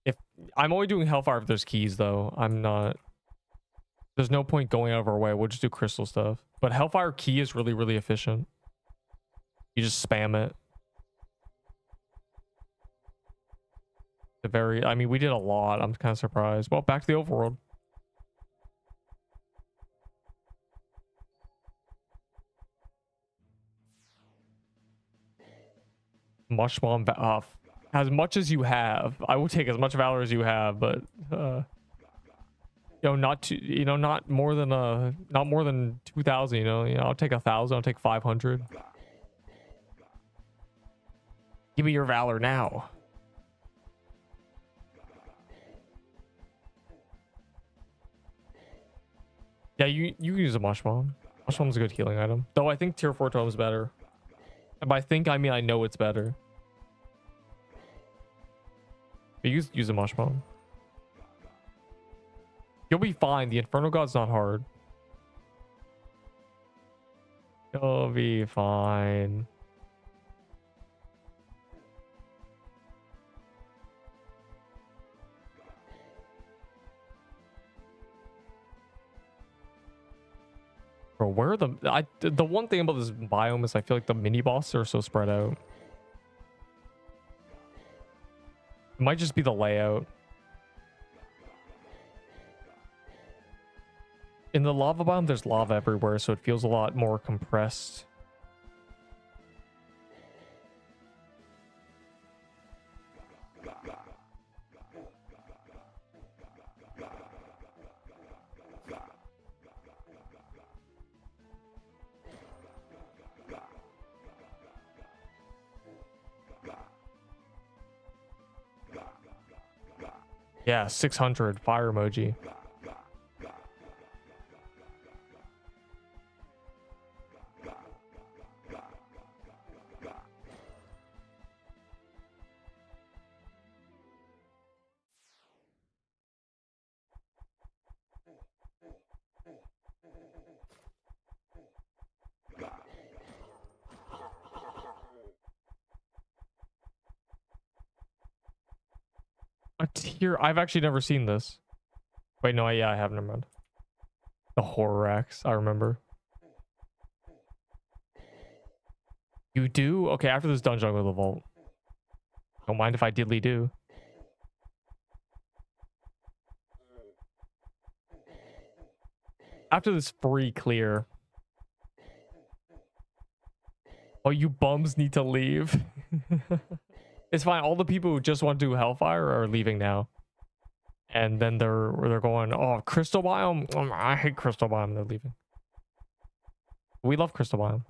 Speaker 1: If I'm only doing Hellfire if there's keys, though. I'm not. There's no point going out of our way. We'll just do crystal stuff. But Hellfire key is really, really efficient. You just spam it. I mean, we did a lot. I'm kind of surprised. Well, back to the overworld. Mush Bomb off. As much as you have. I will take as much Valor as you have, but not more than 2,000, I'll take 1,000, I'll take 500. Give me your Valor now. Yeah, you can use a Mush Bomb. Mush Bomb's a good healing item. Though I think tier 4 tome is better. And by think I mean I know it's better. But use a Mush Bomb. You'll be fine. The Inferno God's not hard. You'll be fine. Bro, where are the one thing about this biome is I feel like the mini bosses are so spread out. It might just be the layout. In the lava biome, there's lava everywhere, so it feels a lot more compressed. Yeah, 600 fire emoji. A tier. I've actually never seen this. Wait, no, yeah, I have. Never mind. The Horax, I remember. You do? Okay, after this dungeon, I'll go to the vault. Don't mind if I diddly do. After this free clear. Oh, you bums need to leave. It's fine. All the people who just want to do Hellfire are leaving now. And then they're going, oh, Crystal Biome. I hate Crystal Biome. They're leaving. We love Crystal Biome.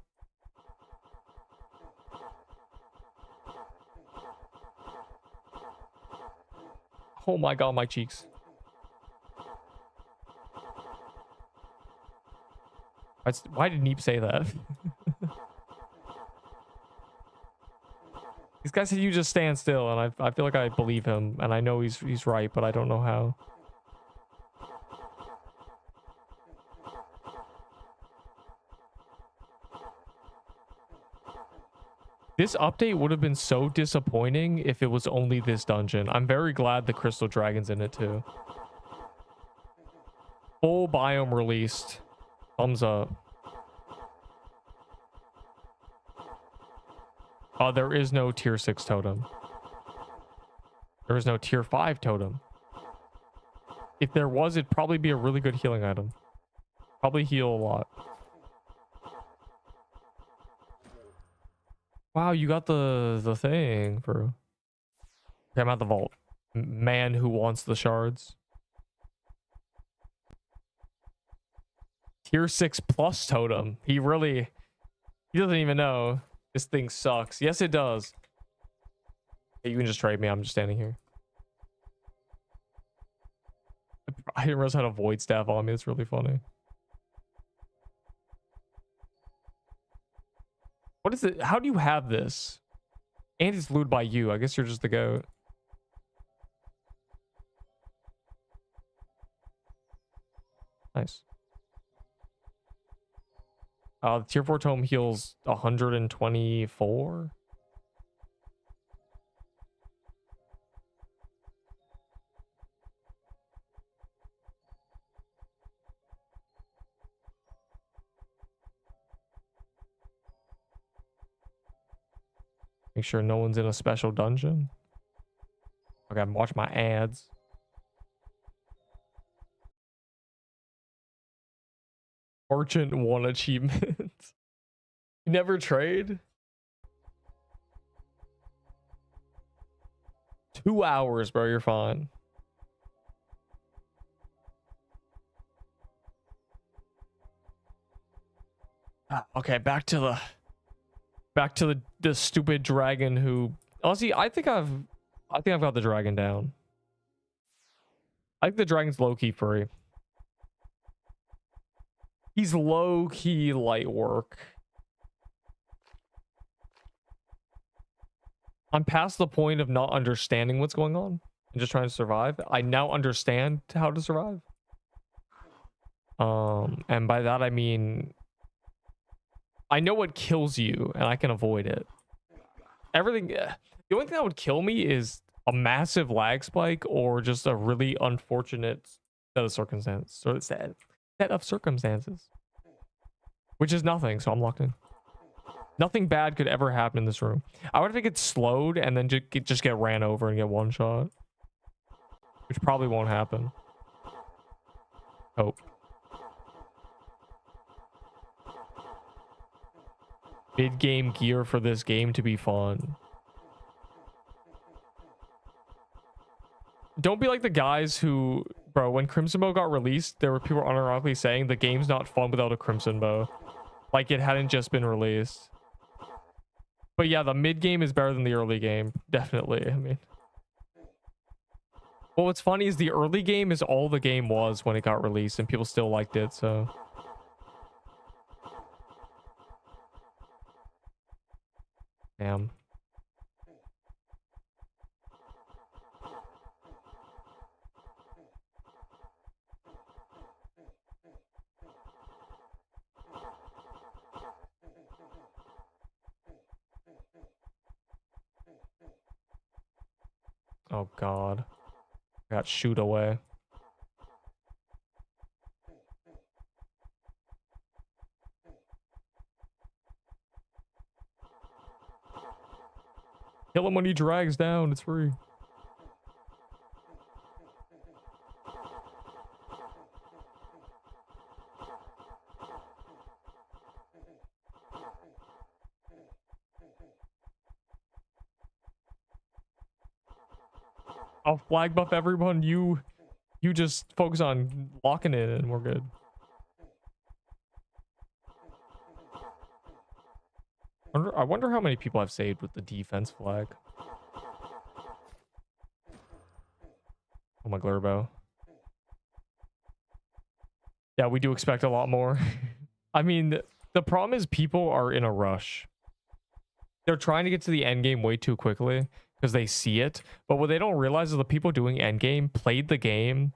Speaker 1: Oh my god, my cheeks. Why did Neep say that? This guy said you just stand still, and I feel like I believe him, and I know he's right, but I don't know how. This update would have been so disappointing if it was only this dungeon. I'm very glad the Crystal Dragon's in it too. Full biome released. Thumbs up. There is no tier 6 totem. There is no tier 5 totem. If there was, it'd probably be a really good healing item. Probably heal a lot. Wow, you got the thing, bro. Okay, I'm at the vault. Man who wants the shards. Tier 6 plus totem. He doesn't even know. This thing sucks. Yes, it does. Hey, you can just trade me. I'm just standing here. I didn't realize I had a void staff on me. It's really funny. What is it? How do you have this? And it's looted by you. I guess you're just the goat. Nice. The tier 4 tome heals 124. Make sure no one's in a special dungeon. Okay, watch my ads. Merchant 1 achievement. You never trade? 2 hours, bro. You're fine. Okay, back to the stupid dragon who honestly I think I've got the dragon down. I think the dragon's low-key free. He's low-key light work. I'm past the point of not understanding what's going on and just trying to survive. I now understand how to survive. And by that I mean I know what kills you and I can avoid it. Everything, the only thing that would kill me is a massive lag spike or just a really unfortunate set of circumstances. Or set of circumstances. Which is nothing, so I'm locked in. Nothing bad could ever happen in this room. I would have to get slowed and then just get ran over and get one shot. Which probably won't happen. Hope. Mid-game gear for this game to be fun. Don't be like the guys who, bro, when Crimson Bow got released, there were people unironically saying the game's not fun without a Crimson Bow. Like it hadn't just been released. But yeah, the mid game is better than the early game. Definitely. I mean, Well, what's funny is the early game is all the game was when it got released, and people still liked it, so. Damn. Oh god. Got shoot away. Kill him when he drags down, it's free. I'll flag buff everyone. You just focus on locking it and we're good. I wonder how many people I've saved with the defense flag. Oh my Glurbo. Yeah, we do expect a lot more. I mean, the problem is people are in a rush. They're trying to get to the end game way too quickly because they see it. But what they don't realize is the people doing end game played the game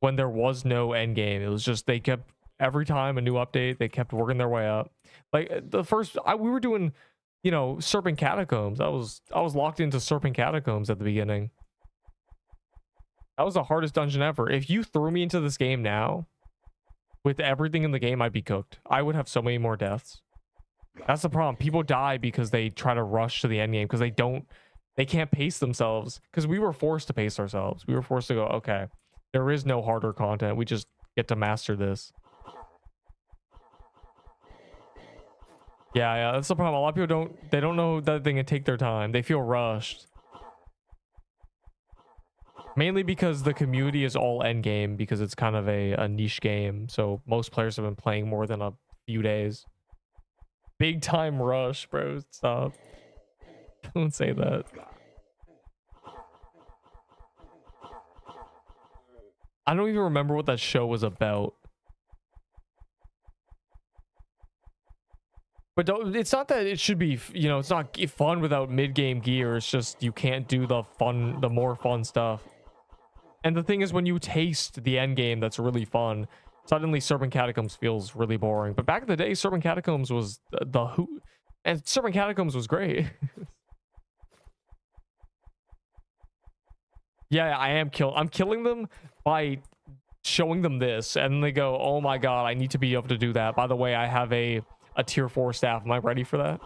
Speaker 1: when there was no end game. It was just they kept every time a new update, they kept working their way up. Like the first we were doing, you know, Serpent Catacombs. I was locked into Serpent Catacombs at the beginning. That was the hardest dungeon ever. If you threw me into this game now, with everything in the game, I'd be cooked. I would have so many more deaths. That's the problem. People die because they try to rush to the end game because they can't pace themselves. Because we were forced to pace ourselves. We were forced to go, okay, there is no harder content. We just get to master this. Yeah, that's the problem. A lot of people don't know that they can take their time. They feel rushed. Mainly because the community is all end game because it's kind of a niche game. So most players have been playing more than a few days. Big time rush, bro. Stop. Don't say that. I don't even remember what that show was about. But it's not that it should be, you know, it's not fun without mid-game gear. It's just you can't do the more fun stuff. And the thing is, when you taste the end game that's really fun, suddenly Serpent Catacombs feels really boring. But back in the day, Serpent Catacombs was the who, and Serpent Catacombs was great. Yeah, I'm killing them by showing them this, and they go, "Oh my god, I need to be able to do that." By the way, I have a tier 4 staff. Am I ready for that?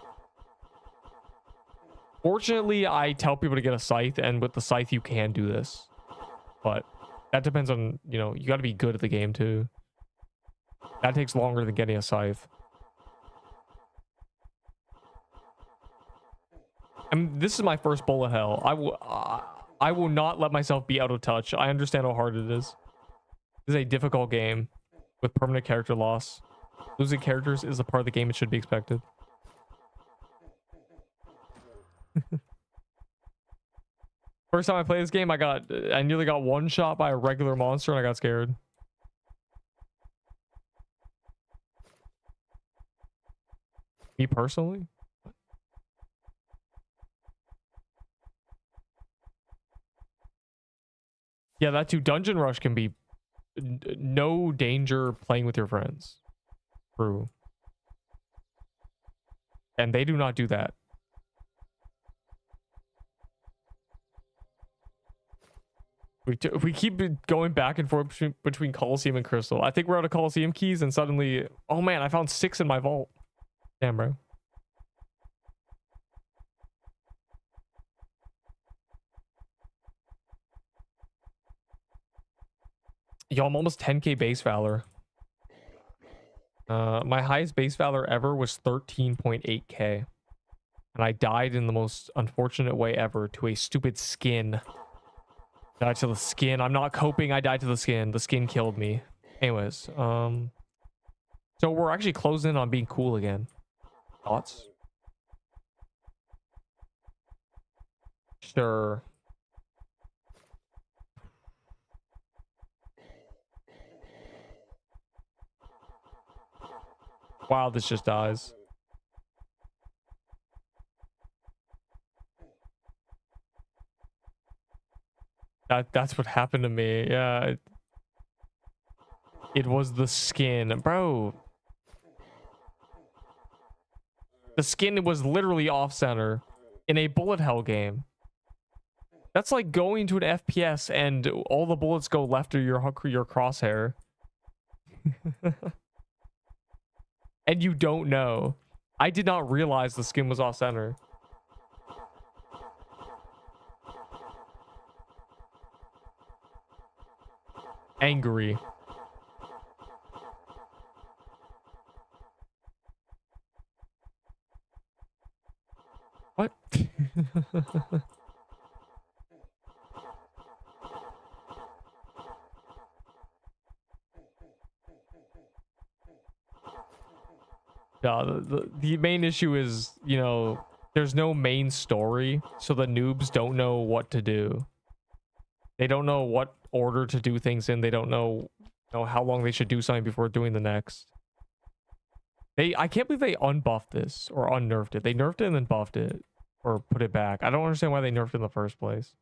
Speaker 1: Fortunately, I tell people to get a scythe, and with the scythe, you can do this. But that depends on, you know, you got to be good at the game too. That takes longer than getting a scythe. I mean, this is my first bullet hell. I will not let myself be out of touch. I understand how hard it is. This is a difficult game with permanent character loss. Losing characters is a part of the game. It should be expected. First time I played this game, I nearly got one shot by a regular monster and I got scared. Me personally? Yeah, that too. Dungeon Rush can be no danger playing with your friends. True. And they do not do that. We keep going back and forth between Coliseum and Crystal. I think we're out of Coliseum keys and suddenly... Oh man, I found 6 in my vault. Damn, bro. Yo, I'm almost 10k base valor. My highest base valor ever was 13.8k. And I died in the most unfortunate way ever to a stupid skin. Died to the skin. I'm not coping. I died to the skin. The skin killed me. Anyways, so we're actually closing in on being cool again. Thoughts? Sure. Wow, this just dies. That's what happened to me. Yeah. It was the skin. Bro. The skin was literally off center in a bullet hell game. That's like going to an FPS and all the bullets go left of your crosshair. And you don't know. I did not realize the skin was off center. Angry. What? The main issue is, you know, there's no main story, so the noobs don't know what to do. They don't know what order to do things in. They don't know, how long they should do something before doing the next. I can't believe they unbuffed this or unnerfed it. They nerfed it and then buffed it or put it back. I don't understand why they nerfed it in the first place.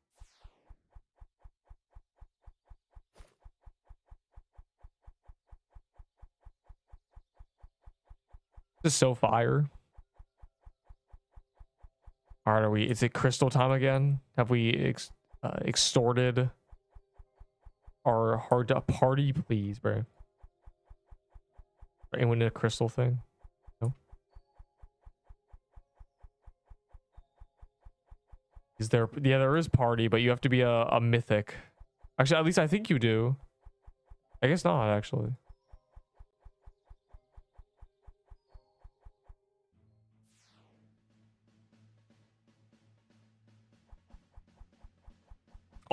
Speaker 1: This is so fire. All right, is it crystal time again? Have we extorted our hard to party, please, bro? Anyone in a crystal thing? No. Is there? Yeah, there is party, but you have to be a mythic. Actually, at least I think you do. I guess not, actually.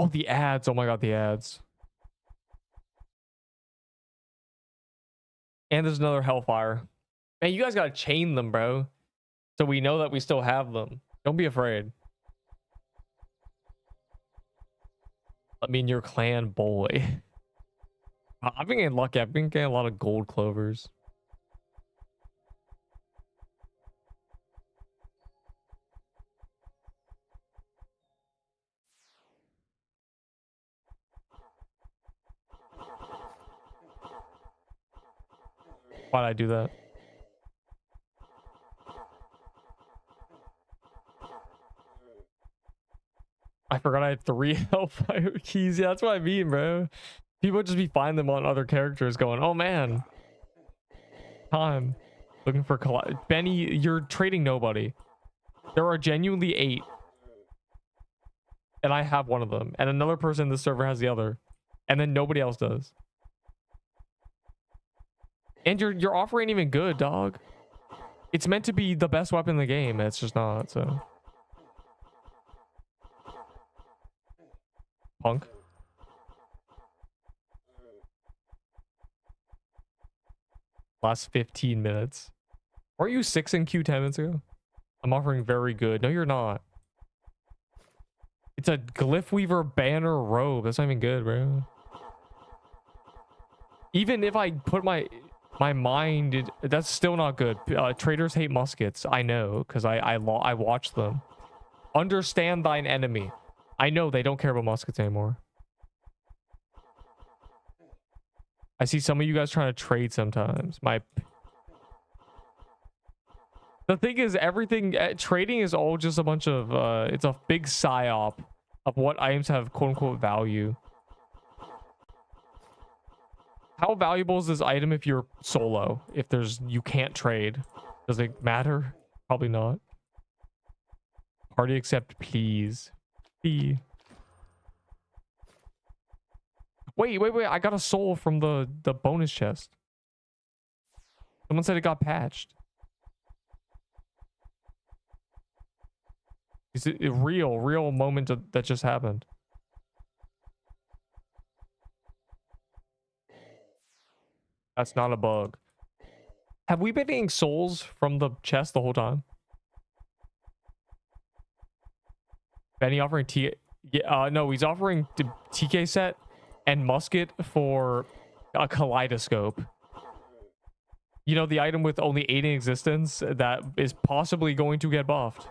Speaker 1: Oh, the ads. Oh my god, the ads. And there's another Hellfire. Man, you guys gotta chain them, bro. So we know that we still have them. Don't be afraid. Let me in your clan, boy. I've been getting lucky. I've been getting a lot of gold clovers. Why'd I do that? I forgot I had 3 Hellfire keys. Yeah, that's what I mean, bro. People just be finding them on other characters going, oh man. Time. Looking for Benny, you're trading nobody. There are genuinely 8. And I have one of them. And another person in the server has the other. And then nobody else does. And your offer ain't even good, dog. It's meant to be the best weapon in the game. It's just not, so. Punk. Last 15 minutes. Weren't you 6 in Q 10 minutes ago? I'm offering very good. No, you're not. It's a Glyph Weaver banner robe. That's not even good, bro. Even if I put my mind, that's still not good. Traders hate muskets. I know, because I watch them. Understand thine enemy. I know they don't care about muskets anymore. I see some of you guys trying to trade sometimes. The thing is, everything trading is all just a bunch of it's a big psyop of what items have quote unquote value. How valuable is this item if you're solo? If you can't trade, does it matter? Probably not. Party accept, please. Wait. I got a soul from the bonus chest. Someone said it got patched. Is it a real moment that just happened? That's not a bug. Have we been getting souls from the chest the whole time? Benny offering T. Yeah, no, he's offering the TK set and musket for a kaleidoscope. You know, the item with only 8 in existence that is possibly going to get buffed.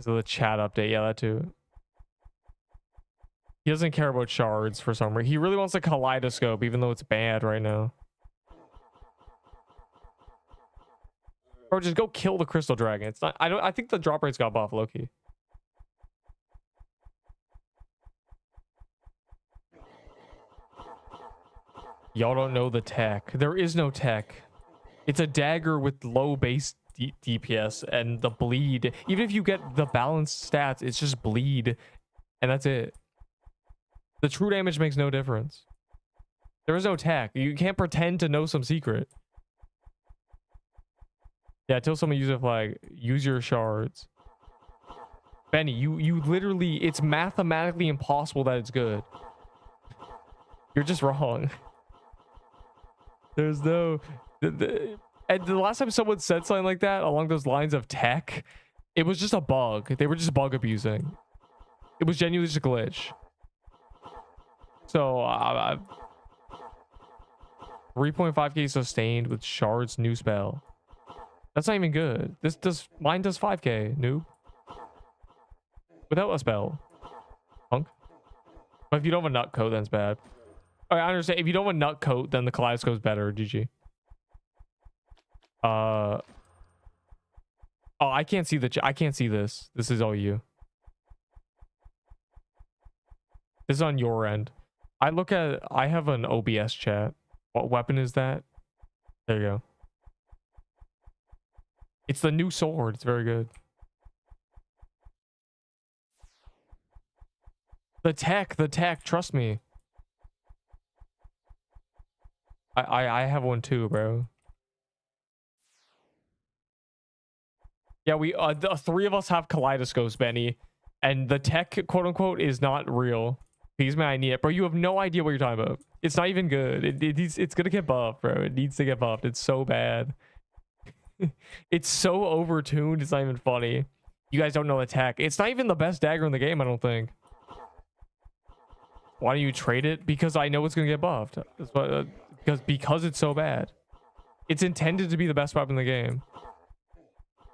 Speaker 1: So the chat update, yeah, that too. He doesn't care about shards for some reason. He really wants a kaleidoscope, even though it's bad right now. Bro, just go kill the crystal dragon. It's not. I think the drop rates got buffed, Loki. Y'all don't know the tech. There is no tech. It's a dagger with low base DPS and the bleed. Even if you get the balanced stats, it's just bleed, and that's it. The true damage makes no difference. There is no tech. You can't pretend to know some secret. Yeah, until someone uses a flag, use your shards. Benny, you literally, it's mathematically impossible that it's good. You're just wrong. There's no... And the last time someone said something like that along those lines of tech, it was just a bug. They were just bug abusing. It was genuinely just a glitch. So, 3.5k sustained with shards new spell. That's not even good. Mine does 5k, noob. Without a spell. Punk. But if you don't have a nut coat, then it's bad. Alright, I understand. If you don't have a nut coat, then the kaleidoscope's better. GG. Oh, I can't see I can't see this. This is all you. This is on your end. I have an OBS chat. What weapon is that? There you go. It's the new sword. It's very good. The tech, trust me. I have one too, bro. Yeah, the 3 of us have kaleidoscopes, Benny, and the tech, quote unquote, is not real. Please, man, I need it, bro. You have no idea what you're talking about. It's not even good. It's gonna get buffed, bro. It needs to get buffed. It's so bad. It's so overtuned. It's not even funny. You guys don't know the tech. It's not even the best dagger in the game, I don't think. Why don't you trade it? Because I know it's gonna get buffed. That's what, because it's so bad. It's intended to be the best weapon in the game.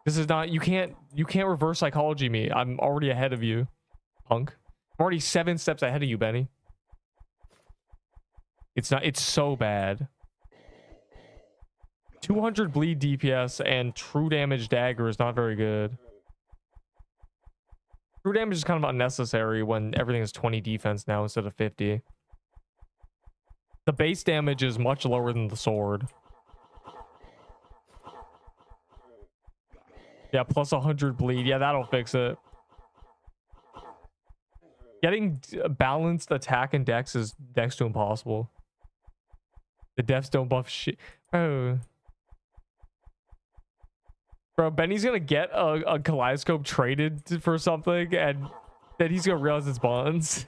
Speaker 1: This is not. You can't reverse psychology me. I'm already ahead of you, punk. I'm already 7 steps ahead of you, Benny. It's not. It's so bad. 200 bleed DPS and true damage dagger is not very good. True damage is kind of unnecessary when everything is 20 defense now instead of 50. The base damage is much lower than the sword. Yeah, plus 100 bleed. Yeah, that'll fix it. Getting balanced attack and dex is next to impossible. The defs don't buff shit. Oh. Bro, Benny's gonna get a kaleidoscope traded for something, and then he's gonna realize it's bonds.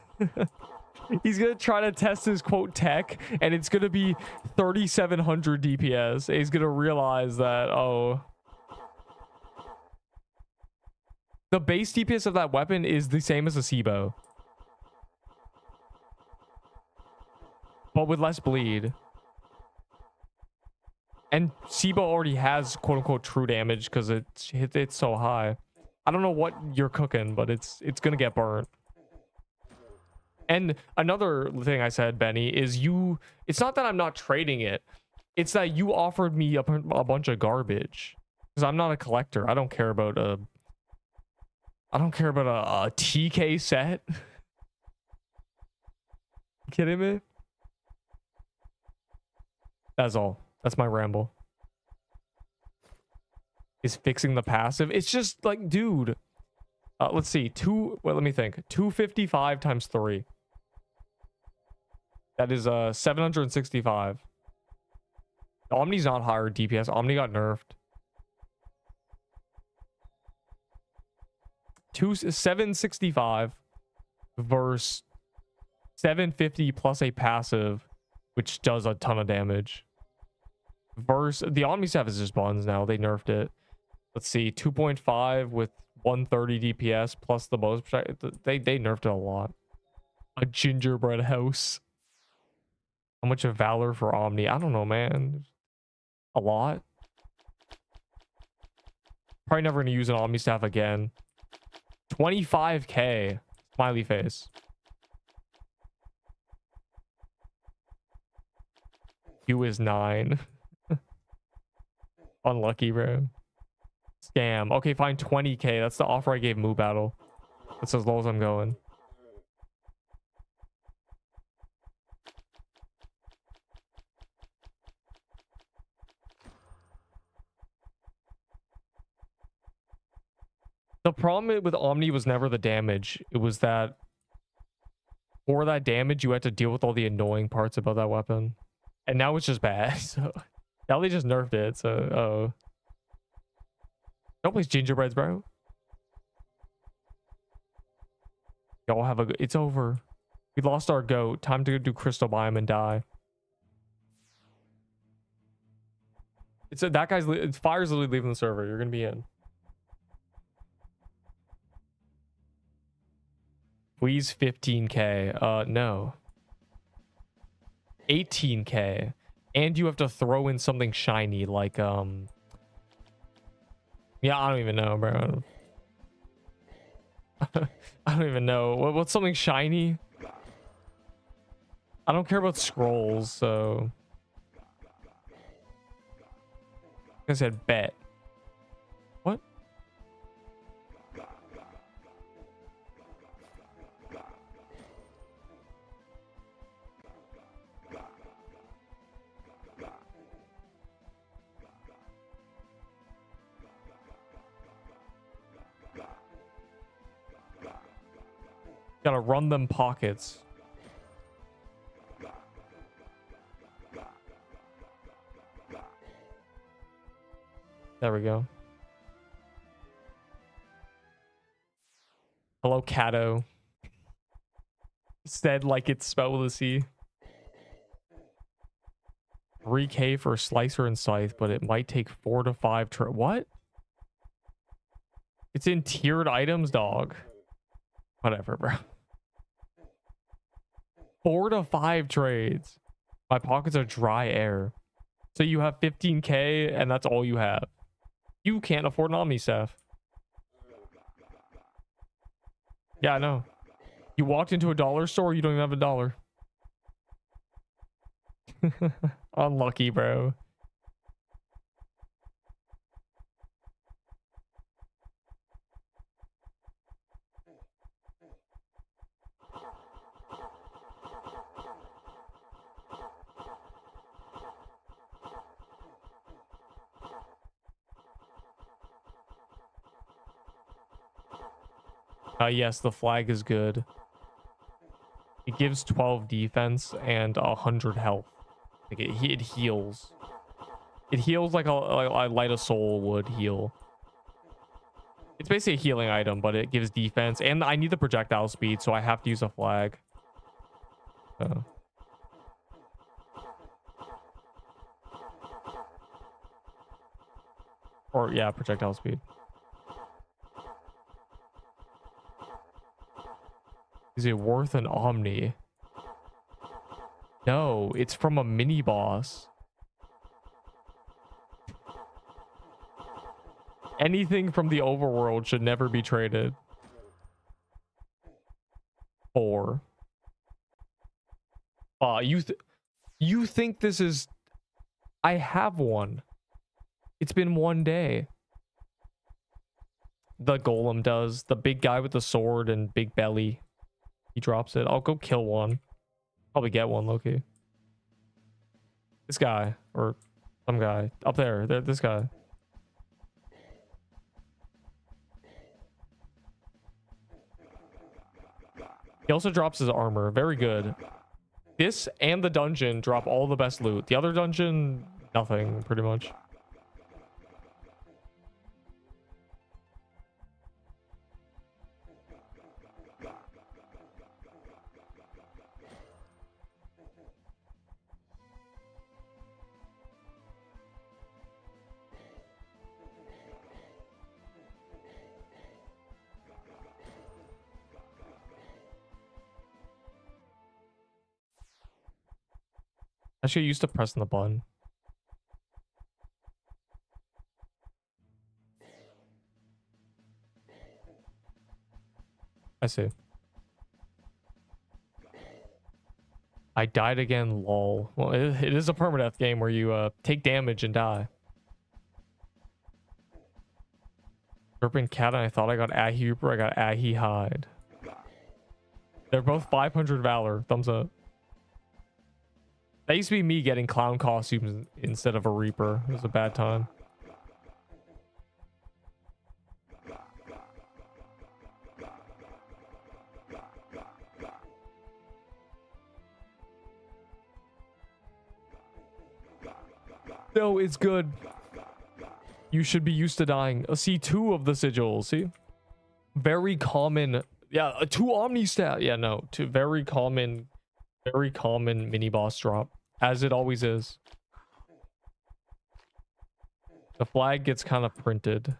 Speaker 1: He's gonna try to test his quote tech, and it's gonna be 3,700 DPS. And he's gonna realize that, oh, the base DPS of that weapon is the same as a SIBO, but with less bleed. And SIBO already has quote unquote true damage because it's so high. I don't know what you're cooking, but it's gonna get burnt. And another thing I said, Benny, is it's not that I'm not trading it. It's that you offered me a bunch of garbage. Because I'm not a collector. I don't care about a TK set. You kidding me? That's all. That's my ramble. Is fixing the passive. It's just like, dude. Let's see. Let me think. 255 times 3. That is 765. Omni's not higher DPS. Omni got nerfed. 765 versus 750 plus a passive, which does a ton of damage. Versus the Omni staff is just buns now. They nerfed it. Let's see, 2.5 with 130 DPS plus the most. They nerfed it a lot. A gingerbread house. How much of Valor for Omni? I don't know, man. A lot. Probably never gonna use an Omni staff again. 25k. Smiley face. Q is 9. Unlucky, bro. Scam. Okay, fine. 20k. That's the offer I gave Moo Battle. That's as low as I'm going. The problem with Omni was never the damage. It was that for that damage, you had to deal with all the annoying parts about that weapon. And now it's just bad. So now they just nerfed it. So, oh. Don't place gingerbreads, bro. Y'all have a... It's over. We lost our goat. Time to do crystal biome and die. It's that guy's... Fire's literally leaving the server. You're gonna be in. Please 15k. No. 18k. And you have to throw in something shiny like, yeah, I don't even know, bro. I don't even know. What's something shiny? I don't care about scrolls, so... I said bet. What? Gotta run them pockets. There we go. Hello, Cato. Said like it's spelled with a C. 3k for Slicer and Scythe, but it might take 4 to 5 what? It's in tiered items, dog. Whatever, bro. 4 to 5 trades. My pockets are dry air. So you have 15k and that's all you have. You can't afford an Omni staff. Yeah, I know. You walked into a dollar store, you don't even have a dollar. Unlucky, bro. Yes, the flag is good. It gives 12 defense and 100 health. Like it heals. It heals like a Light of Soul would heal. It's basically a healing item, but it gives defense. And I need the projectile speed, so I have to use a flag. Or, yeah, projectile speed. Is it worth an Omni? No, it's from a mini boss. Anything from the overworld should never be traded. 4. You think this is... I have one. It's been 1 day. The golem does. The big guy with the sword and big belly. He drops it. I'll go kill one. Probably get one, Loki. This guy. Or some guy. Up there. This guy. He also drops his armor. Very good. This and the dungeon drop all the best loot. The other dungeon, nothing, pretty much. Actually, used to pressing the button. I see. I died again, lol. Well, it is a permadeath game where you take damage and die. Serpent Cat, and I thought I got Ahi Reaper, I got Ahi Hide. They're both 500 Valor. Thumbs up. That used to be me getting clown costumes instead of a Reaper. It was a bad time. No, it's good. You should be used to dying. See, 2 of the sigils. See? Very common. Yeah, 2 Omni stat. Yeah, no. 2 very common mini boss drop. As it always is. The flag gets kind of printed.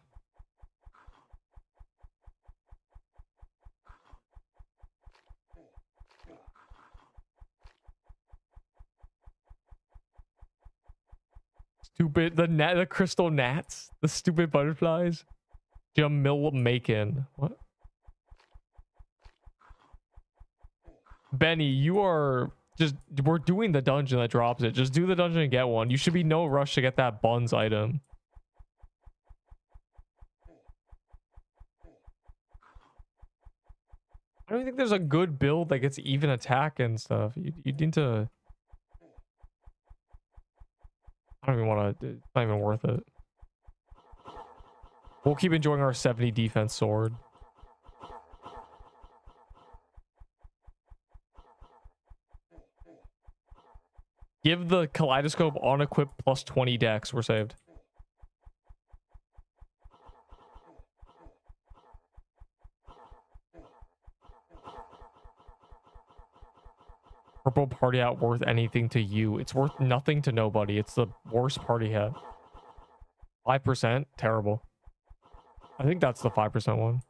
Speaker 1: Stupid, the crystal gnats, the stupid butterflies. Jamil Macon. What? Benny, you are just, we're doing the dungeon that drops it. Just do the dungeon and get one. You should be no rush to get that buns item. I don't think there's a good build that gets even attack and stuff. You need to. I don't even want to. It's not even worth it. We'll keep enjoying our 70 defense sword. Give the kaleidoscope on equip plus 20 dex. We're saved. Purple party hat worth anything to you? It's worth nothing to nobody. It's the worst party hat. 5%? Terrible. I think that's the 5% one.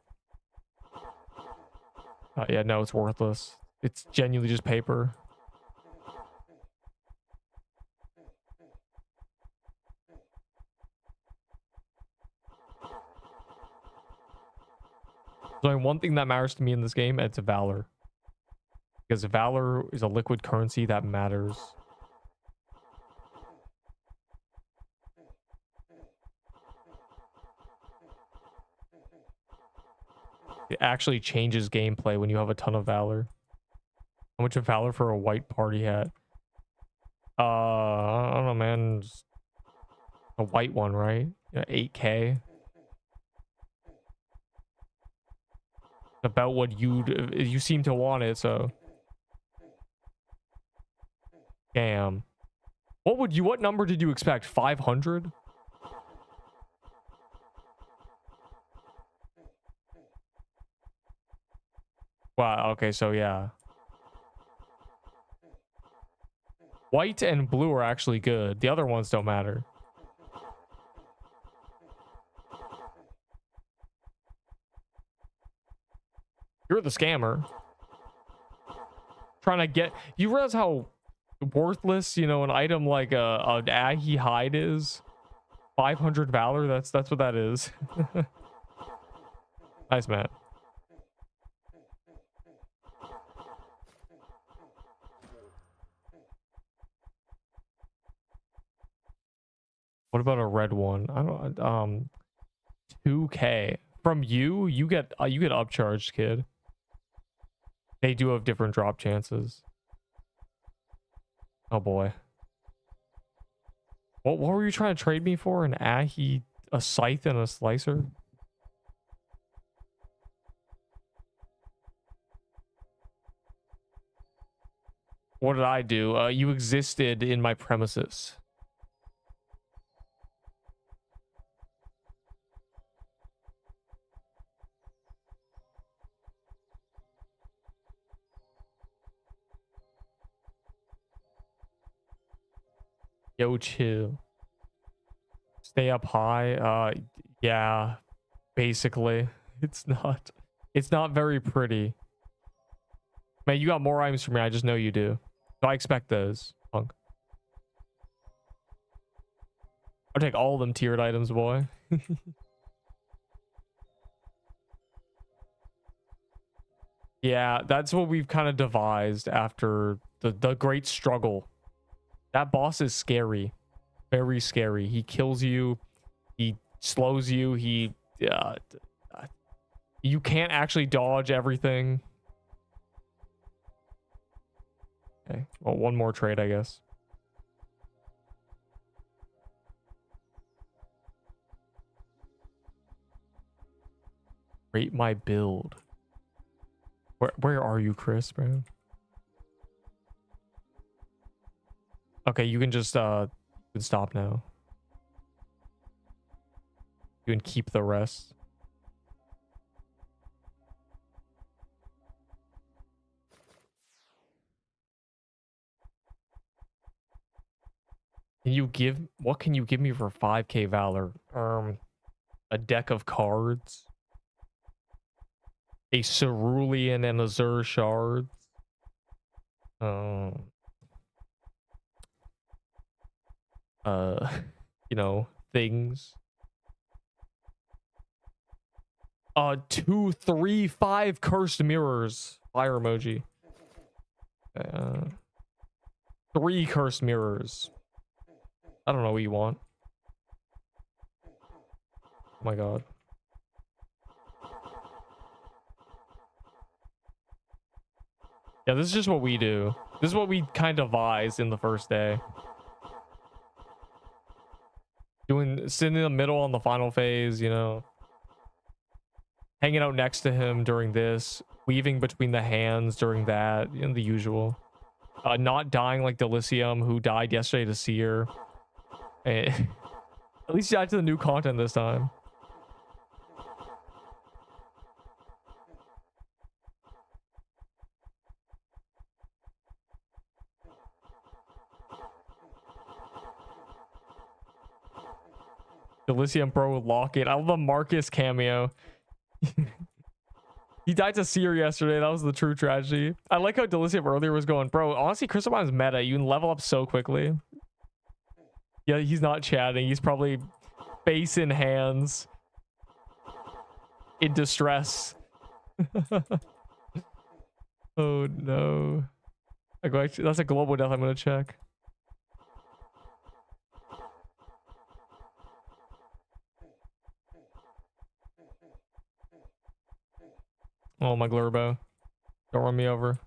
Speaker 1: Yeah, no, it's worthless. It's genuinely just paper. So one thing that matters to me in this game, it's Valor. Because Valor is a liquid currency that matters. It actually changes gameplay when you have a ton of Valor. How much of Valor for a white party hat? I don't know, man. Just a white one, right? Yeah, 8K. About what you seem to want it, so. Damn. What number did you expect? 500? Wow, okay, so yeah. White and blue are actually good. The other ones don't matter. You're the scammer. Trying to get... You realize how worthless, you know, an item like an Ahi hide is? 500 Valor, that's what that is. Nice, Matt. What about a red one? I don't 2K. From you get upcharged, kid. They do have different drop chances. Oh boy. What were you trying to trade me for? An Ahi, a scythe, and a slicer? What did I do? You existed in my premises. Yo, chill. Stay up high. Yeah, basically. It's not very pretty. Man, you got more items for me. I just know you do. So I expect those, punk. I'll take all them tiered items, boy. Yeah, that's what we've kind of devised after the great struggle. That boss is scary. Very scary. He kills you. He slows you. You can't actually dodge everything. Okay. Well, one more trade, I guess. Rate my build. Where are you, Chris, bro? Okay, you can just you can stop now. You can keep the rest. What can you give me for 5k valor? A deck of cards, a cerulean and azure shards. You know, things. 2, 3, 5 cursed mirrors. Fire emoji. 3 cursed mirrors. I don't know what you want. Oh my god. Yeah, this is just what we do. This is what we kind of devised in the first day. Sitting in the middle on the final phase, you know. Hanging out next to him during this. Weaving between the hands during that. You know, the usual. Not dying like Delicium, who died yesterday to Seer. At least he died to the new content this time. Delicium Pro Locket. I love the Marcus cameo. He died to Seer yesterday. That was the true tragedy. I like how Delicium earlier was going, bro, honestly, Crystal Mine's meta. You can level up so quickly. Yeah, he's not chatting. He's probably face in hands. In distress. Oh, no. That's a global death I'm going to check. Oh, my Glurbo. Don't run me over.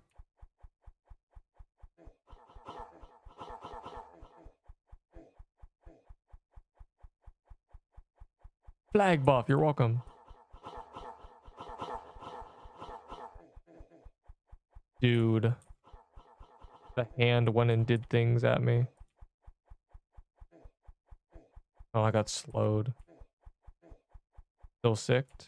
Speaker 1: Flag buff, you're welcome. Dude. The hand went and did things at me. Oh, I got slowed. Still sicked.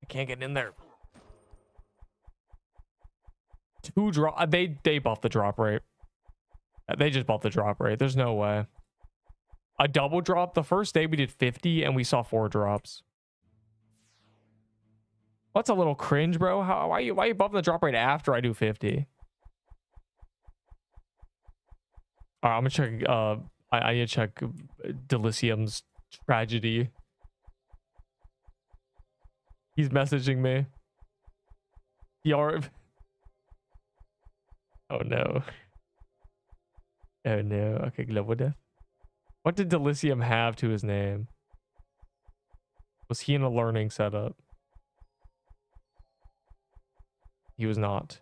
Speaker 1: I can't get in there. 2 drop. They buffed the drop rate. They just buffed the drop rate. There's no way. A double drop. The first day we did 50 and we saw 4 drops. That's a little cringe, bro. Why are you buffing the drop rate after I do 50? All right, I'm gonna check. I need to check Delicium's tragedy. He's messaging me. Oh no. Oh no. Okay, global death. What did Delicium have to his name? Was he in a learning setup? He was not.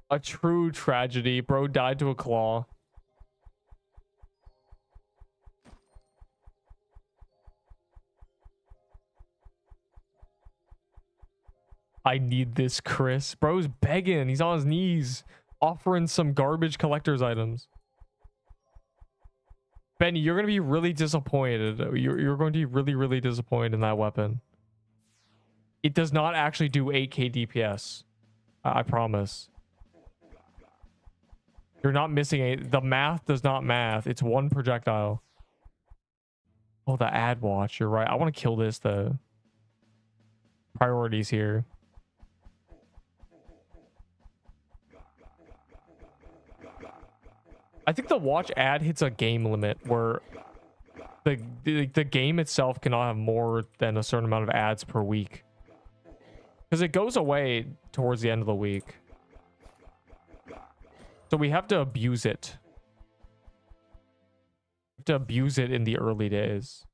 Speaker 1: A true tragedy. Bro died to a claw. I need this, Chris. Bro's begging. He's on his knees, offering some garbage collector's items. Benny, you're going to be really disappointed. You're going to be really, really disappointed in that weapon. It does not actually do 8k DPS. I promise. You're not missing a... The math does not math. It's 1 projectile. Oh, the ad watch. You're right. I want to kill this, though. Priorities here. I think the watch ad hits a game limit where the game itself cannot have more than a certain amount of ads per week. Because it goes away towards the end of the week. So we have to abuse it. We have to abuse it in the early days.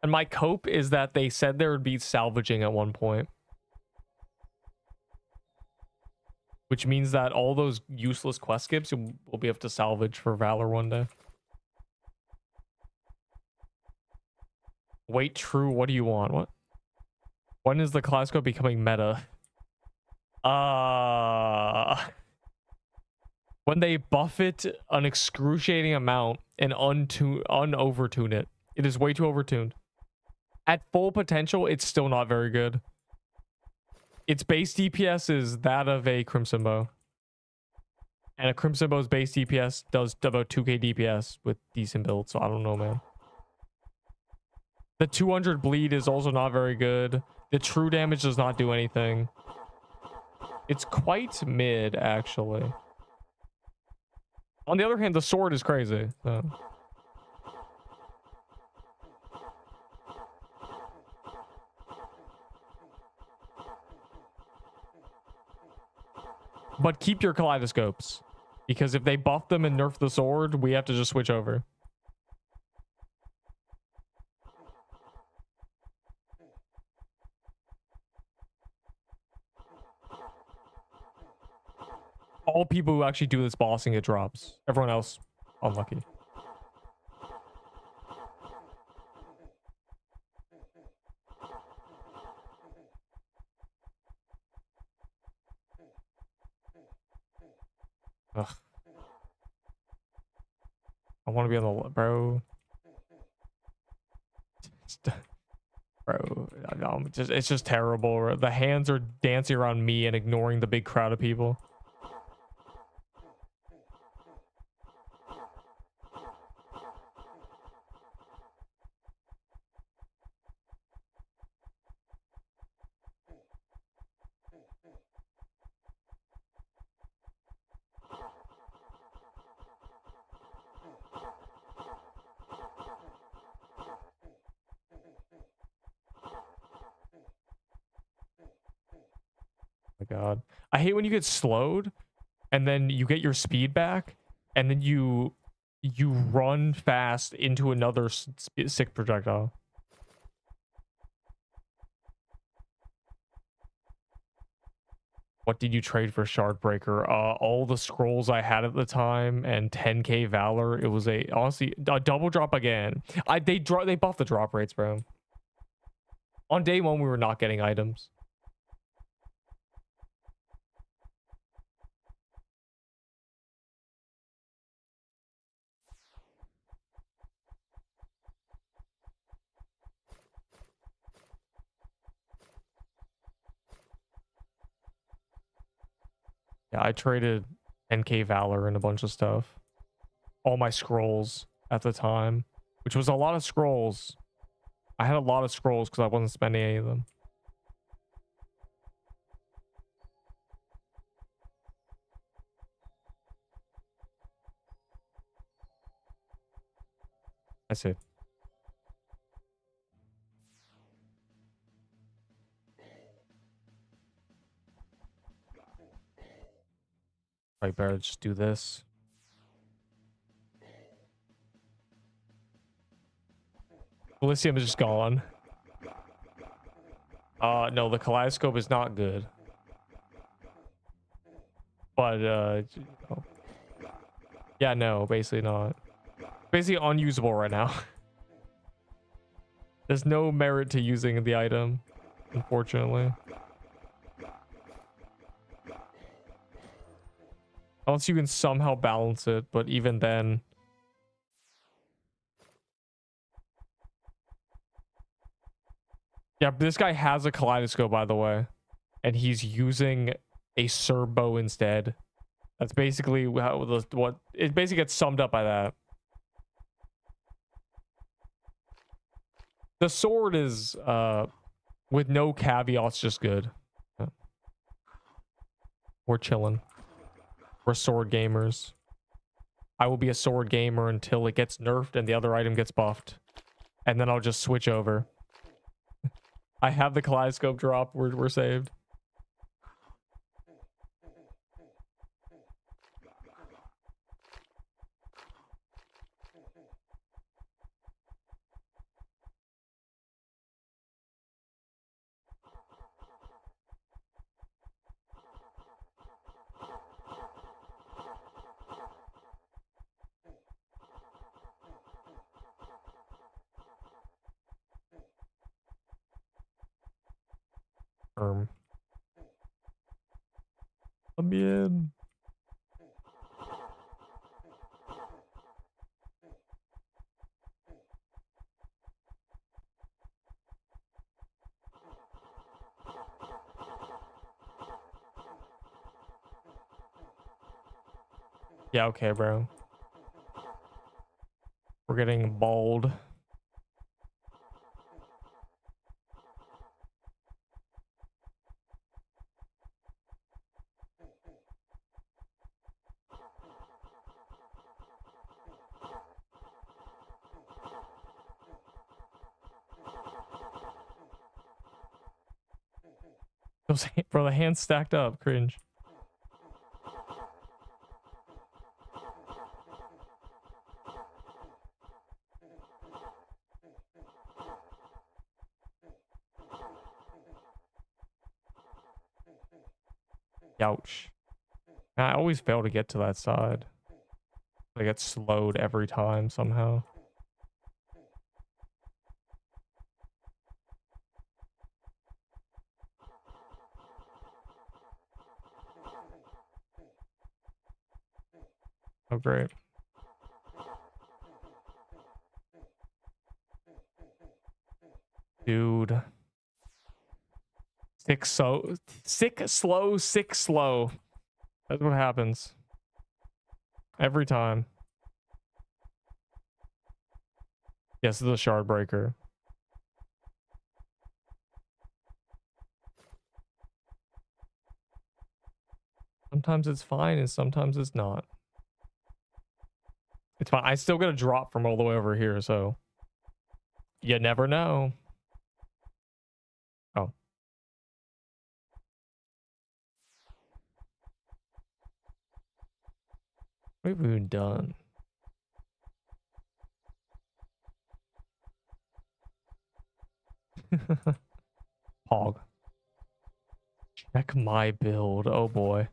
Speaker 1: And my cope is that they said there would be salvaging at one point. Which means that all those useless quest skips we'll be able to salvage for Valor one day. Wait, true. What do you want? What? When is the Kaleidoscope becoming meta? When they buff it an excruciating amount and unovertune it. It is way too overtuned. At full potential, it's still not very good. Its base DPS is that of a Crimson Bow. And a Crimson Bow's base DPS does about 2k DPS with decent builds, so I don't know, man. The 200 bleed is also not very good. The true damage does not do anything. It's quite mid, actually. On the other hand, the sword is crazy. So. But keep your kaleidoscopes. Because if they buff them and nerf the sword, we have to just switch over. All people who actually do this bossing, it drops. Everyone else, unlucky. Ugh. I want to be on the bro. Bro, it's just terrible. The hands are dancing around me and ignoring the big crowd of people. God, I hate when you get slowed and then you get your speed back and then you run fast into another sick projectile. What did you trade for Shardbreaker? All the scrolls I had at the time and 10k Valor. It was honestly a double drop again. They buffed the drop rates, bro. On day one we were not getting items. Yeah, I traded 10k Valor and a bunch of stuff. All my scrolls at the time, which was a lot of scrolls. I had a lot of scrolls because I wasn't spending any of them. I see. I better just do this. Elysium is just gone. No, the kaleidoscope is not good. But, yeah, no, basically not. Basically unusable right now. There's no merit to using the item, unfortunately. Unless you can somehow balance it, but even then... Yeah, this guy has a kaleidoscope, by the way. And he's using a serbo instead. That's basically how what it basically gets summed up by that. The sword is with no caveats just good. Yeah. We're chilling. We're sword gamers. I will be a sword gamer until it gets nerfed and the other item gets buffed. And then I'll just switch over. I have the kaleidoscope drop. We're saved. Let me in. Yeah, okay, bro. We're getting bald. Bro, the hands stacked up. Cringe. Ouch. I always fail to get to that side. I get slowed every time somehow. Oh, great. Dude. Sick, slow. That's what happens. Every time. Yes, this is a shard breaker. Sometimes it's fine and sometimes it's not. It's fine. I still get a drop from all the way over here, so you never know. Oh. What have we even done? Pog. Check my build. Oh boy.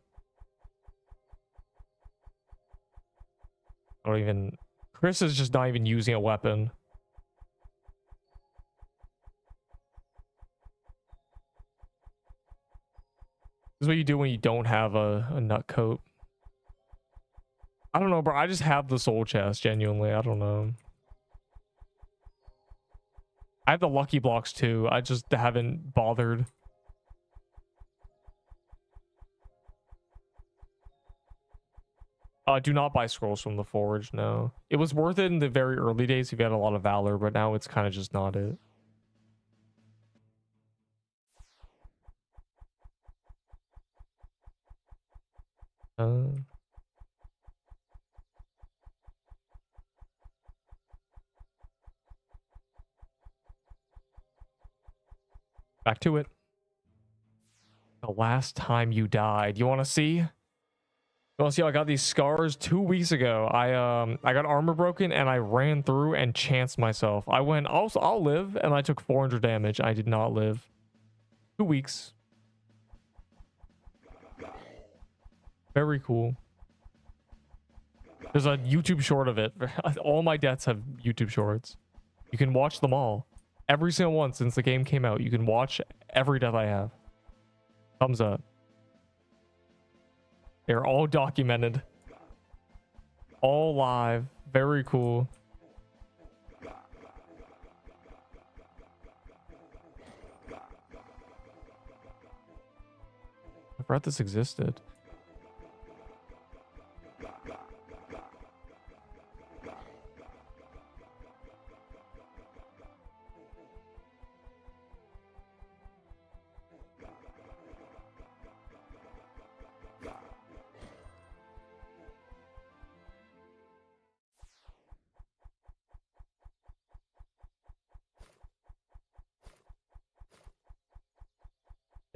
Speaker 1: I don't even... Chris is just not even using a weapon. This is what you do when you don't have a nut coat. I don't know, bro. I just have the soul chest, genuinely. I don't know. I have the lucky blocks too. I just haven't bothered. Do not buy scrolls from the forge, no. It was worth it in the very early days if you had a lot of valor, but now it's kind of just not it. Back to it. The last time you died. You want to see? You want to see how I got these scars 2 weeks ago? I got armor broken and I ran through and chanced myself. I went, I'll live, and I took 400 damage. I did not live. 2 weeks. Very cool. There's a YouTube short of it. All my deaths have YouTube shorts. You can watch them all. Every single one since the game came out. You can watch every death I have. Thumbs up. They're all documented. All live. Very cool. forgot this existed.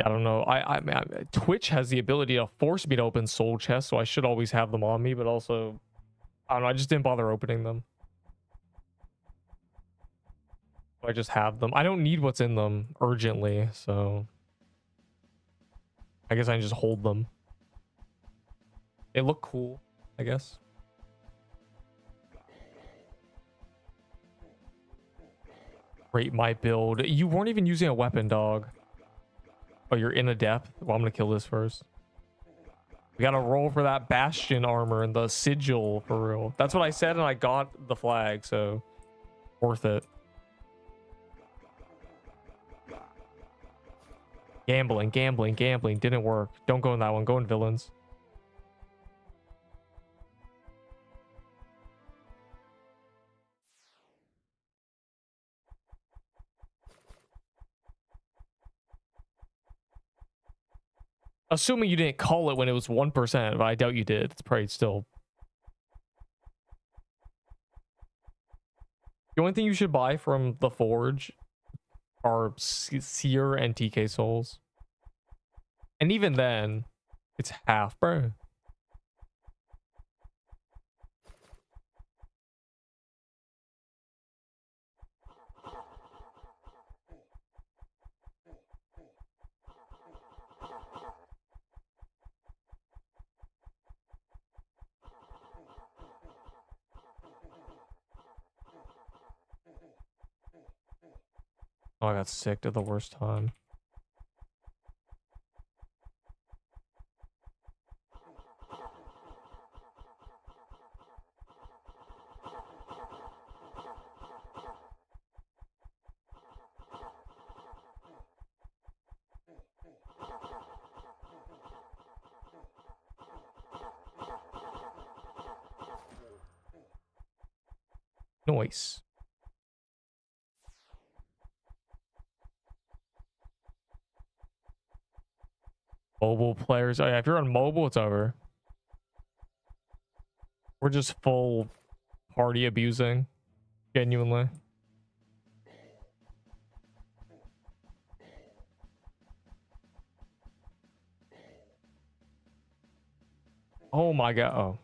Speaker 1: I don't know. Twitch has the ability to force me to open soul chests, so I should always have them on me, but also, I don't know, I just didn't bother opening them. I just have them. I don't need what's in them urgently, so I guess I can just hold them. They look cool, I guess. Rate my build. You weren't even using a weapon, dog. Oh, you're in a depth? Well, I'm gonna kill this first. We gotta roll for that bastion armor and the sigil for real. That's what I said, and I got the flag, so worth it. Gambling didn't work. Don't go in that one. Go in villains. Assuming you didn't call it when it was 1%, but I doubt you did. It's probably still. The only thing you should buy from the Forge are Seer and TK souls. And even then, it's half, bro. Oh, I got sick at the worst time. Noise. Mobile players. Oh yeah, if you're on mobile, it's over. We're just full party abusing. Genuinely. Oh my god. Oh.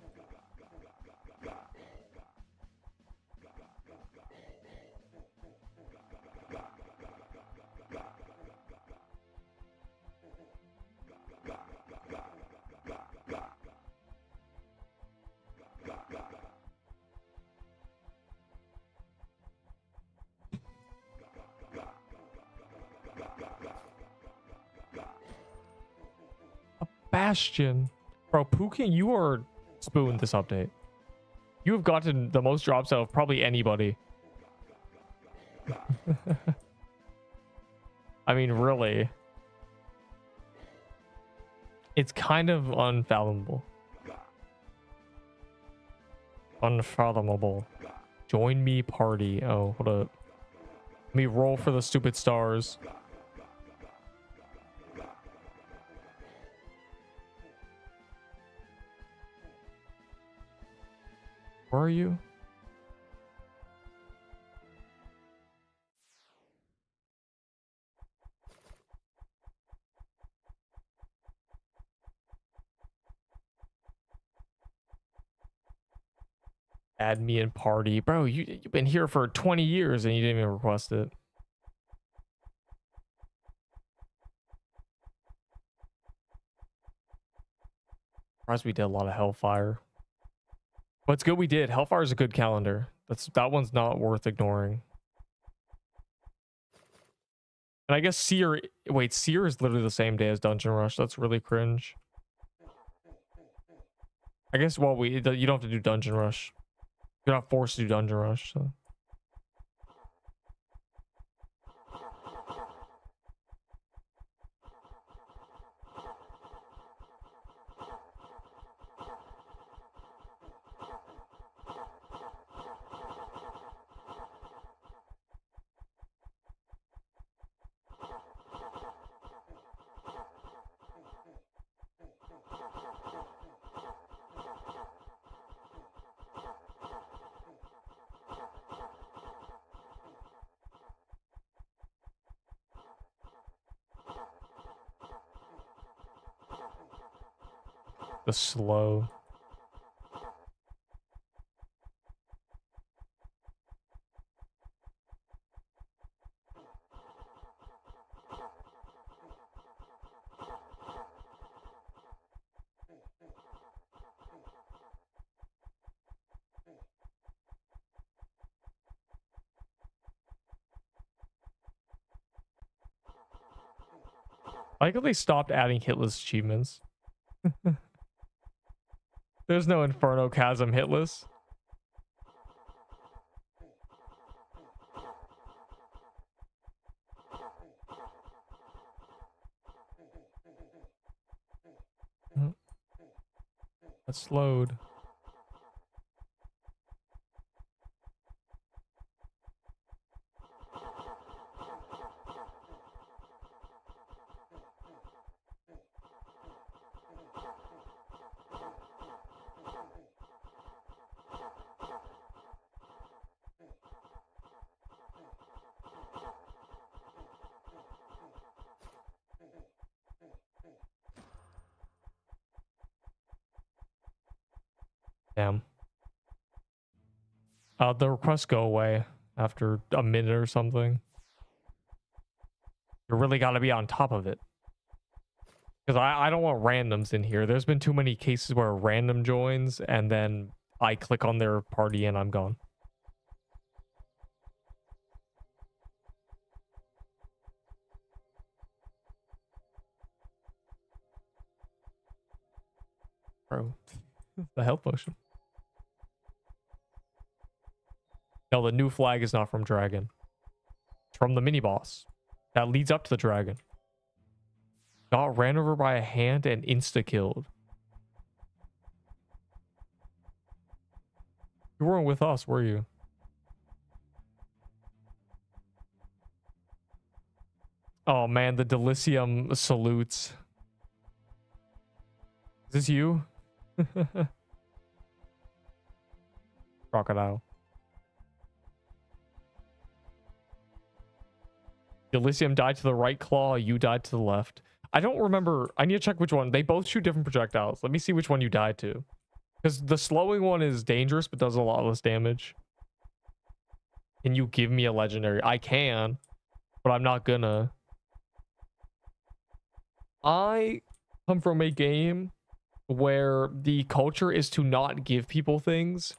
Speaker 1: Bastion. Bro, Pukin, you are spooned this update. You have gotten the most drops out of probably anybody. I mean, really. It's kind of unfathomable. Unfathomable. Join me party. Oh, hold up. Let me roll for the stupid stars. Where are you? Add me in party. Bro, you've been here for 20 years and you didn't even request it. Surprised we did a lot of Hellfire. But it's good we did. Hellfire is a good calendar. That one's not worth ignoring. And I guess Seer... Wait, Seer is literally the same day as Dungeon Rush. That's really cringe. I guess, well, you don't have to do Dungeon Rush. You're not forced to do Dungeon Rush, so... the slow. I like how they stopped adding hitless achievements. There's no Inferno Chasm hitless. That slowed. Damn. The requests go away after a minute or something. You really got to be on top of it. Because I don't want randoms in here. There's been too many cases where a random joins and then I click on their party and I'm gone. Bro, the health potion. No, the new flag is not from Dragon. It's from the mini boss that leads up to the Dragon. Got ran over by a hand and insta-killed. You weren't with us, were you? Oh man, the Delicium salutes. Is this you? Crocodile. Elysium died to the right claw, you died to the left. I don't remember. I need to check which one. They both shoot different projectiles. Let me see which one you died to. Because the slowing one is dangerous, but does a lot less damage. Can you give me a legendary? I can, but I'm not gonna. I come from a game where the culture is to not give people things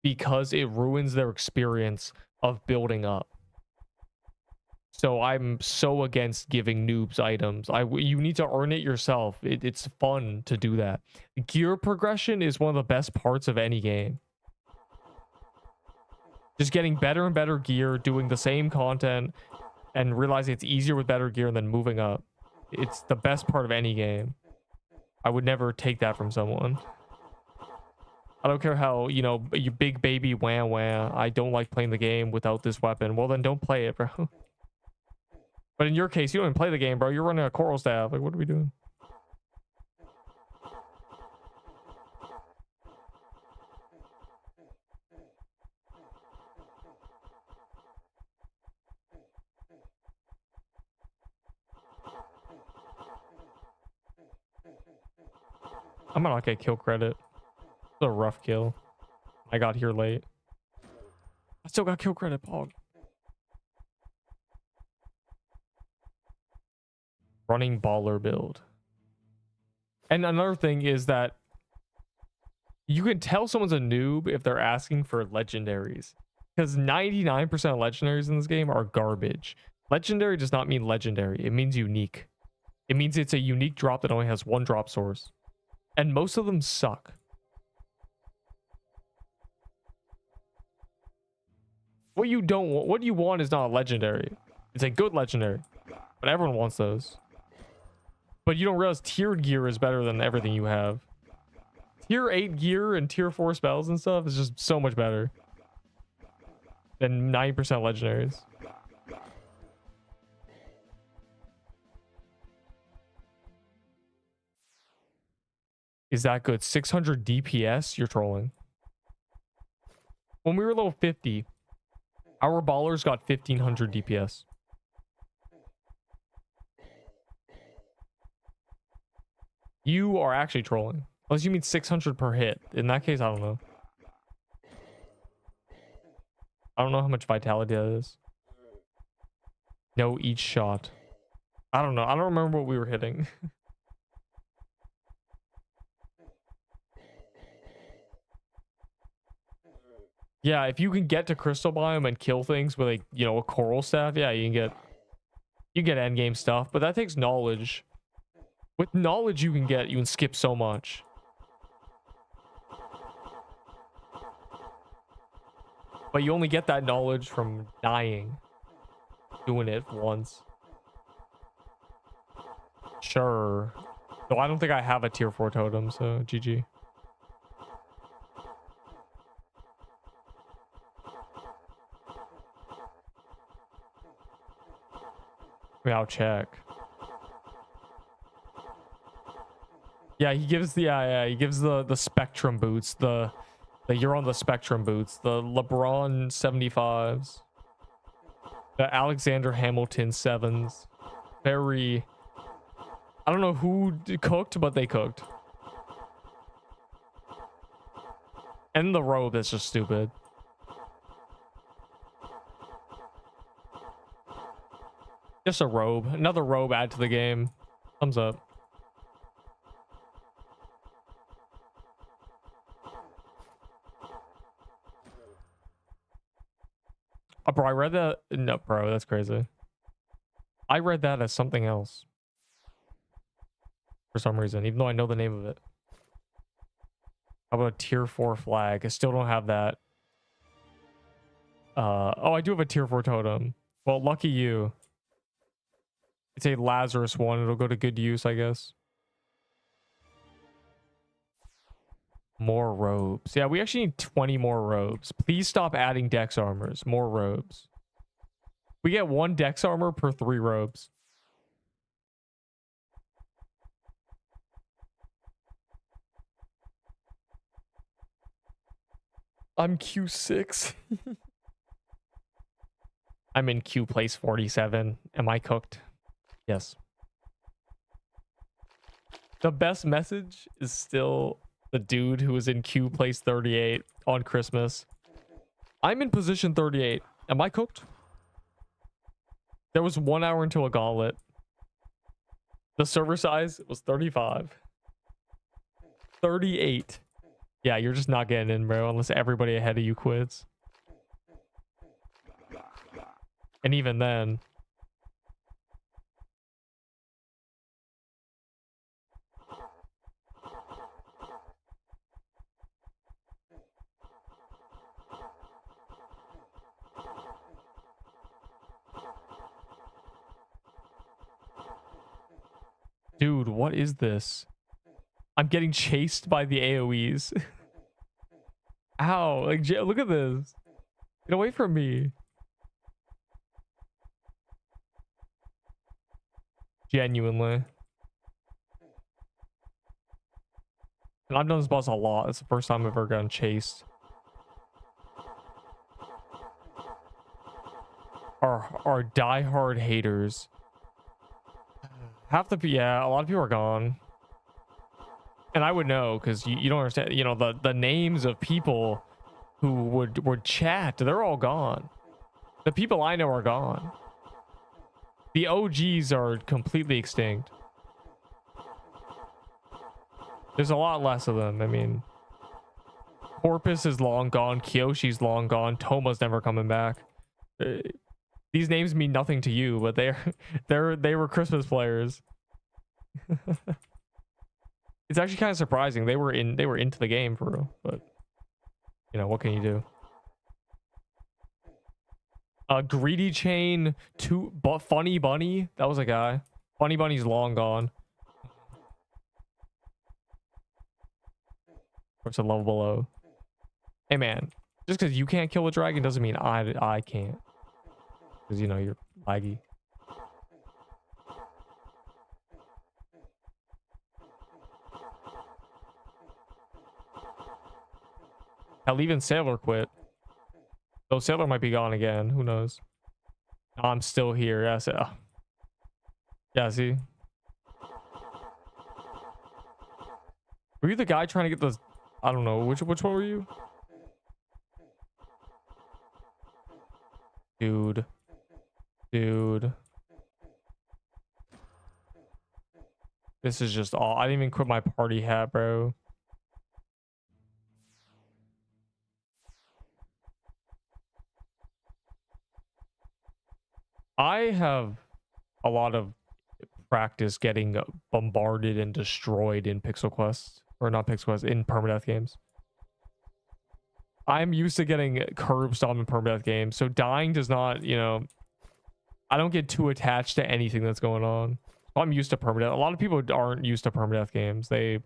Speaker 1: because it ruins their experience of building up. So I'm so against giving noobs items. You need to earn it yourself. It's fun to do that. Gear progression is one of the best parts of any game. Just getting better and better gear, doing the same content, and realizing it's easier with better gear and then moving up. It's the best part of any game. I would never take that from someone. I don't care how, you know, you big baby wah wah. I don't like playing the game without this weapon. Well, then don't play it, bro. But in your case, you don't even play the game, bro. You're running a coral staff. Like, what are we doing? I'm gonna not get kill credit. It's a rough kill. I got here late. I still got kill credit, Pog. Running baller build. And another thing is that you can tell someone's a noob if they're asking for legendaries, because 99% of legendaries in this game are garbage. Legendary does not mean legendary. It means unique. It means it's a unique drop that only has one drop source, and most of them suck. What you don't want, what you want is not a legendary. It's a good legendary, but everyone wants those. But you don't realize tiered gear is better than everything you have. Tier 8 gear and tier 4 spells and stuff is just so much better than 90% legendaries. Is that good? 600 DPS? You're trolling. When we were level 50, our ballers got 1500 DPS. You are actually trolling. Unless you mean 600 per hit. In that case, I don't know. I don't know how much vitality that is. No, each shot. I don't know. I don't remember what we were hitting. Yeah, if you can get to Crystal Biome and kill things with a coral staff, yeah, you get end game stuff, but that takes knowledge. With knowledge you can skip so much. But you only get that knowledge from dying. Doing it once. Sure. So I don't think I have a tier 4 totem, so GG. I'll check. Yeah, he gives he gives the Spectrum boots, you're on the Spectrum boots, the LeBron 75s, the Alexander Hamilton 7s. Very, I don't know who cooked, but they cooked. And the robe is just stupid. Just a robe. Another robe add to the game. Thumbs up. Oh, bro, I read that. No, bro, that's crazy. I read that as something else. For some reason, even though I know the name of it. How about a tier 4 flag? I still don't have that. Oh, I do have a tier 4 totem. Well, lucky you. It's a Lazarus one. It'll go to good use, I guess. More robes. Yeah, we actually need 20 more robes. Please stop adding dex armors. More robes. We get 1 dex armor per 3 robes. I'm Q6. I'm in Q place 47. Am I cooked? Yes. The best message is still the dude who was in Q place 38 on Christmas. I'm in position 38. Am I cooked? There was 1 hour until a gauntlet. The server size was 35. 38. Yeah, you're just not getting in, bro, unless everybody ahead of you quits. And even then... Dude, what is this? I'm getting chased by the AoEs. Ow, like, look at this. Get away from me. Genuinely. And I've done this boss a lot. It's the first time I've ever gotten chased. Our diehard haters. Yeah, a lot of people are gone. And I would know, because you don't understand, you know, the names of people who would chat, they're all gone. The people I know are gone. The OGs are completely extinct. There's a lot less of them. I mean, Corpus is long gone. Kyoshi's long gone. Toma's never coming back. These names mean nothing to you, but they were Christmas players. It's actually kind of surprising. They were into the game for real, but you know, what can you do? Greedy Chain, Funny Bunny, that was a guy. Funny Bunny's long gone. Or it's a level below. Hey man, just because you can't kill a dragon doesn't mean I can't. Because you know you're laggy. Hell, even Sailor quit. Though Sailor might be gone again. Who knows? I'm still here. Yes. Yeah, see? Were you the guy trying to get the... I don't know. Which one were you? Dude. Dude. This is just all... I didn't even quit my party hat, bro. I have a lot of practice getting bombarded and destroyed in Pixel Quest. Or not Pixel Quest, in permadeath games. I'm used to getting curb stomped in permadeath games, so dying does not, you know... I don't get too attached to anything that's going on. I'm used to permadeath. A lot of people aren't used to permadeath games. They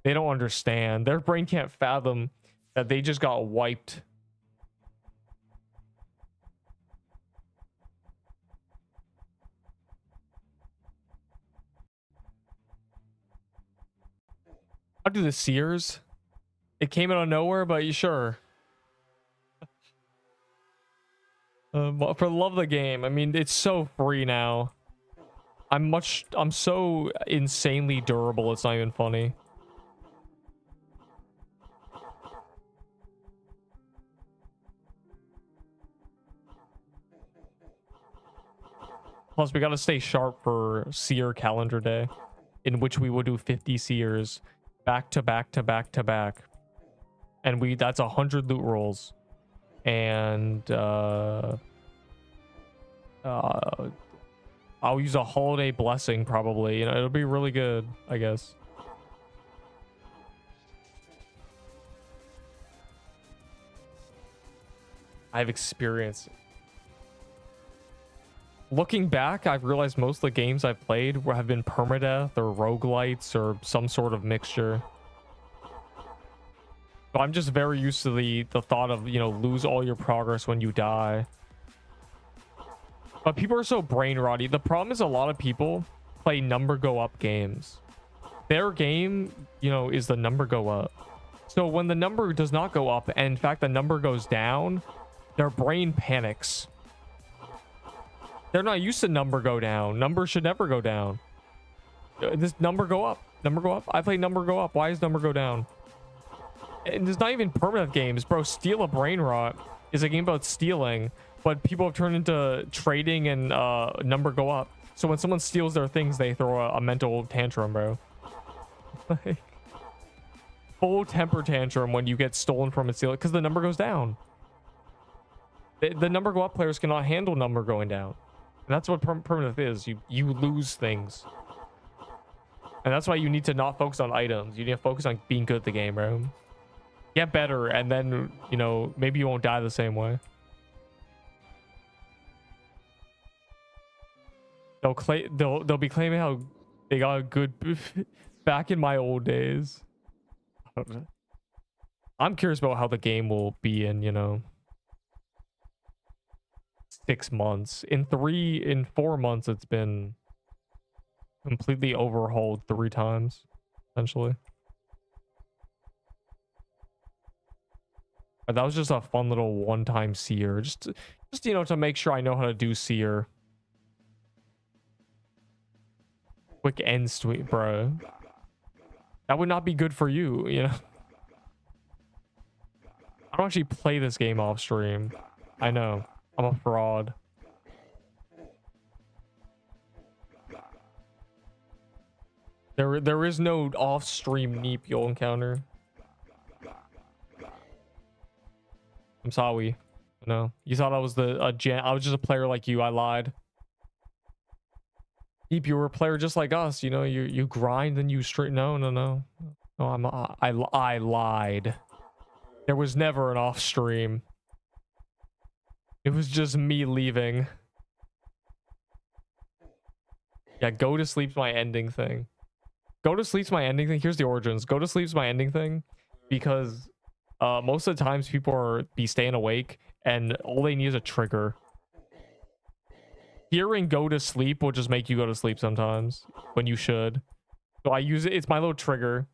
Speaker 1: don't understand. Their brain can't fathom that they just got wiped. I'll do the Sears. It came out of nowhere, but you sure? For the love of the game. I mean, it's so free now. I'm so insanely durable, it's not even funny. Plus, we gotta stay sharp for Seer calendar day, in which we will do 50 Seers back to back to back to back. And that's 100 loot rolls. And I'll use a holiday blessing probably. You know, it'll be really good, I guess. I've experienced. Looking back, I've realized most of the games I've played have been permadeath or roguelites or some sort of mixture. So I'm just very used to the thought of, you know, lose all your progress when you die. But people are so brain rotty. The problem is a lot of people play number go up games. Their game, you know, is the number go up. So when the number does not go up, and in fact the number goes down, their brain panics. They're not used to number go down. Number should never go down. This number go up. Number go up. I play number go up. Why is number go down? And there's not even permanent games, bro. Steal a Brain Rot is a game about stealing, but people have turned into trading and number go up. So when someone steals their things, they throw a mental tantrum, bro. Like, full temper tantrum when you get stolen from and steal it because the number goes down. The number go up players cannot handle number going down. And that's what permanent is. You lose things. And that's why you need to not focus on items. You need to focus on being good at the game, bro. Get better, and then, you know, maybe you won't die the same way. They'll be claiming how they got a good back in my old days. I'm curious about how the game will be in, you know, 6 months. In 4 months, it's been completely overhauled 3 times, essentially. But that was just a fun little one-time seer, just you know, to make sure I know how to do seer. Quick end tweet, bro. That would not be good for you, you know. I don't actually play this game off stream. I know. I'm a fraud. There is no off-stream Neep you'll encounter. I'm sorry. You know, you thought I was I was just a player like you. I lied. Neep, you were a player just like us. You know, you grind and you straight. No. I lied. There was never an off-stream. It was just me leaving. Yeah, go to sleep's my ending thing. Go to sleep's my ending thing. Here's the origins. Go to sleep's my ending thing because most of the times people be staying awake and all they need is a trigger. Hearing go to sleep will just make you go to sleep sometimes when you should. So I use it. It's my little trigger.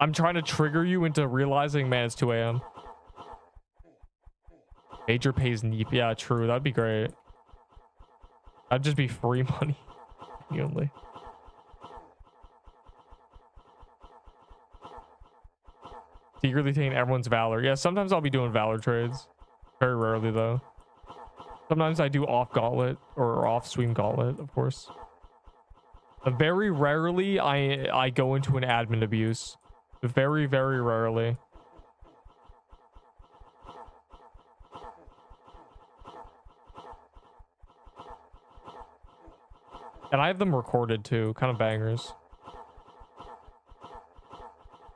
Speaker 1: I'm trying to trigger you into realizing, man, it's 2 a.m. Major pays Neep. Yeah, true. That'd be great. That'd just be free money. Only. Secretly taking everyone's valor. Yeah, sometimes I'll be doing valor trades. Very rarely though. Sometimes I do off gauntlet or off swing gauntlet, of course. But very rarely I go into an admin abuse. Very, very rarely. And I have them recorded too, kind of bangers.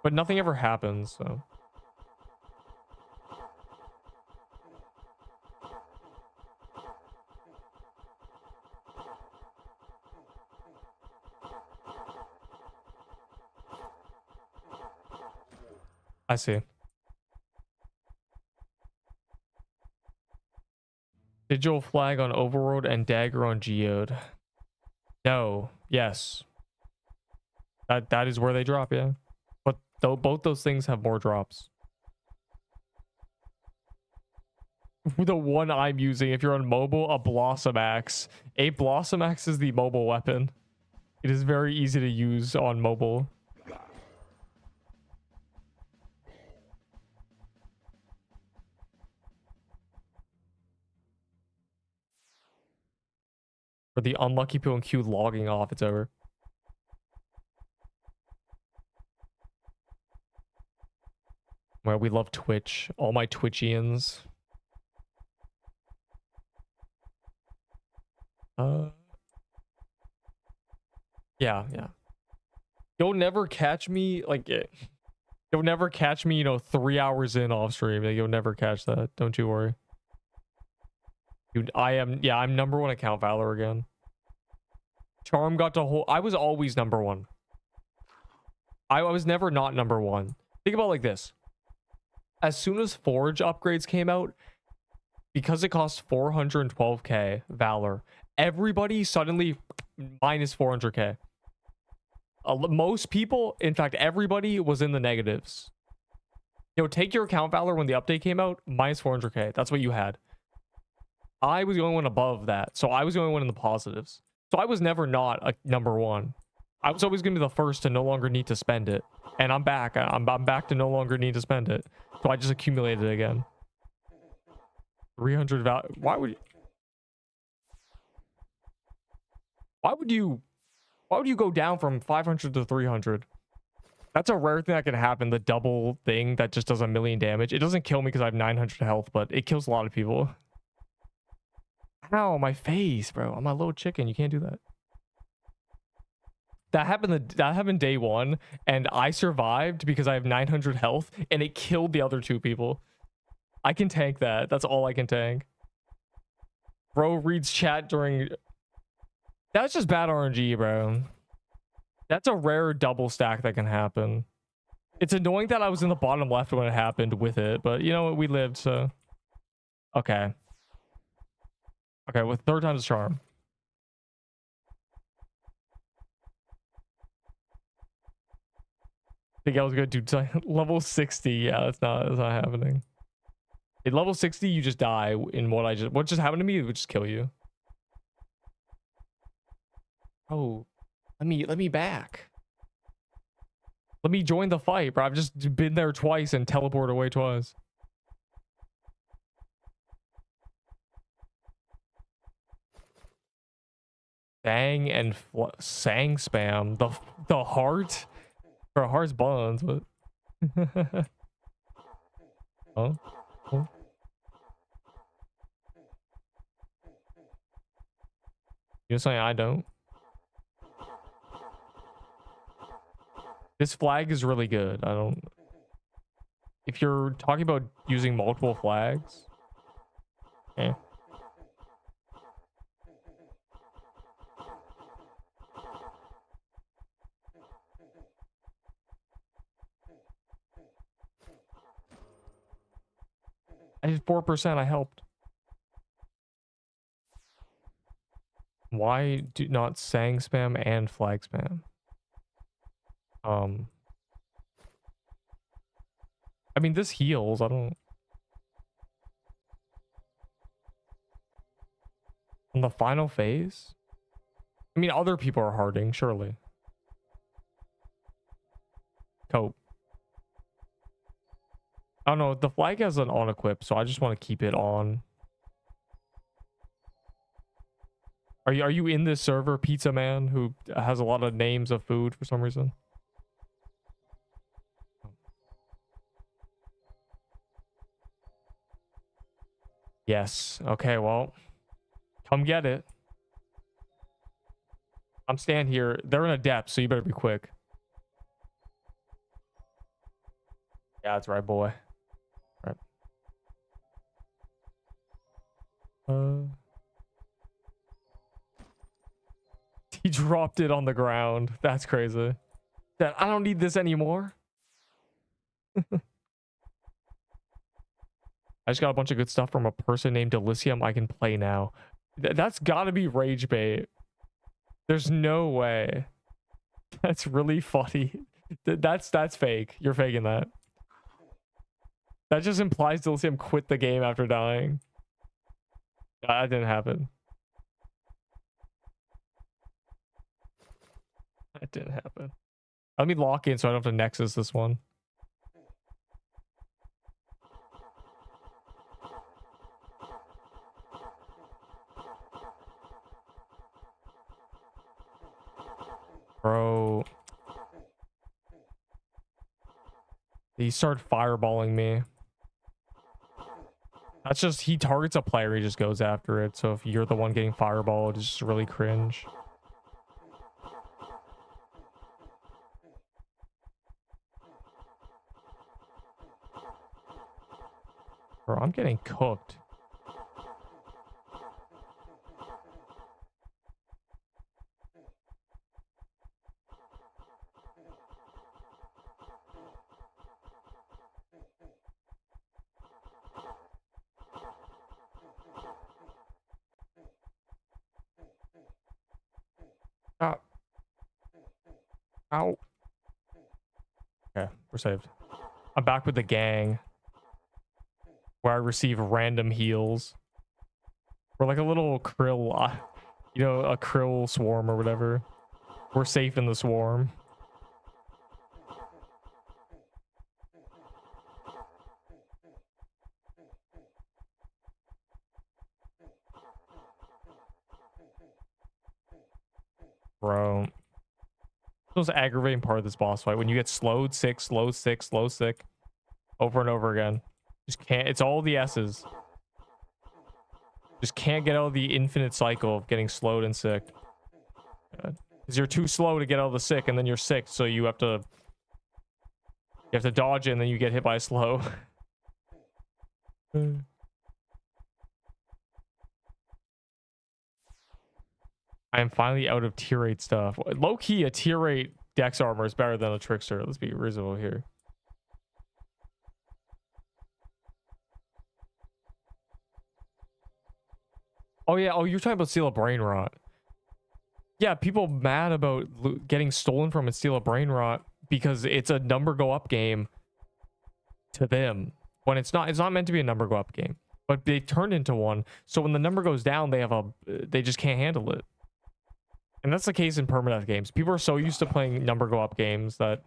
Speaker 1: But nothing ever happens, so. I see. Digital flag on Overworld and dagger on Geode. No. Yes. That is where they drop, yeah. But though both those things have more drops. The one I'm using, if you're on mobile, a Blossom Axe. A Blossom Axe is the mobile weapon. It is very easy to use on mobile. For the unlucky people in queue logging off, it's over. Well, we love Twitch. All my Twitchians. Yeah. You'll never catch me like it. You'll never catch me, 3 hours in off stream. Like, you'll never catch that. Don't you worry. Dude, I'm #1 account Valor again. Charm got to hold. I was always #1. I was never not #1. Think about it like this. As soon as Forge upgrades came out, because it cost 412k Valor, everybody suddenly minus 400k. Most people, in fact, everybody was in the negatives. Take your account Valor when the update came out, minus 400k. That's what you had. I was the only one above that, so I was the only one in the positives. So I was never not a #1. I was always going to be the first to no longer need to spend it. And I'm back. I'm back to no longer need to spend it. So I just accumulated it again. 300 value. Why would you go down from 500 to 300? That's a rare thing that can happen. The double thing that just does 1,000,000 damage. It doesn't kill me because I have 900 health, but it kills a lot of people. Ow, my face, bro. I'm a little chicken. You can't do that. That happened day 1, and I survived because I have 900 health, and it killed the other 2 people. I can tank that. That's all I can tank. Bro reads chat during... That's just bad RNG, bro. That's a rare double stack that can happen. It's annoying that I was in the bottom left when it happened with it, but you know what? We lived, so... Okay. Okay, with 3rd time's charm. I think I was gonna do level 60. Yeah, that's not happening. At level 60, you just die in what just happened to me. It would just kill you. Oh, let me back. Let me join the fight, bro. I've just been there twice and teleported away twice. Sang and sang spam. The heart. For heart's bonds, but oh. You're saying I don't? This flag is really good. I don't... If you're talking about using multiple flags, eh. I did 4%. I helped. Why do not sang spam and flag spam? I mean, this heals. I don't... On the final phase? I mean, other people are harding, surely. Cope. I don't know. The flag has an on equip, so I just want to keep it on. Are you in this server, Pizza Man, who has a lot of names of food for some reason? Yes. Okay, well, come get it. I'm staying here. They're in a depth, so you better be quick. Yeah, that's right, boy. Right. He dropped it on the ground. That's crazy. That I don't need this anymore. I just got a bunch of good stuff from a person named Elysium. I can play now. That's gotta be rage bait. There's no way. That's really funny. That's fake. You're faking that. That just implies Elysium quit the game after dying. That didn't happen. That didn't happen. Let me lock in so I don't have to nexus this one. Bro. He started fireballing me. That's just, he targets a player, he just goes after it. So if you're the one getting fireballed, it's just really cringe. Bro, I'm getting cooked. Ah. Ow. Okay, we're saved. I'm back with the gang, where I receive random heals. We're like a little krill, you know, a krill swarm or whatever. We're safe in the swarm. Bro. The most aggravating part of this boss fight, when you get slowed, sick, slow, sick, slow, sick, over and over again. Just can't, it's all the S's. Just can't get out of the infinite cycle of getting slowed and sick. Because you're too slow to get out of the sick, and then you're sick, so you have to dodge it, and then you get hit by a slow. I am finally out of tier 8 stuff. Low-key, a tier 8 dex armor is better than a trickster. Let's be reasonable here. Oh yeah, oh, you're talking about steal a brain rot. Yeah, people mad about getting stolen from and steal a brain rot because it's a number go up game to them. When it's not meant to be a number go up game. But they turned into one. So when the number goes down, they just can't handle it. And that's the case in permadeath games. People are so used to playing number go up games that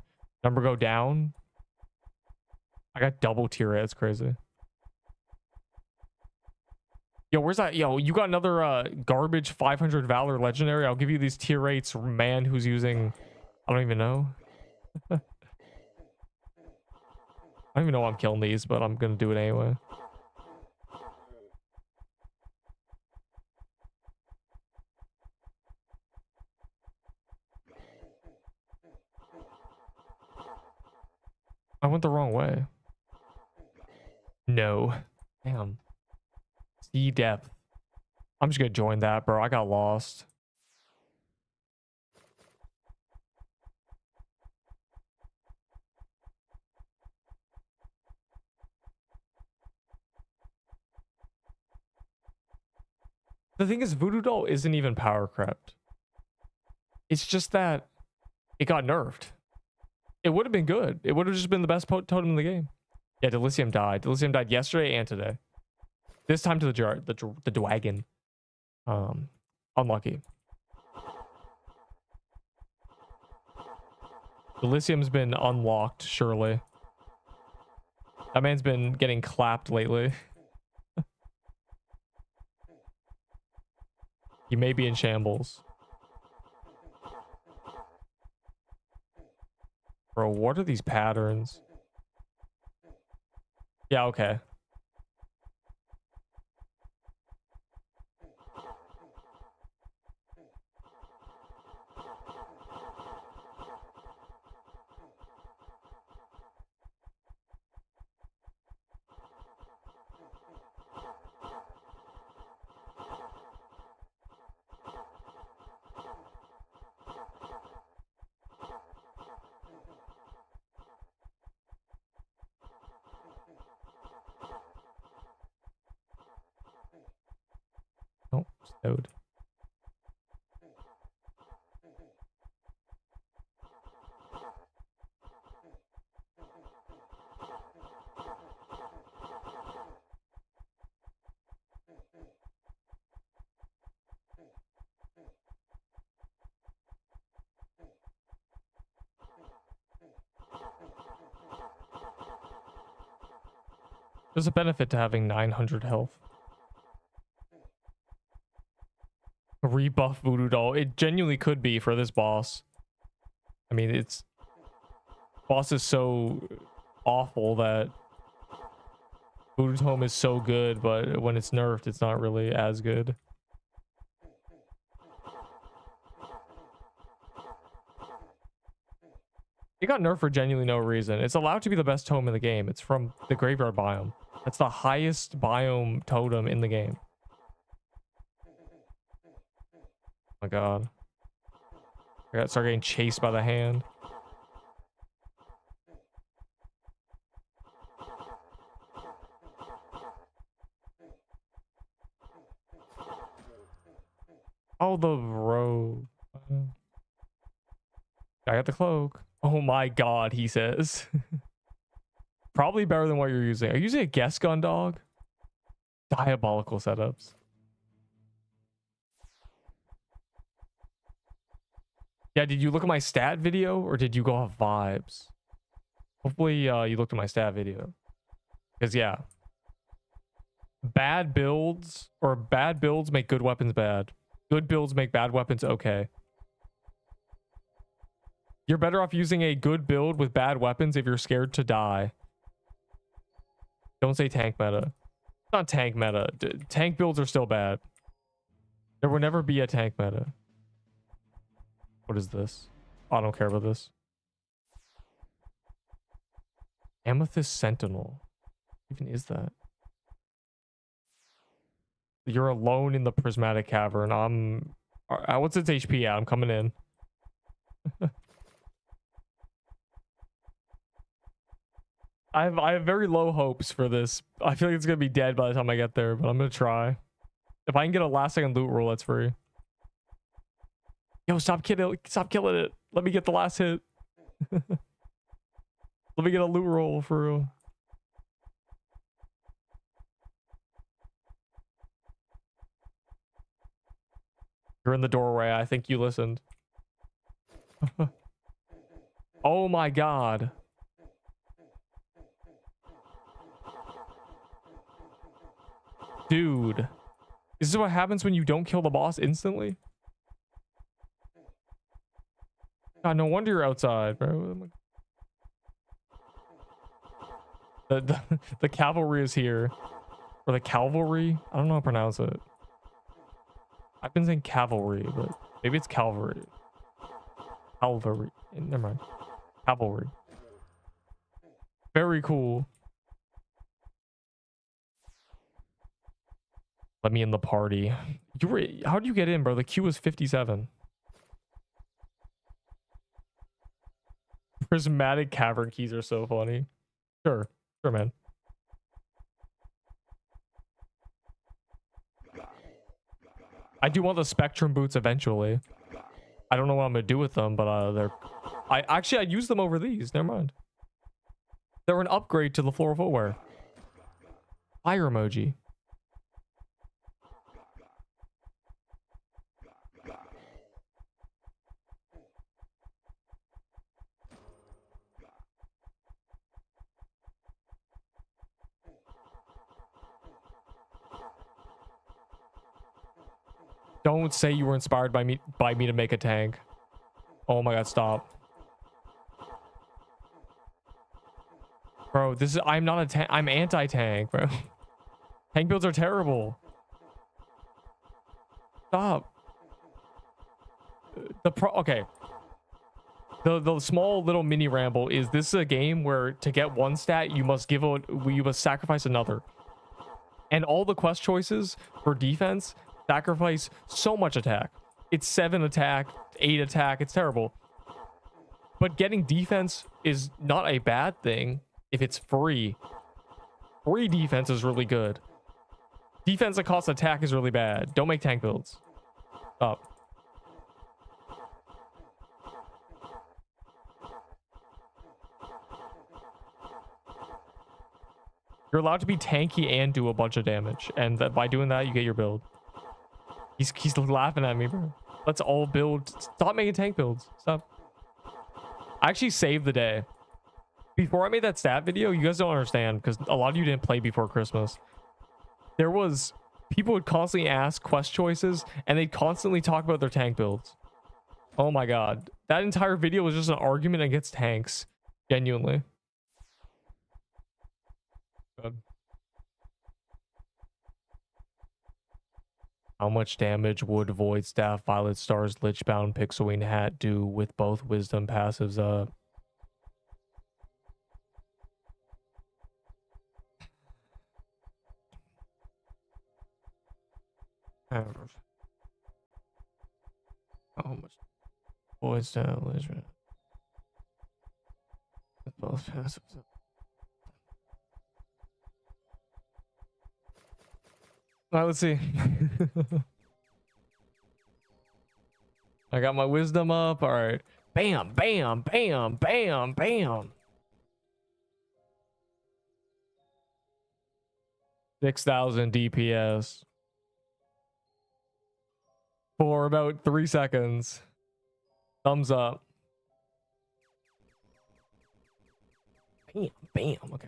Speaker 1: number go down. I got double tier 8. It's crazy. Yo, where's that? Yo, you got another garbage 500 Valor legendary? I'll give you these tier 8s, man, who's using... I don't even know. I don't even know why I'm killing these, but I'm gonna do it anyway. I went the wrong way. No. Damn. Sea depth. I'm just gonna join that, bro. I got lost. The thing is, Voodoo Doll isn't even power crept. It's just that it got nerfed. It would have been good. It would have just been the best totem in the game. Yeah, Delicium died. Delicium died yesterday and today. This time to the jar, the dragon. Unlucky. Delicium's been unlocked, surely. That man's been getting clapped lately. He may be in shambles. Bro, what are these patterns? Yeah, okay. Oh, stowed. There's a benefit to having 900 health. A rebuff voodoo doll. It genuinely could be for this boss. I mean, it's... Boss is so awful that voodoo tome is so good, but when it's nerfed, it's not really as good. It got nerfed for genuinely no reason. It's allowed to be the best tome in the game. It's from the graveyard biome. That's the highest biome totem in the game. Oh my god. I gotta start getting chased by the hand. Oh, the robe. I got the cloak. Oh my god, he says. Probably better than what you're using. Are you using a guess gun, dog? Diabolical setups. Yeah, did you look at my stat video or did you go off vibes? Hopefully you looked at my stat video. Because yeah. Bad builds make good weapons bad. Good builds make bad weapons okay. You're better off using a good build with bad weapons if you're scared to die. Don't say tank meta. It's not tank meta. Tank builds are still bad. There will never be a tank meta. What is this? Oh, I don't care about this. Amethyst Sentinel. What even is that? You're alone in the prismatic cavern. What's its HP at? I'm coming in. I have very low hopes for this. I feel like it's gonna be dead by the time I get there, but I'm gonna try. If I can get a last second loot roll, that's free. Yo, stop killing it. Let me get the last hit. Let me get a loot roll for real. You're in the doorway. I think you listened. Oh my god. Dude. This is what happens when you don't kill the boss instantly? God, no wonder you're outside, bro. The cavalry is here. Or the cavalry? I don't know how to pronounce it. I've been saying cavalry, but maybe it's Calvary. Calvary. Never mind. Cavalry. Very cool. Let me in the party. How'd you get in, bro? The queue was 57. Prismatic cavern keys are so funny. Sure, man. I do want the spectrum boots eventually. I don't know what I'm gonna do with them, but I'd use them over these. Never mind. They're an upgrade to the floral footwear. Fire emoji. Don't say you were inspired by me to make a tank. Oh my god, stop. Bro, this is I'm not a tank. I'm anti-tank, bro. Tank builds are terrible. Stop. Okay. The small little mini ramble is this is a game where to get one stat you must sacrifice another. And all the quest choices for defense sacrifice so much attack. It's 7 attack, 8 attack, it's terrible. But getting defense is not a bad thing if it's free. Free defense is really good. Defense that costs attack is really bad. Don't make tank builds. Stop. You're allowed to be tanky and do a bunch of damage. And by doing that, you get your build. He's laughing at me, bro. Let's all build. Stop making tank builds. Stop. I actually saved the day. Before I made that stat video, you guys don't understand because a lot of you didn't play before Christmas. People would constantly ask quest choices and they'd constantly talk about their tank builds. Oh my god. That entire video was just an argument against tanks. Genuinely. Good. How much damage would Void Staff, Violet Stars, Lichbound, Pixelwing Hat do with both Wisdom passives up? How much Void Staff, Lichbound with both passives up? All right, let's see. I got my wisdom up. All right. Bam, bam, bam, bam, bam. 6,000 DPS. For about 3 seconds. Thumbs up. Bam, bam. Okay.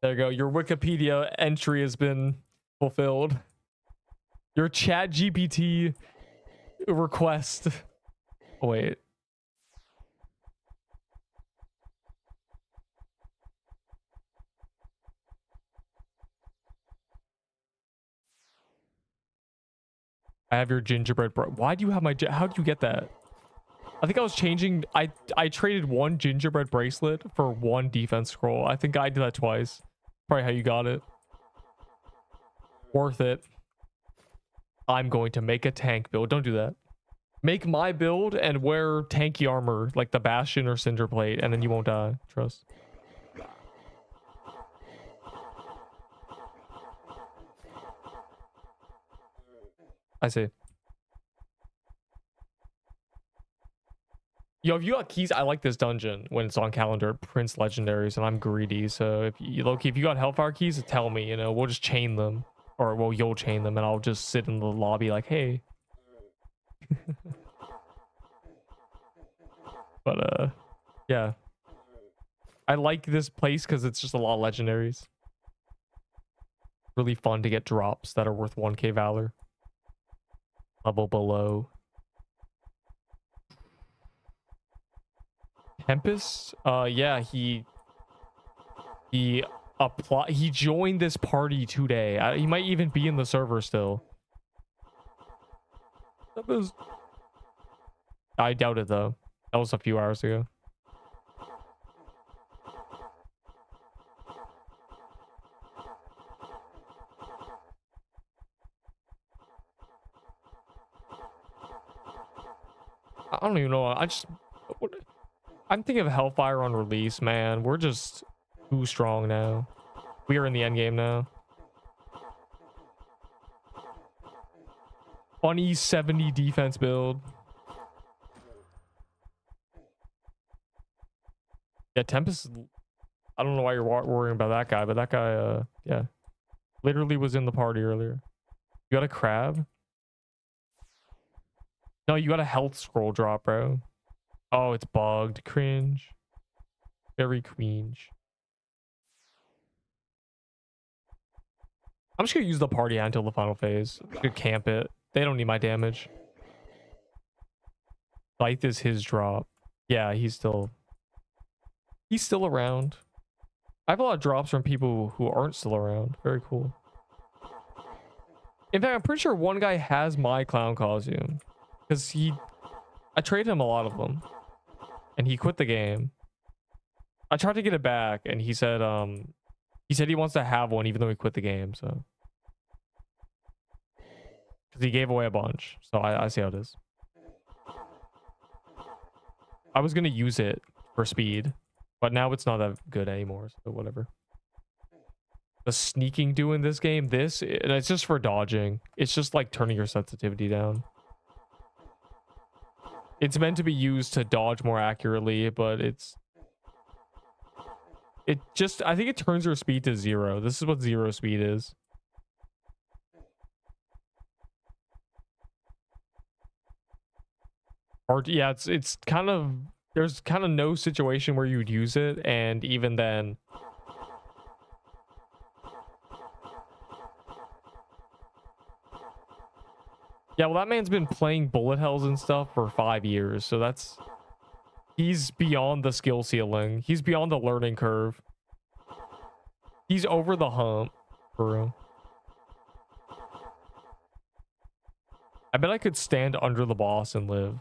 Speaker 1: There you go. Your Wikipedia entry has been fulfilled. Your chat GPT request. Oh, wait. I have your gingerbread bro. Why do you have my how do you get that? I think I was changing. I traded one gingerbread bracelet for one defense scroll. I think I did that twice. Probably how you got it. Worth it. I'm going to make a tank build. Don't do that. Make my build and wear tanky armor like the Bastion or Cinder Plate, and then you won't die. Trust. I see. Yo, if you got keys, I like this dungeon when it's on calendar. Prince legendaries, and I'm greedy. So if you if you got Hellfire keys, tell me. You know, we'll just chain them, or well, you'll chain them, and I'll just sit in the lobby like, hey. But yeah, I like this place because it's just a lot of legendaries. Really fun to get drops that are worth 1k valor. Level below. Tempest? Yeah, he joined this party today. He might even be in the server still. I doubt it though. That was a few hours ago. I don't even know. I'm thinking of Hellfire on release, man. We're just too strong now. We are in the end game now. Funny 70 defense build. Yeah, Tempest. I don't know why you're worrying about that guy, but that guy, yeah, literally was in the party earlier. You got a crab? No, you got a health scroll drop, bro. Oh, it's bugged. Cringe. Very cringe. I'm just gonna use the party until the final phase. I'm just gonna camp it. They don't need my damage. Scythe is his drop. Yeah, he's still around. I have a lot of drops from people who aren't still around. Very cool. In fact, I'm pretty sure one guy has my clown costume because I traded him a lot of them and he quit the game. I tried to get it back and he said he wants to have one even though he quit the game. So because he gave away a bunch. So I see how it is. I was going to use it for speed, but now it's not that good anymore. So whatever. The sneaking do in this game, it's just for dodging. It's just like turning your sensitivity down. It's meant to be used to dodge more accurately, but I think it turns your speed to 0. This is what 0 speed is. Or yeah, it's kind of, there's kind of no situation where you'd use it, and even then yeah, well, that man's been playing bullet hells and stuff for 5 years, so he's beyond the skill ceiling. He's beyond the learning curve. He's over the hump, for real. I bet I could stand under the boss and live.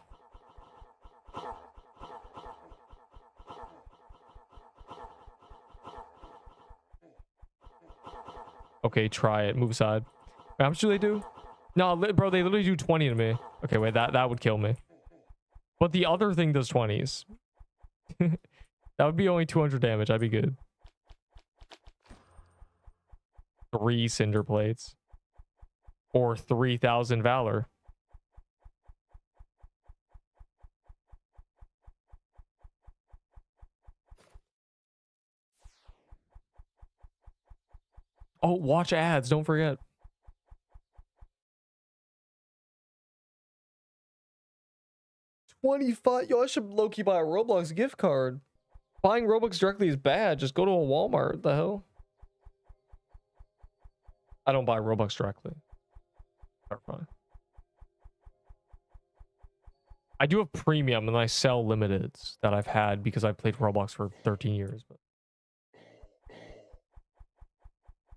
Speaker 1: Okay, try it. Move aside. Wait, how much do they do? No, bro, they literally do 20 to me. Okay, wait, that would kill me. But the other thing does 20s. That would be only 200 damage. I'd be good. 3 cinder plates. Or 3,000 valor. Oh, watch ads. Don't forget. $25. Yo, I should low-key buy a Roblox gift card. Buying Robux directly is bad. Just go to a Walmart. What the hell? I don't buy Robux directly. Fine. I do have premium and I sell limiteds that I've had because I've played Roblox for 13 years. But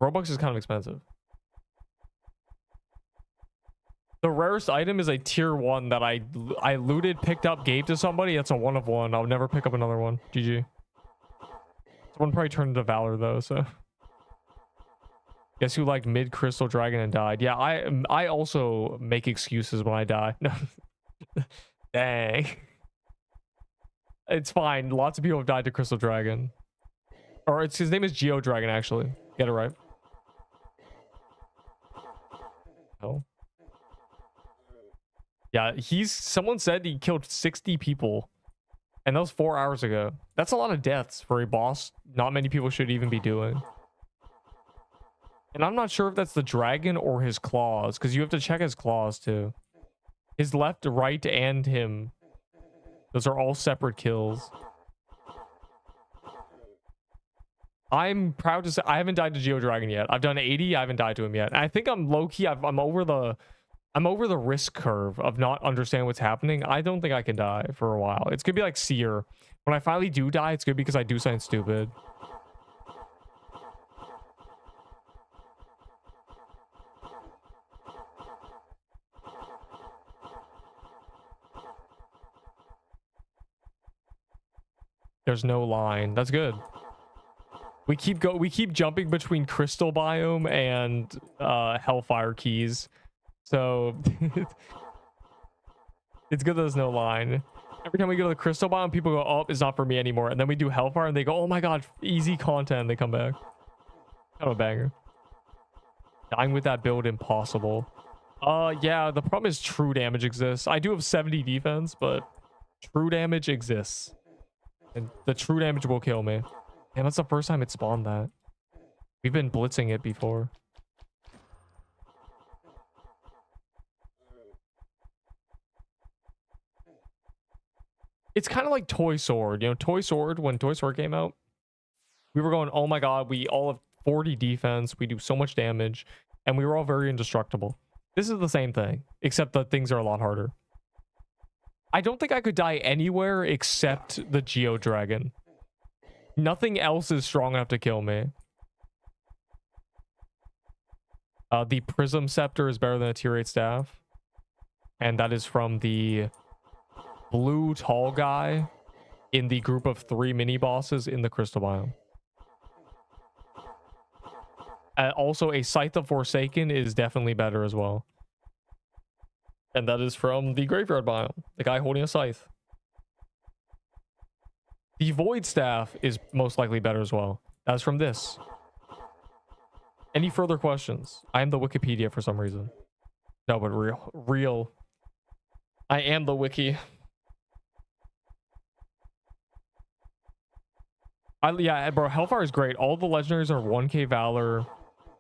Speaker 1: Robux is kind of expensive. The rarest item is a tier 1 that I looted, picked up, gave to somebody. That's a 1 of 1. I'll never pick up another one. GG. Someone probably turned into Valor though, so. Guess who liked mid Crystal Dragon and died? Yeah, I also make excuses when I die. No. Dang. It's fine. Lots of people have died to Crystal Dragon. Or his name is Geo Dragon, actually. Get it right. Oh. Yeah, someone said he killed 60 people. And that was 4 hours ago. That's a lot of deaths for a boss not many people should even be doing. And I'm not sure if that's the dragon or his claws, because you have to check his claws too. His left, right, and him. Those are all separate kills. I'm proud to say I haven't died to Geo Dragon yet. I've done 80. I haven't died to him yet. And I think I'm low-key. I'm over the risk curve of not understanding what's happening. I don't think I can die for a while. It's gonna be like Seer. When I finally do die, it's good because I do something stupid. There's no line. That's good. We keep jumping between Crystal Biome and Hellfire Keys. So it's good that there's no line. Every time we go to the Crystal Biome, people go, oh, it's not for me anymore. And then we do Hellfire and they go, oh my god, easy content. They come back. Kind of a banger. Dying with that build, impossible. Yeah, the problem is true damage exists. I do have 70 defense, but true damage exists. And the true damage will kill me. And that's the first time it spawned that. We've been blitzing it before. It's kind of like Toy Sword. You know, Toy Sword, when Toy Sword came out, we were going, oh my god, we all have 40 defense. We do so much damage. and we were all very indestructible. This is the same thing, except that things are a lot harder. I don't think I could die anywhere except the Geo Dragon. Nothing else is strong enough to kill me. The Prism Scepter is better than a tier 8 staff. And that is from the blue tall guy in the group of 3 mini bosses in the Crystal Biome. Also, a Scythe of Forsaken is definitely better as well. And that is from the Graveyard Biome, the guy holding a scythe. The Void Staff is most likely better as well. That's from this. Any further questions? I am the Wikipedia for some reason. No, but real. I am the wiki. Yeah, bro, Hellfire is great. All the legendaries are 1k Valor.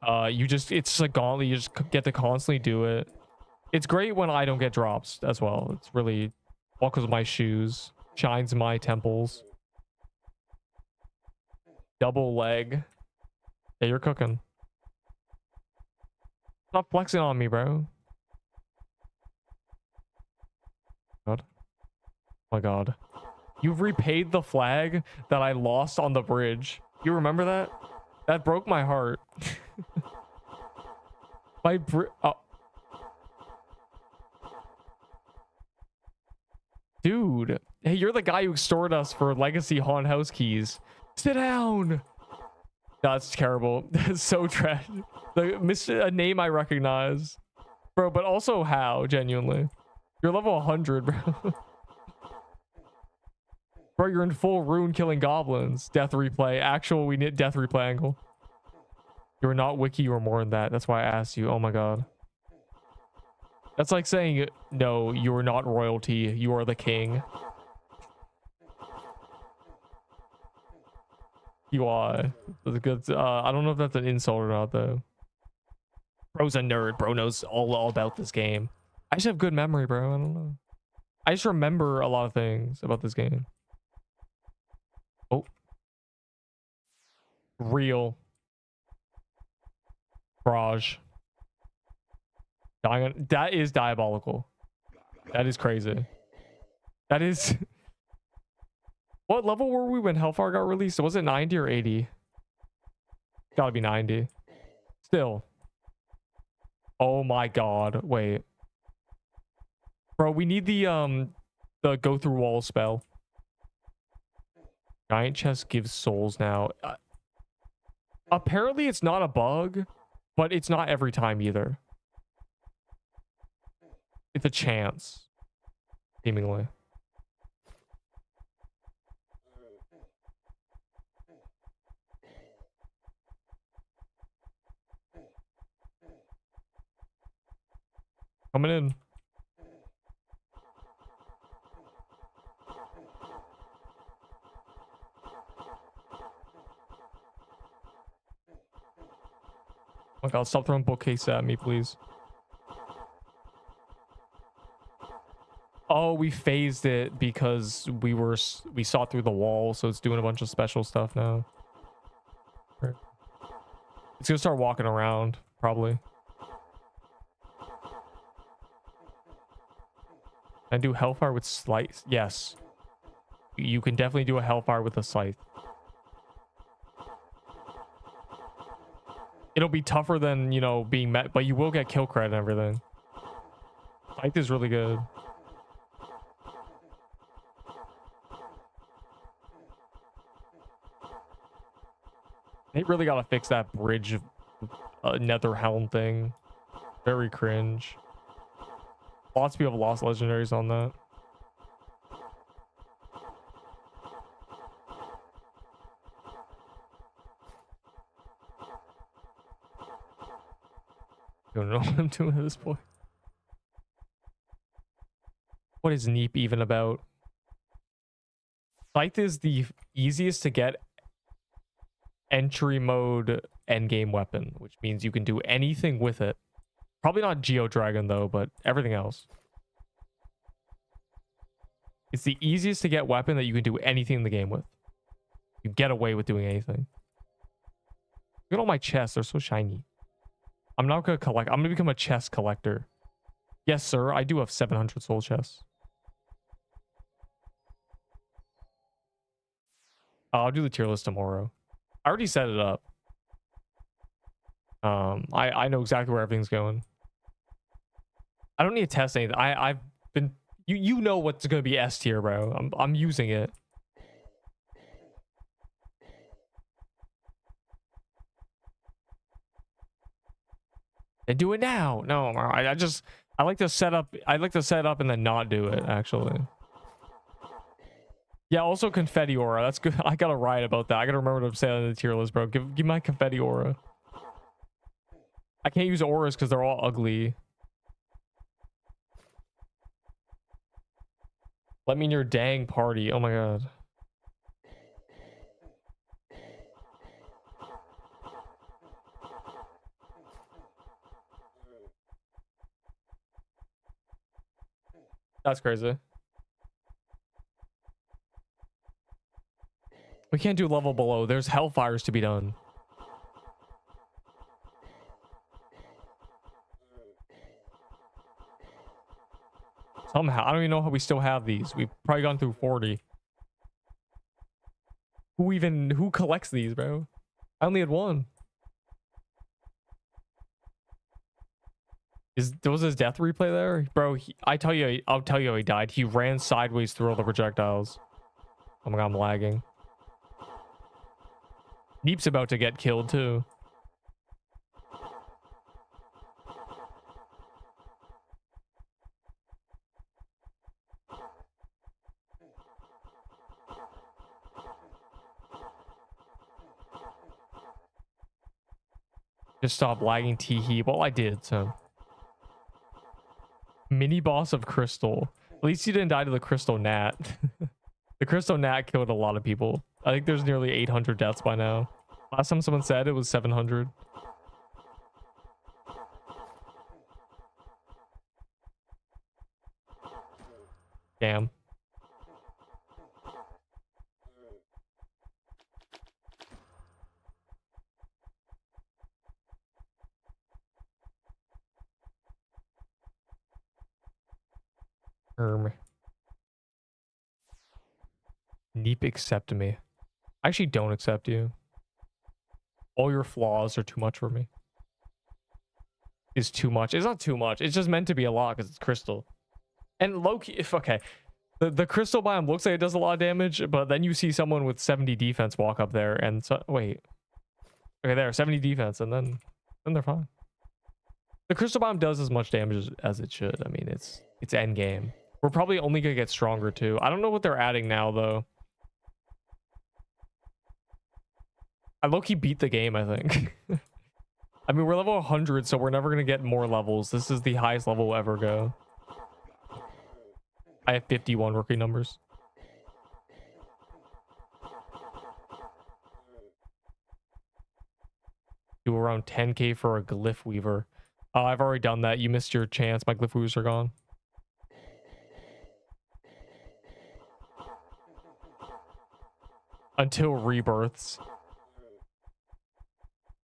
Speaker 1: It's just a gauntlet. You just get to constantly do it. It's great when I don't get drops as well. It's really buckles my shoes, shines my temples. Double leg. Yeah, you're cooking. Stop flexing on me, bro. God. Oh my god. You've repaid the flag that I lost on the bridge. You remember that? That broke my heart. Oh. Dude. Hey, you're the guy who extorted us for legacy haunted house keys. Sit down. That's terrible. That's so trash. A name I recognize. Bro, but also how, genuinely? You're level 100, bro. Bro, you're in full rune killing goblins. Death replay. Actual, we need death replay angle. You were not wiki, you were more than that. That's why I asked you. Oh my god. That's like saying, no, you are not royalty. You are the king. You are. That's good. I don't know if that's an insult or not, though. Bro's a nerd. Bro knows all about this game. I just have good memory, bro. I don't know. I just remember a lot of things about this game. Oh. Real. Barrage. That is diabolical. That is crazy. That is... What level were we when Hellfire got released? Was it 90 or 80? Gotta be 90. Still. Oh my god. Wait. Bro, we need the go through wall spell. Giant chest gives souls now. Apparently it's not a bug, but it's not every time either. It's a chance, seemingly. Coming in. Oh my god, stop throwing bookcase at me, please. Oh, we phased it because we saw through the wall, so it's doing a bunch of special stuff now. It's gonna start walking around, probably. Can I do Hellfire with Scythe? Yes. You can definitely do a Hellfire with a Scythe. It'll be tougher than, you know, being met, but you will get kill credit and everything. Scythe is really good. They really gotta fix that bridge nether helm thing. Very cringe. Lots of people have lost legendaries on that. Don't know what I'm doing at this point. What is Neep even about? Scythe is the easiest to get entry mode endgame weapon, which means you can do anything with it. Probably not Geo Dragon though, but everything else. It's the easiest to get weapon that you can do anything in the game with. You get away with doing anything. Look at all my chests, they're so shiny. I'm not gonna collect. I'm gonna become a chest collector. Yes, sir. I do have 700 soul chests. I'll do the tier list tomorrow. I already set it up. I know exactly where everything's going. I don't need to test anything. I've been you know what's gonna be S tier, bro. I'm using it. And do it now. No, I like to set up. I like to set up and then not do it. Actually. Yeah. Also, confetti aura. That's good. I gotta write about that. I gotta remember to say that in the tier list, bro. Give my confetti aura. I can't use auras because they're all ugly. Let me in your dang party. Oh my god. That's crazy. We can't do level below. There's hellfires to be done. Somehow. I don't even know how we still have these. We've probably gone through 40. Who collects these, bro? I only had one. Was his death replay there? Bro, I'll tell you how he died. He ran sideways through all the projectiles. Oh my god, I'm lagging. Neep's about to get killed too. Just stop lagging, tee-hee. Well, I did, so. Mini boss of Crystal. At least you didn't die to the Crystal Gnat. The Crystal Gnat killed a lot of people. I think there's nearly 800 deaths by now. Last time someone said it was 700. Damn. Neep accept me. I actually don't accept you. All your flaws are too much for me. It's too much. It's not too much. It's just meant to be a lot because it's crystal. And low-key, if okay. The crystal biome looks like it does a lot of damage, but then you see someone with 70 defense walk up there and so wait. Okay, there, 70 defense, and then they're fine. The crystal biome does as much damage as it should. I mean, it's end game. We're probably only gonna get stronger too. I don't know what they're adding now though. I low-key beat the game, I think. I mean, we're level 100, so we're never gonna get more levels. This is the highest level we'll ever go. I have 51 rookie numbers. Do around 10k for a glyph weaver. Oh, I've already done that. You missed your chance. My glyph weavers are gone. Until rebirths.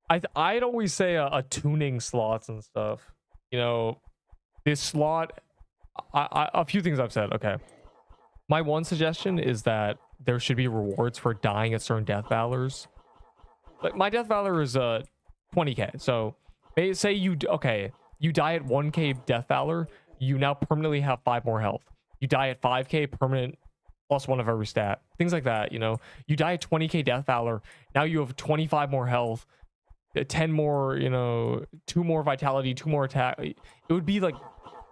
Speaker 1: I'd always say a tuning slots and stuff. You know, this slot. A few things I've said. Okay, my one suggestion is that there should be rewards for dying at certain death valors. Like my death valor is 20k. So say you die at 1k death valor, you now permanently have 5 more health. You die at 5k, permanent +1 of every stat. Things like that. You know, you die at 20k death valor, now you have 25 more health, 10 more. You know, 2 more vitality, 2 more attack. It would be like,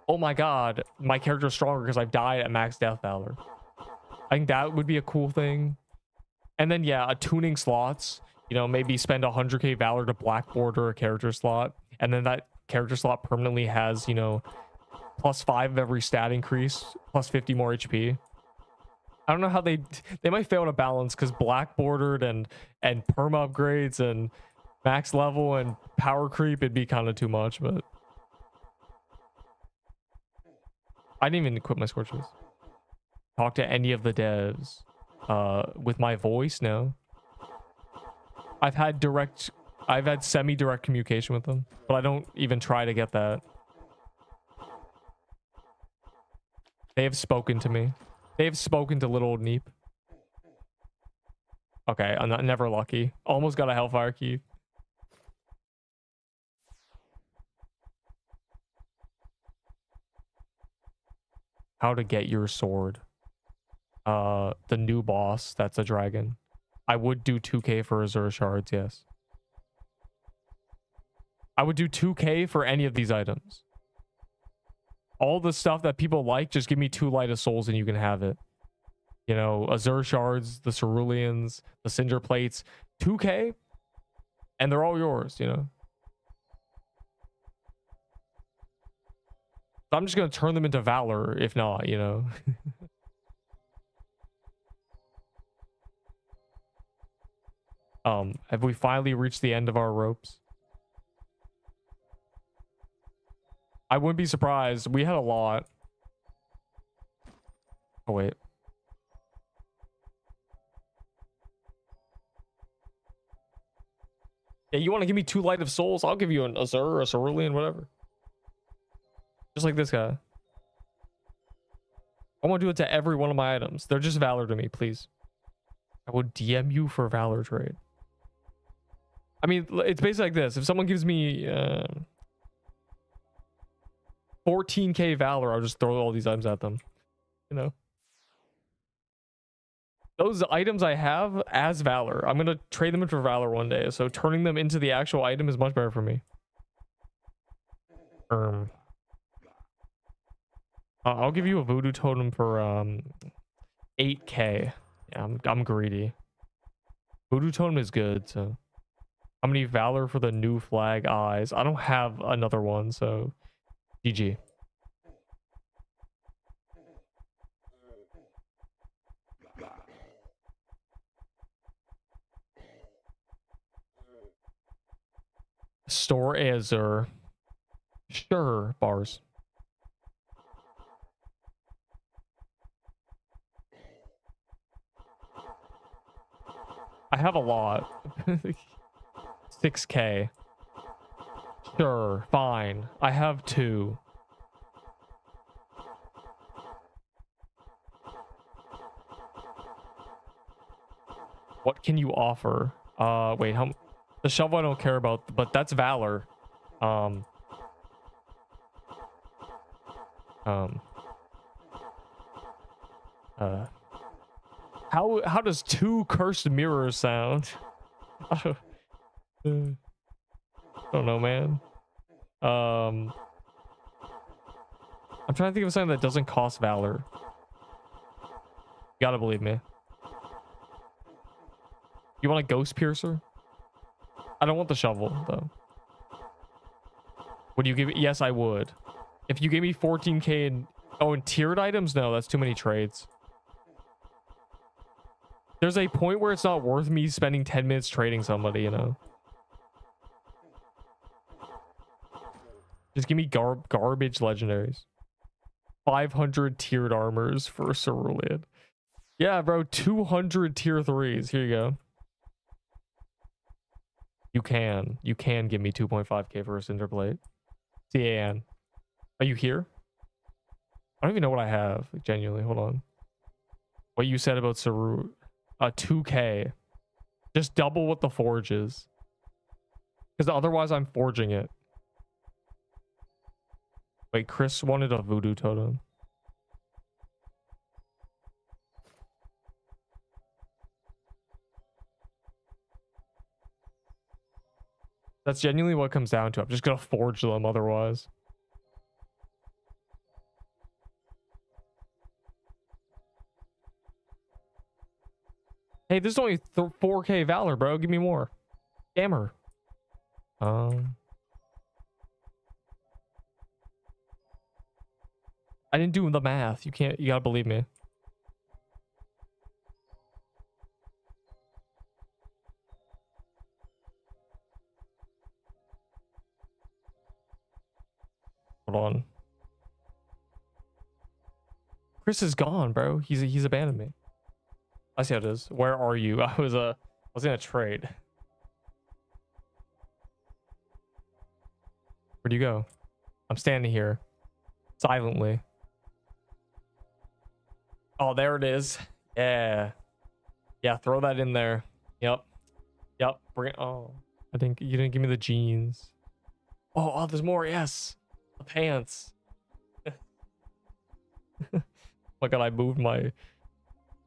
Speaker 1: oh my god, my character's stronger because I've died at max death valor. I think that would be a cool thing. And then yeah, a tuning slots. You know, maybe spend 100k valor to black border a character slot, and then that character slot permanently has, you know, +5 of every stat increase, +50 more HP. I don't know how they might fail to balance because black bordered and perma upgrades and max level and power creep, it'd be kind of too much. But I didn't even equip my scorches. Talk to any of the devs with my voice. No, I've had direct I've had semi-direct communication with them, but I don't even try to get that. They have spoken to me. They have spoken to little old Neep. Okay, I'm not never lucky. Almost got a Hellfire key. How to get your sword. The new boss, that's a dragon. I would do 2k for Azure shards, yes. I would do 2k for any of these items. All the stuff that people like, just give me 2 Light of Souls and you can have it. You know, Azure shards, the ceruleans, the cinder plates, 2k, and they're all yours, you know. So I'm just gonna turn them into Valor, if not, you know. Have we finally reached the end of our ropes? I wouldn't be surprised. We had a lot. Oh, wait. Yeah, you want to give me 2 Light of Souls? I'll give you an Azure, a Cerulean, whatever. Just like this guy. I want to do it to every one of my items. They're just Valor to me, please. I would DM you for Valor trade. I mean, it's basically like this. If someone gives me 14k Valor, I'll just throw all these items at them. You know? Those items I have as Valor, I'm going to trade them into Valor one day. So turning them into the actual item is much better for me. I'll give you a Voodoo Totem for 8k. Yeah, I'm greedy. Voodoo Totem is good, so... How many Valor for the new flag eyes? I don't have another one, so... GG. Store Azure. Sure, bars. I have a lot. 6k. Sure, fine. I have 2. What can you offer? Wait, how... The shovel I don't care about, but that's Valor. How does 2 cursed mirrors sound? I don't know, man. I'm trying to think of something that doesn't cost Valor. You gotta believe me. You want a Ghost Piercer? I don't want the shovel, though. Would you give it? Yes, I would. If you gave me 14k in... Oh, and tiered items? No, that's too many trades. There's a point where it's not worth me spending 10 minutes trading somebody, you know? Just give me garbage legendaries. 500 tiered armors for Cerulean. Yeah, bro, 200 tier 3s. Here you go. You can give me 2.5k for a cinder plate. CAN. Are you here? I don't even know what I have. Like, genuinely, hold on. What you said about Saru. 2k. Just double what the forge is. Because otherwise I'm forging it. Wait, Chris wanted a Voodoo Totem. That's genuinely what it comes down to. I'm just gonna forge them otherwise. Hey, this is only 4k Valor, bro. Give me more. Scammer. I didn't do the math. You gotta believe me. Hold on. Chris is gone, bro. He's abandoned me. I see how it is. Where are you? I was in a trade. Where'd you go? I'm standing here silently. Oh, there it is. Yeah. Yeah, throw that in there. Yep. Yep. Bring it. Oh, I think you didn't give me the jeans. Oh, there's more. Yes. The pants. Oh my god, I moved my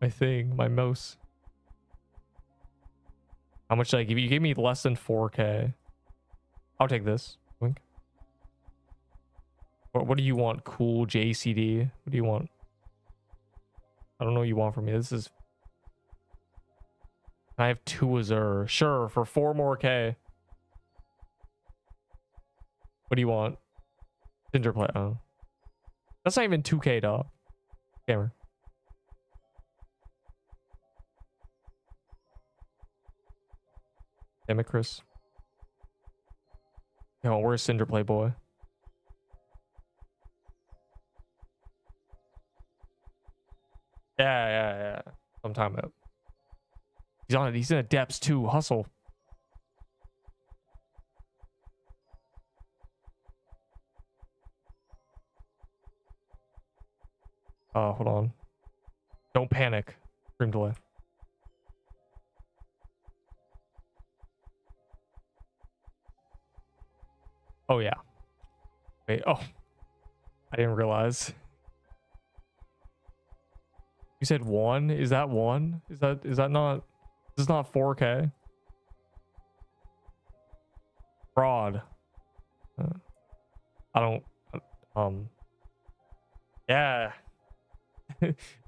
Speaker 1: thing, my mouse. How much did I give you? You gave me less than 4K. I'll take this. Wink. What do you want? Cool JCD. What do you want? I don't know what you want from me. This is. I have 2 Azure. Sure, for 4 more K. What do you want? Cinder play. Oh. That's not even 2K, dog. Camera. Damn it, Chris. Yo, where's Cinder play, boy? Yeah. I'm talking about. He's on it. He's in the depths too. Hustle. Oh, hold on. Don't panic. Stream delay. Oh yeah. Wait. Oh, I didn't realize. You said 1? Is that 1? Is that not? This is not 4K. Fraud. I don't. Yeah.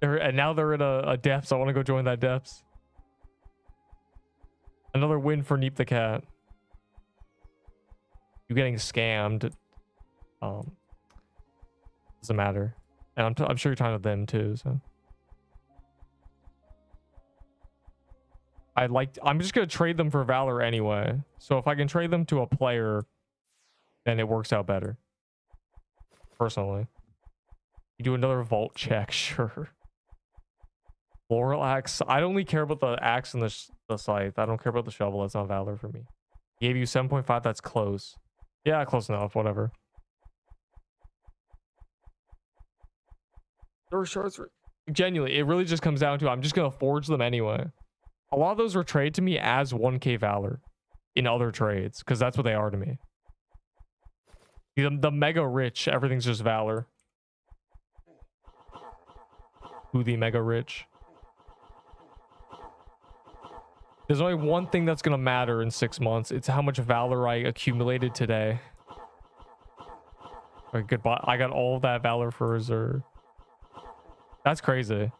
Speaker 1: And now they're in a depths. I want to go join that depths. Another win for Neep the cat. You getting scammed. Doesn't matter. And I'm sure you're talking to them too. So. I'm just gonna trade them for Valor anyway. So if I can trade them to a player, then it works out better. Personally. You do another vault check, sure. Floral axe. I only care about the axe and the scythe. I don't care about the shovel. That's not Valor for me. Gave you 7.5. That's close. Yeah, close enough. Whatever. There were shards. Genuinely, it really just comes down to I'm just gonna forge them anyway. A lot of those were traded to me as 1K Valor in other trades because that's what they are to me. The mega rich, everything's just Valor. Who the mega rich? There's only one thing that's gonna matter in 6 months. It's how much Valor I accumulated today. Alright, goodbye. I got all that Valor for reserve. That's crazy.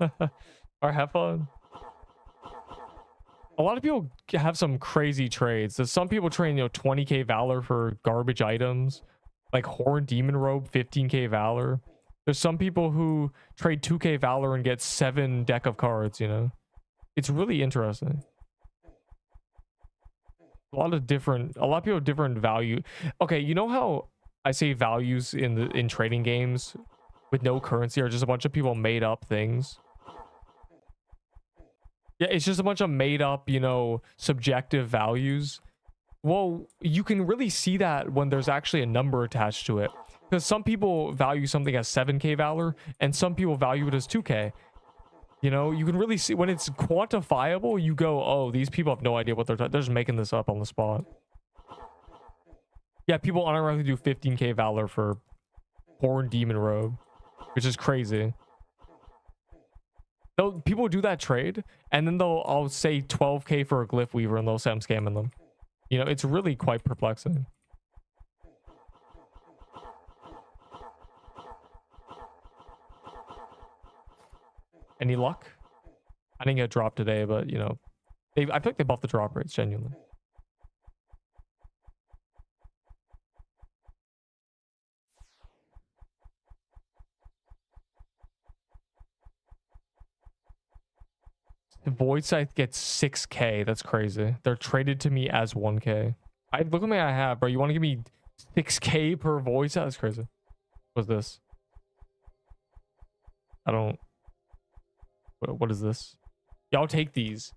Speaker 1: Alright, have fun. A lot of people have some crazy trades. There's some people trade, 20K Valor for garbage items. Like Horn Demon Robe, 15K Valor. There's some people who trade 2K Valor and get 7 deck of cards, It's really interesting. A lot of people have different value. Okay, you know how I say values in trading games with no currency are just a bunch of people made up things? Yeah, it's just a bunch of made up, subjective values. Well, you can really see that when there's actually a number attached to it. Because some people value something as 7K Valor, and some people value it as 2K. You can really see when it's quantifiable, you go, oh, these people have no idea what they're just making this up on the spot. Yeah, people unironically do 15K Valor for Horn Demon Robe, which is crazy. People do that trade, and then I'll say 12K for a Glyph Weaver, and they'll say I'm scamming them. It's really quite perplexing. Any luck? I didn't get a drop today, but I feel like they buffed the drop rates genuinely. The Void Scythe gets 6K. That's crazy. They're traded to me as 1K. Look at me. I have, bro. You want to give me 6K per Void Scythe? That's crazy. What's this? I don't. What is this? Y'all take these.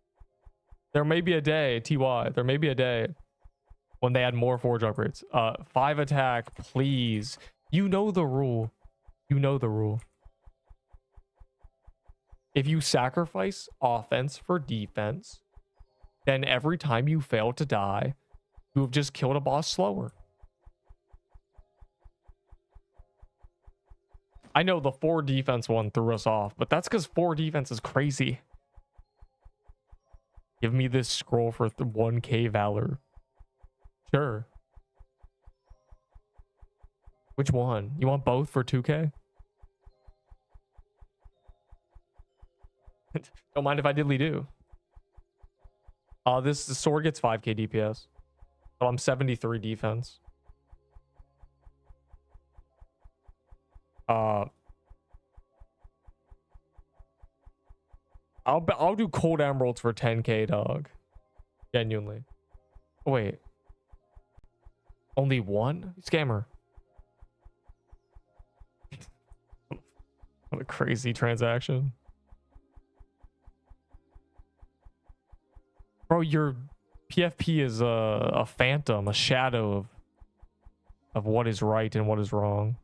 Speaker 1: There may be a day, TY. There may be a day when they add more forge upgrades. 5 attack, please. You know the rule. You know the rule. If you sacrifice offense for defense, then every time you fail to die, you have just killed a boss slower. I know the 4 defense one threw us off, but that's because 4 defense is crazy. Give me this scroll for 1k valor. Sure. Which one? You want both for 2k? Don't mind if I diddly do. The sword gets 5k DPS. But I'm 73 defense. I'll do cold emeralds for 10k, dog. Genuinely. Oh, wait. Only one? Scammer. What a crazy transaction. Bro, your PFP is a phantom, a shadow of what is right and what is wrong.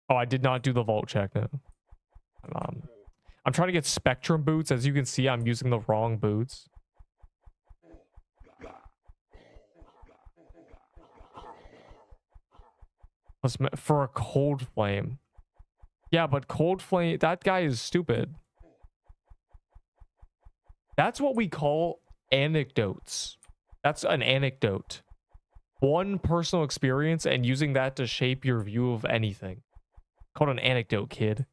Speaker 1: Oh, I did not do the vault check now. I'm trying to get spectrum boots. As you can see, I'm using the wrong boots. For a cold flame. Yeah, but cold flame, that guy is stupid. That's what we call anecdotes. That's an anecdote. One personal experience and using that to shape your view of anything. Called an anecdote, kid.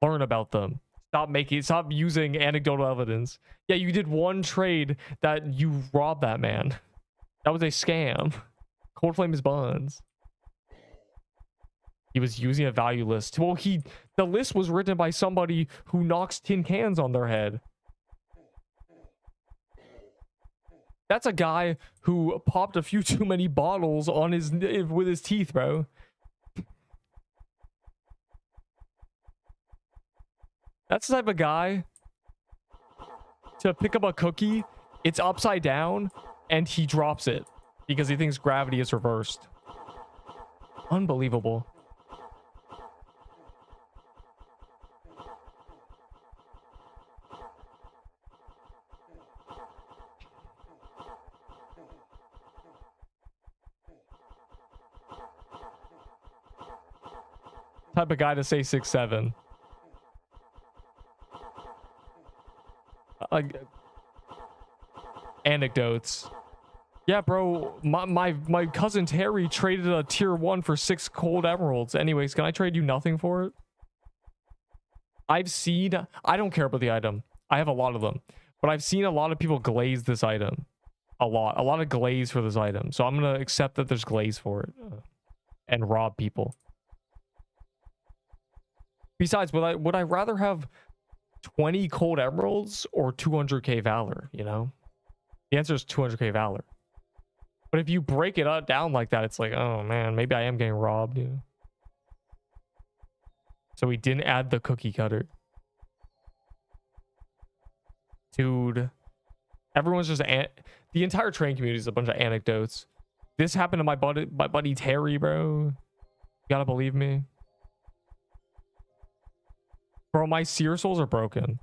Speaker 1: Learn about them. Stop using anecdotal evidence. Yeah, you did one trade that you robbed that man. That was a scam. Cold flame is buns. He was using a value list. Well, the list was written by somebody who knocks tin cans on their head. That's a guy who popped a few too many bottles on with his teeth, bro. That's the type of guy to pick up a cookie, it's upside down, and he drops it because he thinks gravity is reversed. Unbelievable. Type of guy to say 6'7". Anecdotes. Yeah, bro, my cousin Terry traded a tier 1 for 6 cold emeralds. Anyways, can I trade you nothing for it? I've seen, I don't care about the item. I have a lot of them, but I've seen a lot of people glaze this item. A lot of glaze for this item. So I'm gonna accept that there's glaze for it and rob people. Besides, would I rather have 20 cold emeralds or 200k valor, you know? The answer is 200k valor. But if you break it down like that, it's like, oh man, maybe I am getting robbed, you know? So we didn't add the cookie cutter. Dude, everyone's just the entire train community is a bunch of anecdotes. This happened to my buddy Terry, bro. You gotta believe me. Bro, my seer souls are broken.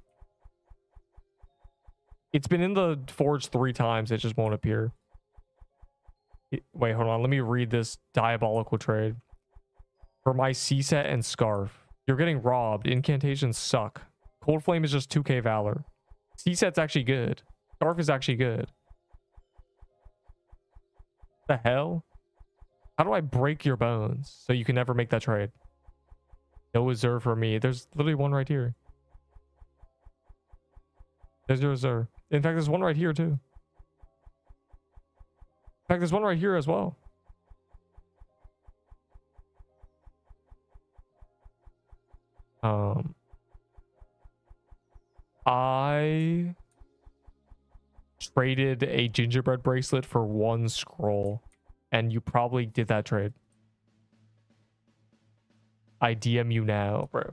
Speaker 1: It's been in the forge 3 times. It just won't appear. Wait, hold on. Let me read this diabolical trade. For my C-set and scarf. You're getting robbed. Incantations suck. Cold flame is just 2k valor. C-set's actually good. Scarf is actually good. The hell? How do I break your bones so you can never make that trade? No reserve for me. There's literally one right here. There's your reserve. In fact, there's one right here too. In fact, there's one right here as well. I traded a gingerbread bracelet for 1 scroll, and you probably did that trade. I DM you now, bro.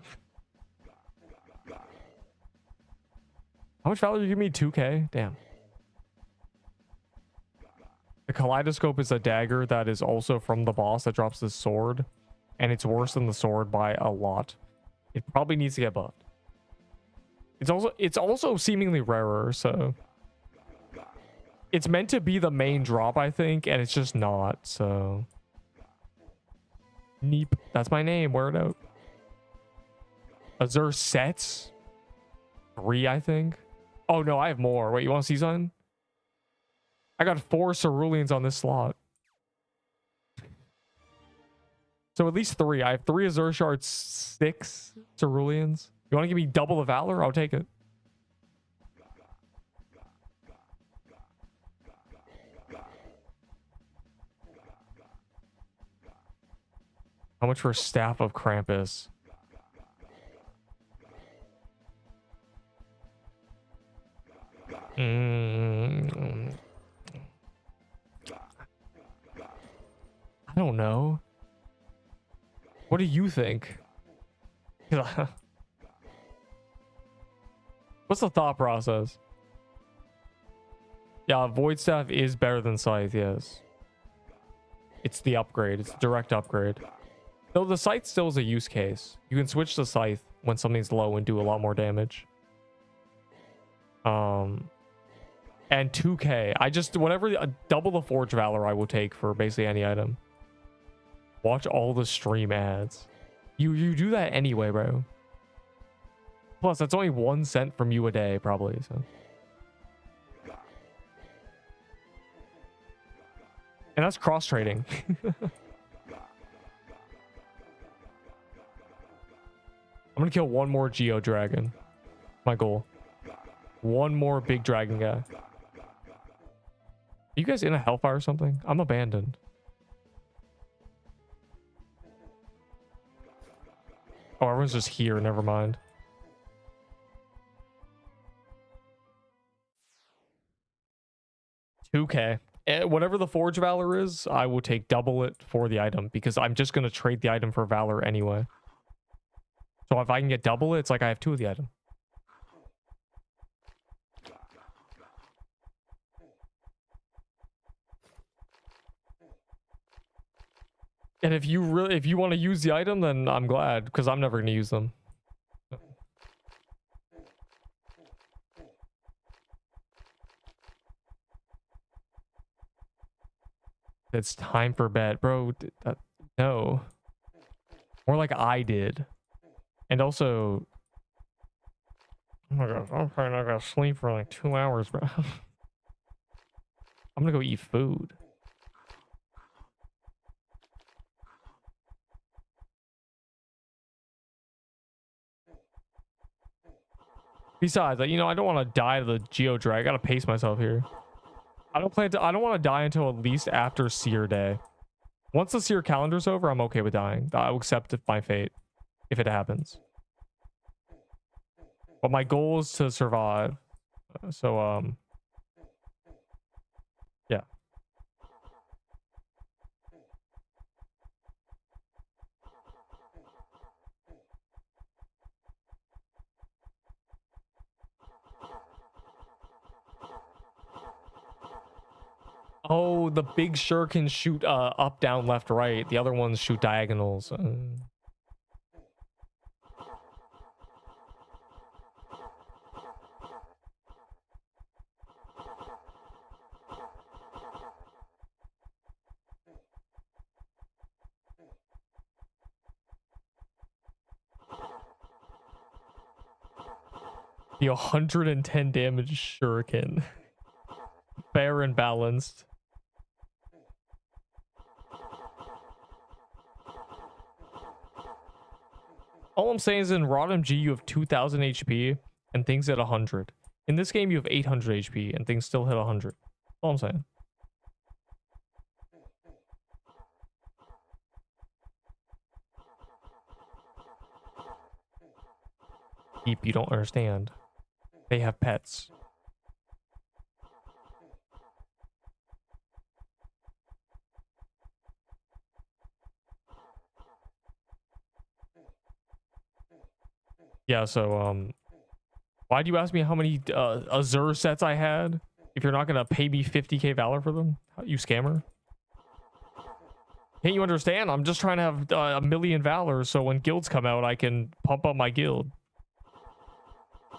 Speaker 1: How much valor you give me? 2k? Damn. The kaleidoscope is a dagger that is also from the boss that drops this sword. And it's worse than the sword by a lot. It probably needs to get buffed. It's also seemingly rarer, so it's meant to be the main drop, I think, and it's just not, so Neep. That's my name. Wear it out. Azure sets? 3, I think. Oh no, I have more. Wait, you want to see something? I got 4 ceruleans on this slot. So at least 3. I have 3 Azure shards, 6 ceruleans. You want to give me double the valor? I'll take it. How much for Staff of Krampus? I don't know. What do you think? What's the thought process? Yeah, Void Staff is better than Scythe, yes. It's the upgrade. It's a direct upgrade. Though the Scythe still is a use case. You can switch to Scythe when something's low and do a lot more damage. And 2k. I just, whatever, double the Forge Valor I will take for basically any item. Watch all the stream ads. You do that anyway, bro. Plus, that's only 1 cent from you a day, probably, so. And that's cross-trading. I'm gonna kill 1 more Geo Dragon. My goal. 1 more big dragon guy. Are you guys in a hellfire or something? I'm abandoned. Oh, everyone's just here. Never mind. $2k. Whatever the Forge Valor is, I will take double it for the item because I'm just going to trade the item for Valor anyway. So if I can get double it, it's like I have 2 of the item. And if you want to use the item, then I'm glad because I'm never going to use them. It's time for bed, bro. No, more like I did. And also, oh my god, I'm probably not gonna sleep for like 2 hours, bro. I'm gonna go eat food. Besides, like, you know, I don't want to die to the Geo Drag. I gotta pace myself here. I don't want to die until at least after Seer Day. Once the Seer calendar's over, I'm okay with dying. I will accept my fate if it happens. But my goal is to survive. So, yeah. Oh, the big sure can shoot up, down, left, right. The other ones shoot diagonals. The 110 damage shuriken. Fair and balanced. All I'm saying is in Rod MG you have 2000 HP and things hit 100. In this game you have 800 HP and things still hit 100. All I'm saying. Deep, you don't understand. They have pets. Yeah, so Why do you ask me how many Azure sets I had if you're not gonna pay me 50k valor for them? You scammer. Can't you understand? I'm just trying to have a million valor so when guilds come out, I can pump up my guild.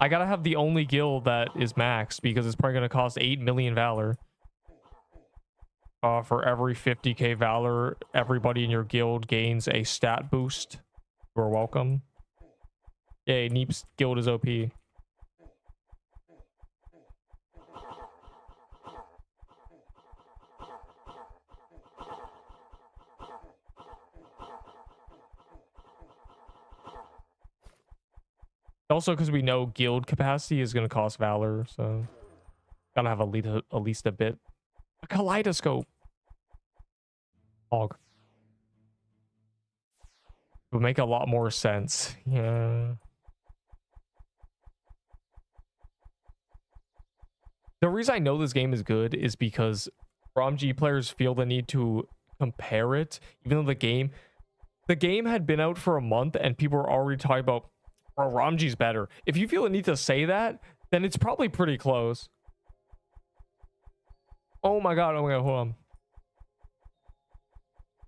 Speaker 1: I gotta have the only guild that is maxed because it's probably gonna cost 8 million valor. For every 50k valor, everybody in your guild gains a stat boost. You're welcome. Yay, Neep's guild is OP. Also, because we know guild capacity is going to cost valor, so gotta have at least a bit. A kaleidoscope. Hog. Would make a lot more sense. Yeah. The reason I know this game is good is because ROMG players feel the need to compare it, even though the game had been out for a month and people were already talking about, oh, ROMG's better. If you feel the need to say that, then it's probably pretty close. Oh my god, hold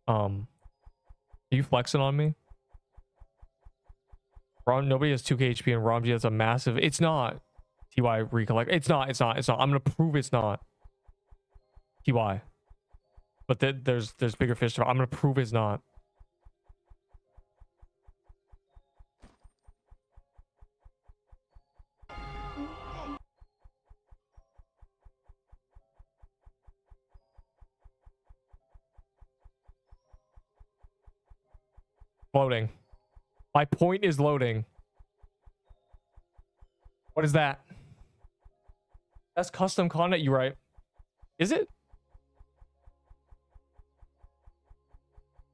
Speaker 1: on. Are you flexing on me? Nobody has 2k HP and ROMG has a massive... It's not. TY recollect. It's not. I'm gonna prove it's not. TY. But there's bigger fish to... I'm gonna prove it's not. Loading. My point is loading. What is that? That's custom content, you right? Is it?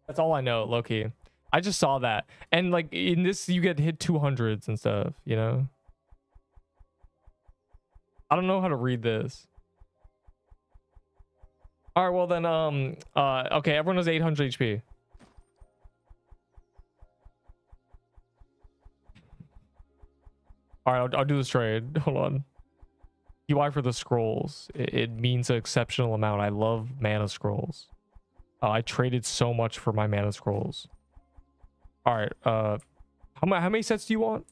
Speaker 1: That's all I know, low-key. I just saw that. And like in this, you get hit 200s and stuff, you know? I don't know how to read this. All right, well then, okay, everyone has 800 HP. All right, I'll do this trade. Hold on. UI for the scrolls. It means an exceptional amount. I love mana scrolls. I traded so much for my mana scrolls. All right. How many sets do you want?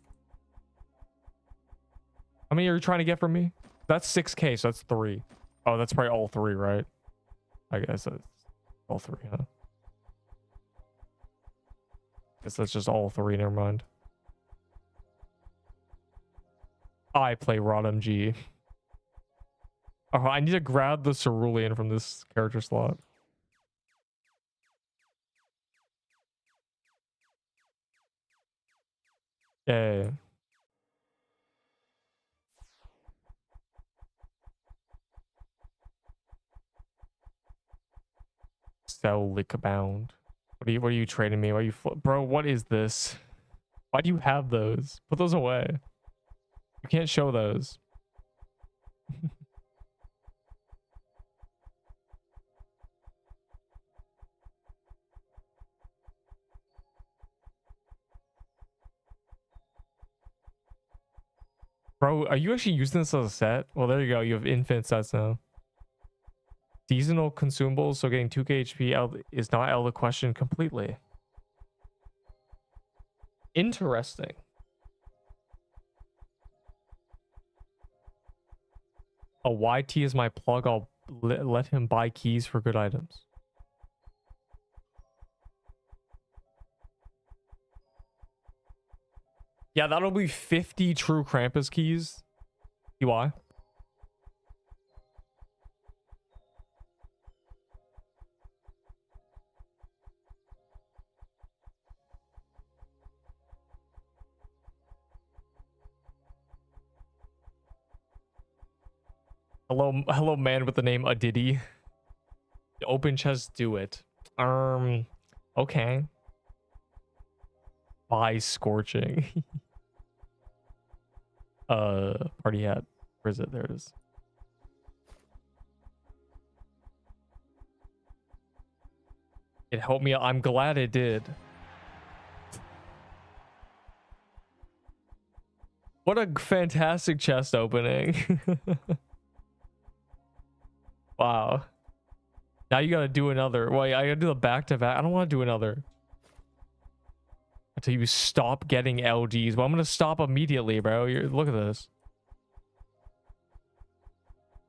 Speaker 1: How many are you trying to get from me? That's 6k, so that's 3. Oh, that's probably all 3, right? I guess that's all 3, huh? Guess that's just all 3. Never mind. I play RODMG. Oh, I need to grab the cerulean from this character slot. Yeah. Sell Lickbound. What are you trading me? Why are you bro, what is this? Why do you have those? Put those away. You can't show those. Bro, are you actually using this as a set? Well, there you go. You have infinite sets now. Seasonal consumables, so getting 2k HP is not out of the question completely. Interesting. A YT is my plug. I'll let him buy keys for good items. Yeah, that'll be 50 true Krampus keys. UI. Hello, man with the name Aditi. Open chest, do it. Okay. Buy scorching. Party hat. Where is it? There it is. It helped me. I'm glad it did. What a fantastic chest opening. Wow. Now you gotta do another. Well, I gotta do the back-to-back. I don't want to do another. Until you stop getting LGs. Well, I'm gonna stop immediately, bro. Look at this.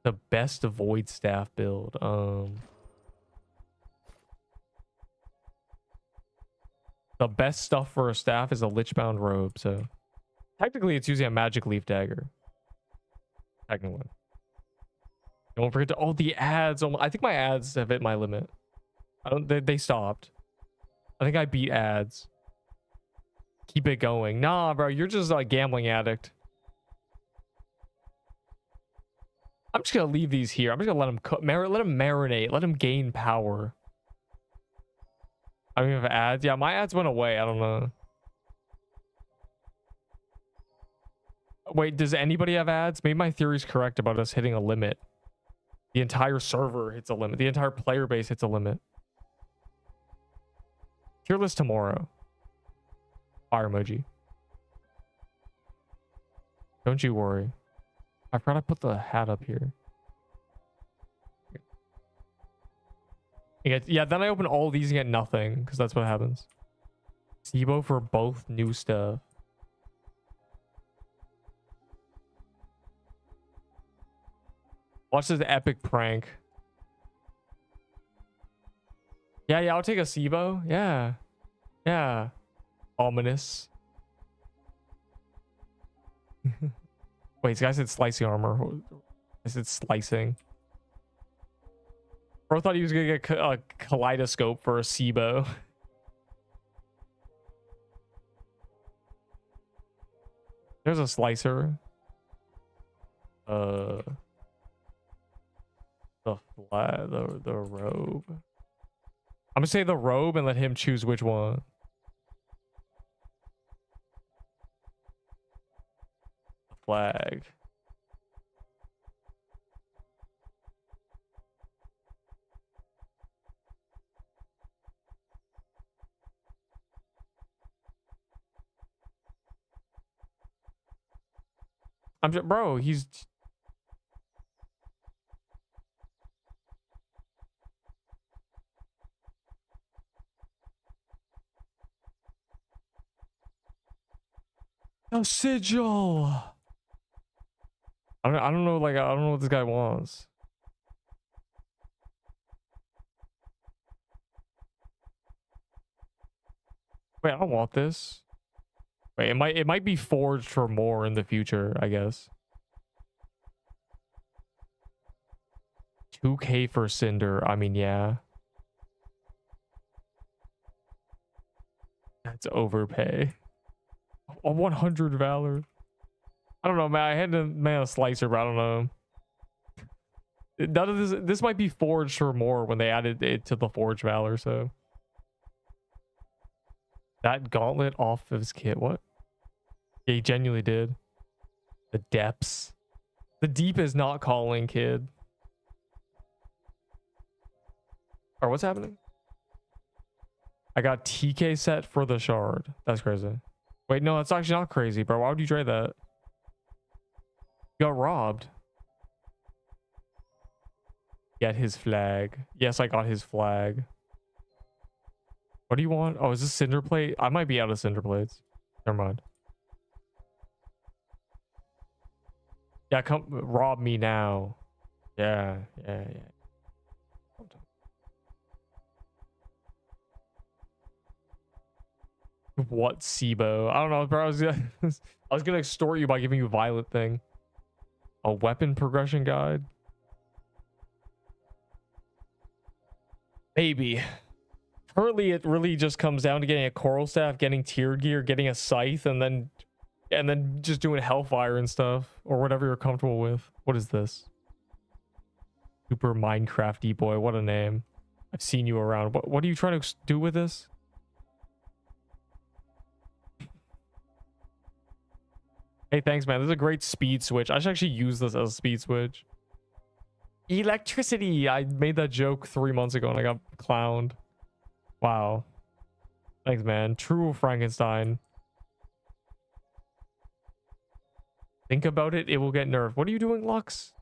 Speaker 1: The best void staff build. The best stuff for a staff is a lichbound robe. So technically, it's using a magic leaf dagger. Technically. Don't forget to. Oh, the ads. Oh, I think my ads have hit my limit. I don't. They stopped. I think I beat ads. Keep it going. Nah, bro. You're just a gambling addict. I'm just gonna leave these here. I'm just gonna let them cook. Let them marinate. Let them gain power. I don't even have ads. Yeah, my ads went away. I don't know. Wait, does anybody have ads? Maybe my theory's correct about us hitting a limit. The entire server hits a limit. The entire player base hits a limit. Tier list tomorrow. Fire emoji. Don't you worry. I forgot I put the hat up here. Yeah, then I open all these and get nothing, because that's what happens. SIBO for both new stuff. Watch this epic prank. Yeah, I'll take a SIBO. Yeah. Ominous. Wait, this guy said slicing armor. I said slicing. Bro thought he was gonna get a kaleidoscope for a SIBO. There's a slicer. The robe. I'm gonna say the robe and let him choose which one. The flag. I'm just, bro, he's a sigil. I don't know, like, I don't know what this guy wants. Wait, I don't want this. Wait, it might be forged for more in the future, I guess. 2K for Cinder. I mean, yeah. That's overpay. A 100 Valor. I don't know, man. I had to man a slicer, but I don't know. None of this might be forged for more when they added it to the Forge Valor, so. That gauntlet off of his kit, what? Yeah, he genuinely did. The depths. The deep is not calling, kid. Or what's happening? I got TK set for the shard. That's crazy. Wait, no, that's actually not crazy, bro. Why would you trade that? You got robbed. Get his flag. Yes, I got his flag. What do you want? Oh, is this cinder plate? I might be out of cinder plates. Never mind. Yeah, come rob me now. Yeah. What SIBO? I don't know, bro. I was gonna extort you by giving you a violet thing. A weapon progression guide? Maybe. Currently, it really just comes down to getting a coral staff, getting tiered gear, getting a scythe, and then just doing hellfire and stuff, or whatever you're comfortable with. What is this? Super Minecrafty boy. What a name. I've seen you around. What are you trying to do with this? Hey, thanks, man. This is a great speed switch. I should actually use this as a speed switch. Electricity. I made that joke 3 months ago and I got clowned. Wow. Thanks, man. True Frankenstein. Think about it, it will get nerfed. What are you doing, Lux?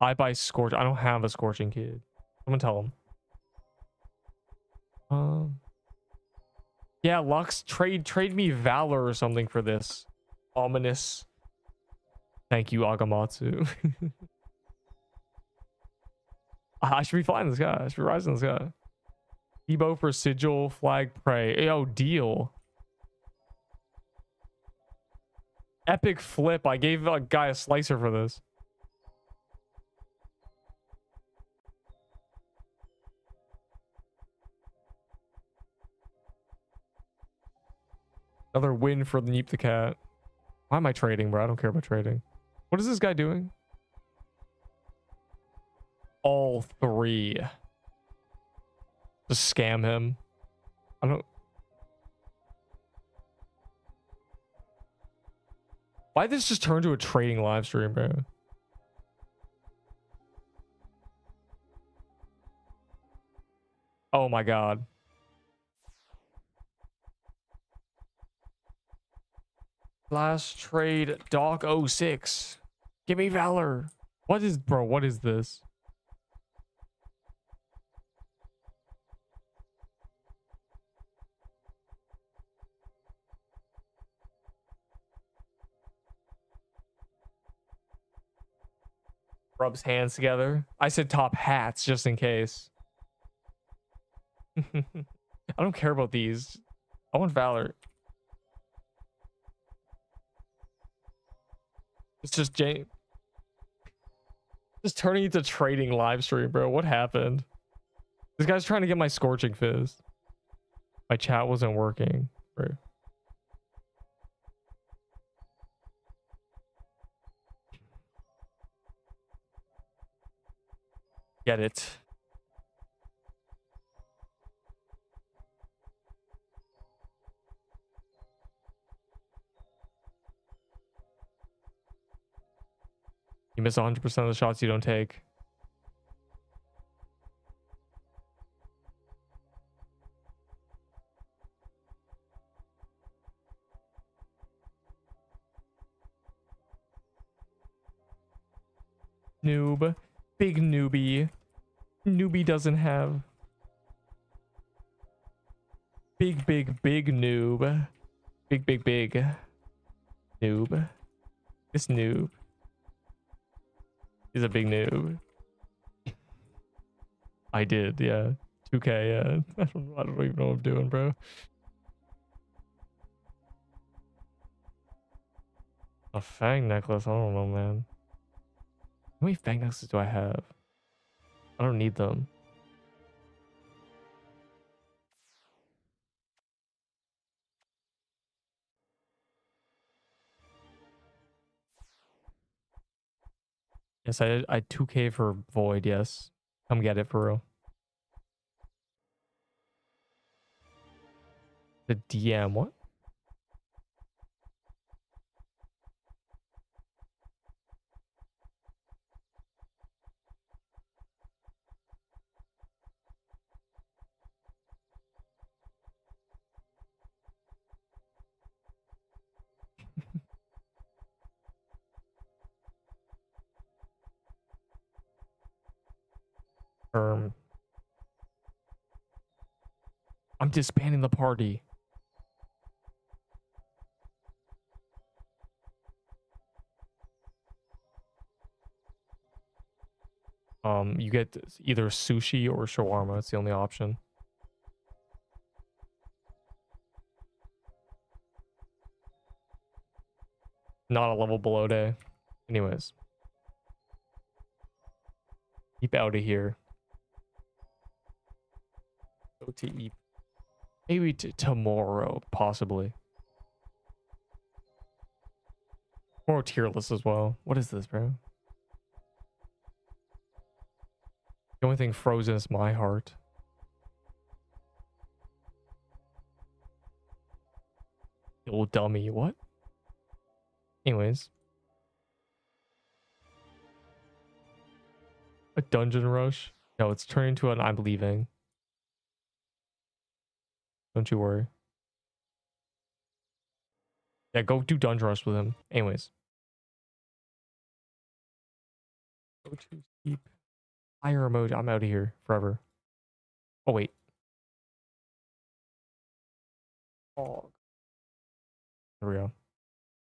Speaker 1: I buy Scorch. I don't have a Scorching Kid. Someone tell him. Yeah, Lux, trade me Valor or something for this. Ominous. Thank you, Agamatsu. I should be flying this guy. I should be rising this guy. Ebo for Sigil, Flag, Prey. Yo, deal. Epic flip. I gave a guy a slicer for this. Another win for the Neep the Cat. Why am I trading, bro? I don't care about trading. What is this guy doing? All three. Just scam him. I don't... Why did this just turn to a trading live stream, bro? Oh my god. Last trade, Doc 06. Give me Valor. What is, bro? What is this? Rubs hands together. I said top hats just in case. I don't care about these. I want Valor. It's just Jane. Just turning into trading live stream, bro. What happened? This guy's trying to get my Scorching Fizz. My chat wasn't working, bro. Get it. You miss 100% of the shots you don't take. Noob. Big newbie. Newbie doesn't have. Big noob. Big noob. This noob is a big noob. I did, yeah. 2K, yeah. I don't even know what I'm doing, bro. A fang necklace? I don't know, man. How many fang necklaces do I have? I don't need them. Yes, I 2K for Void, yes. Come get it for real. The DM, what? I'm disbanding the party. You get either sushi or shawarma. It's the only option. Not a level below day. Anyways. Keep out of here. Go to eat. Maybe tomorrow, possibly. More tier list as well. What is this, bro? The only thing frozen is my heart. You old dummy, what? Anyways. A dungeon rush? No, it's turning into an I'm leaving. Don't you worry. Yeah, go do dungeon rush with him. Anyways. Go to steep. Fire emoji. I'm out of here forever. Oh, wait. Oh. There we go.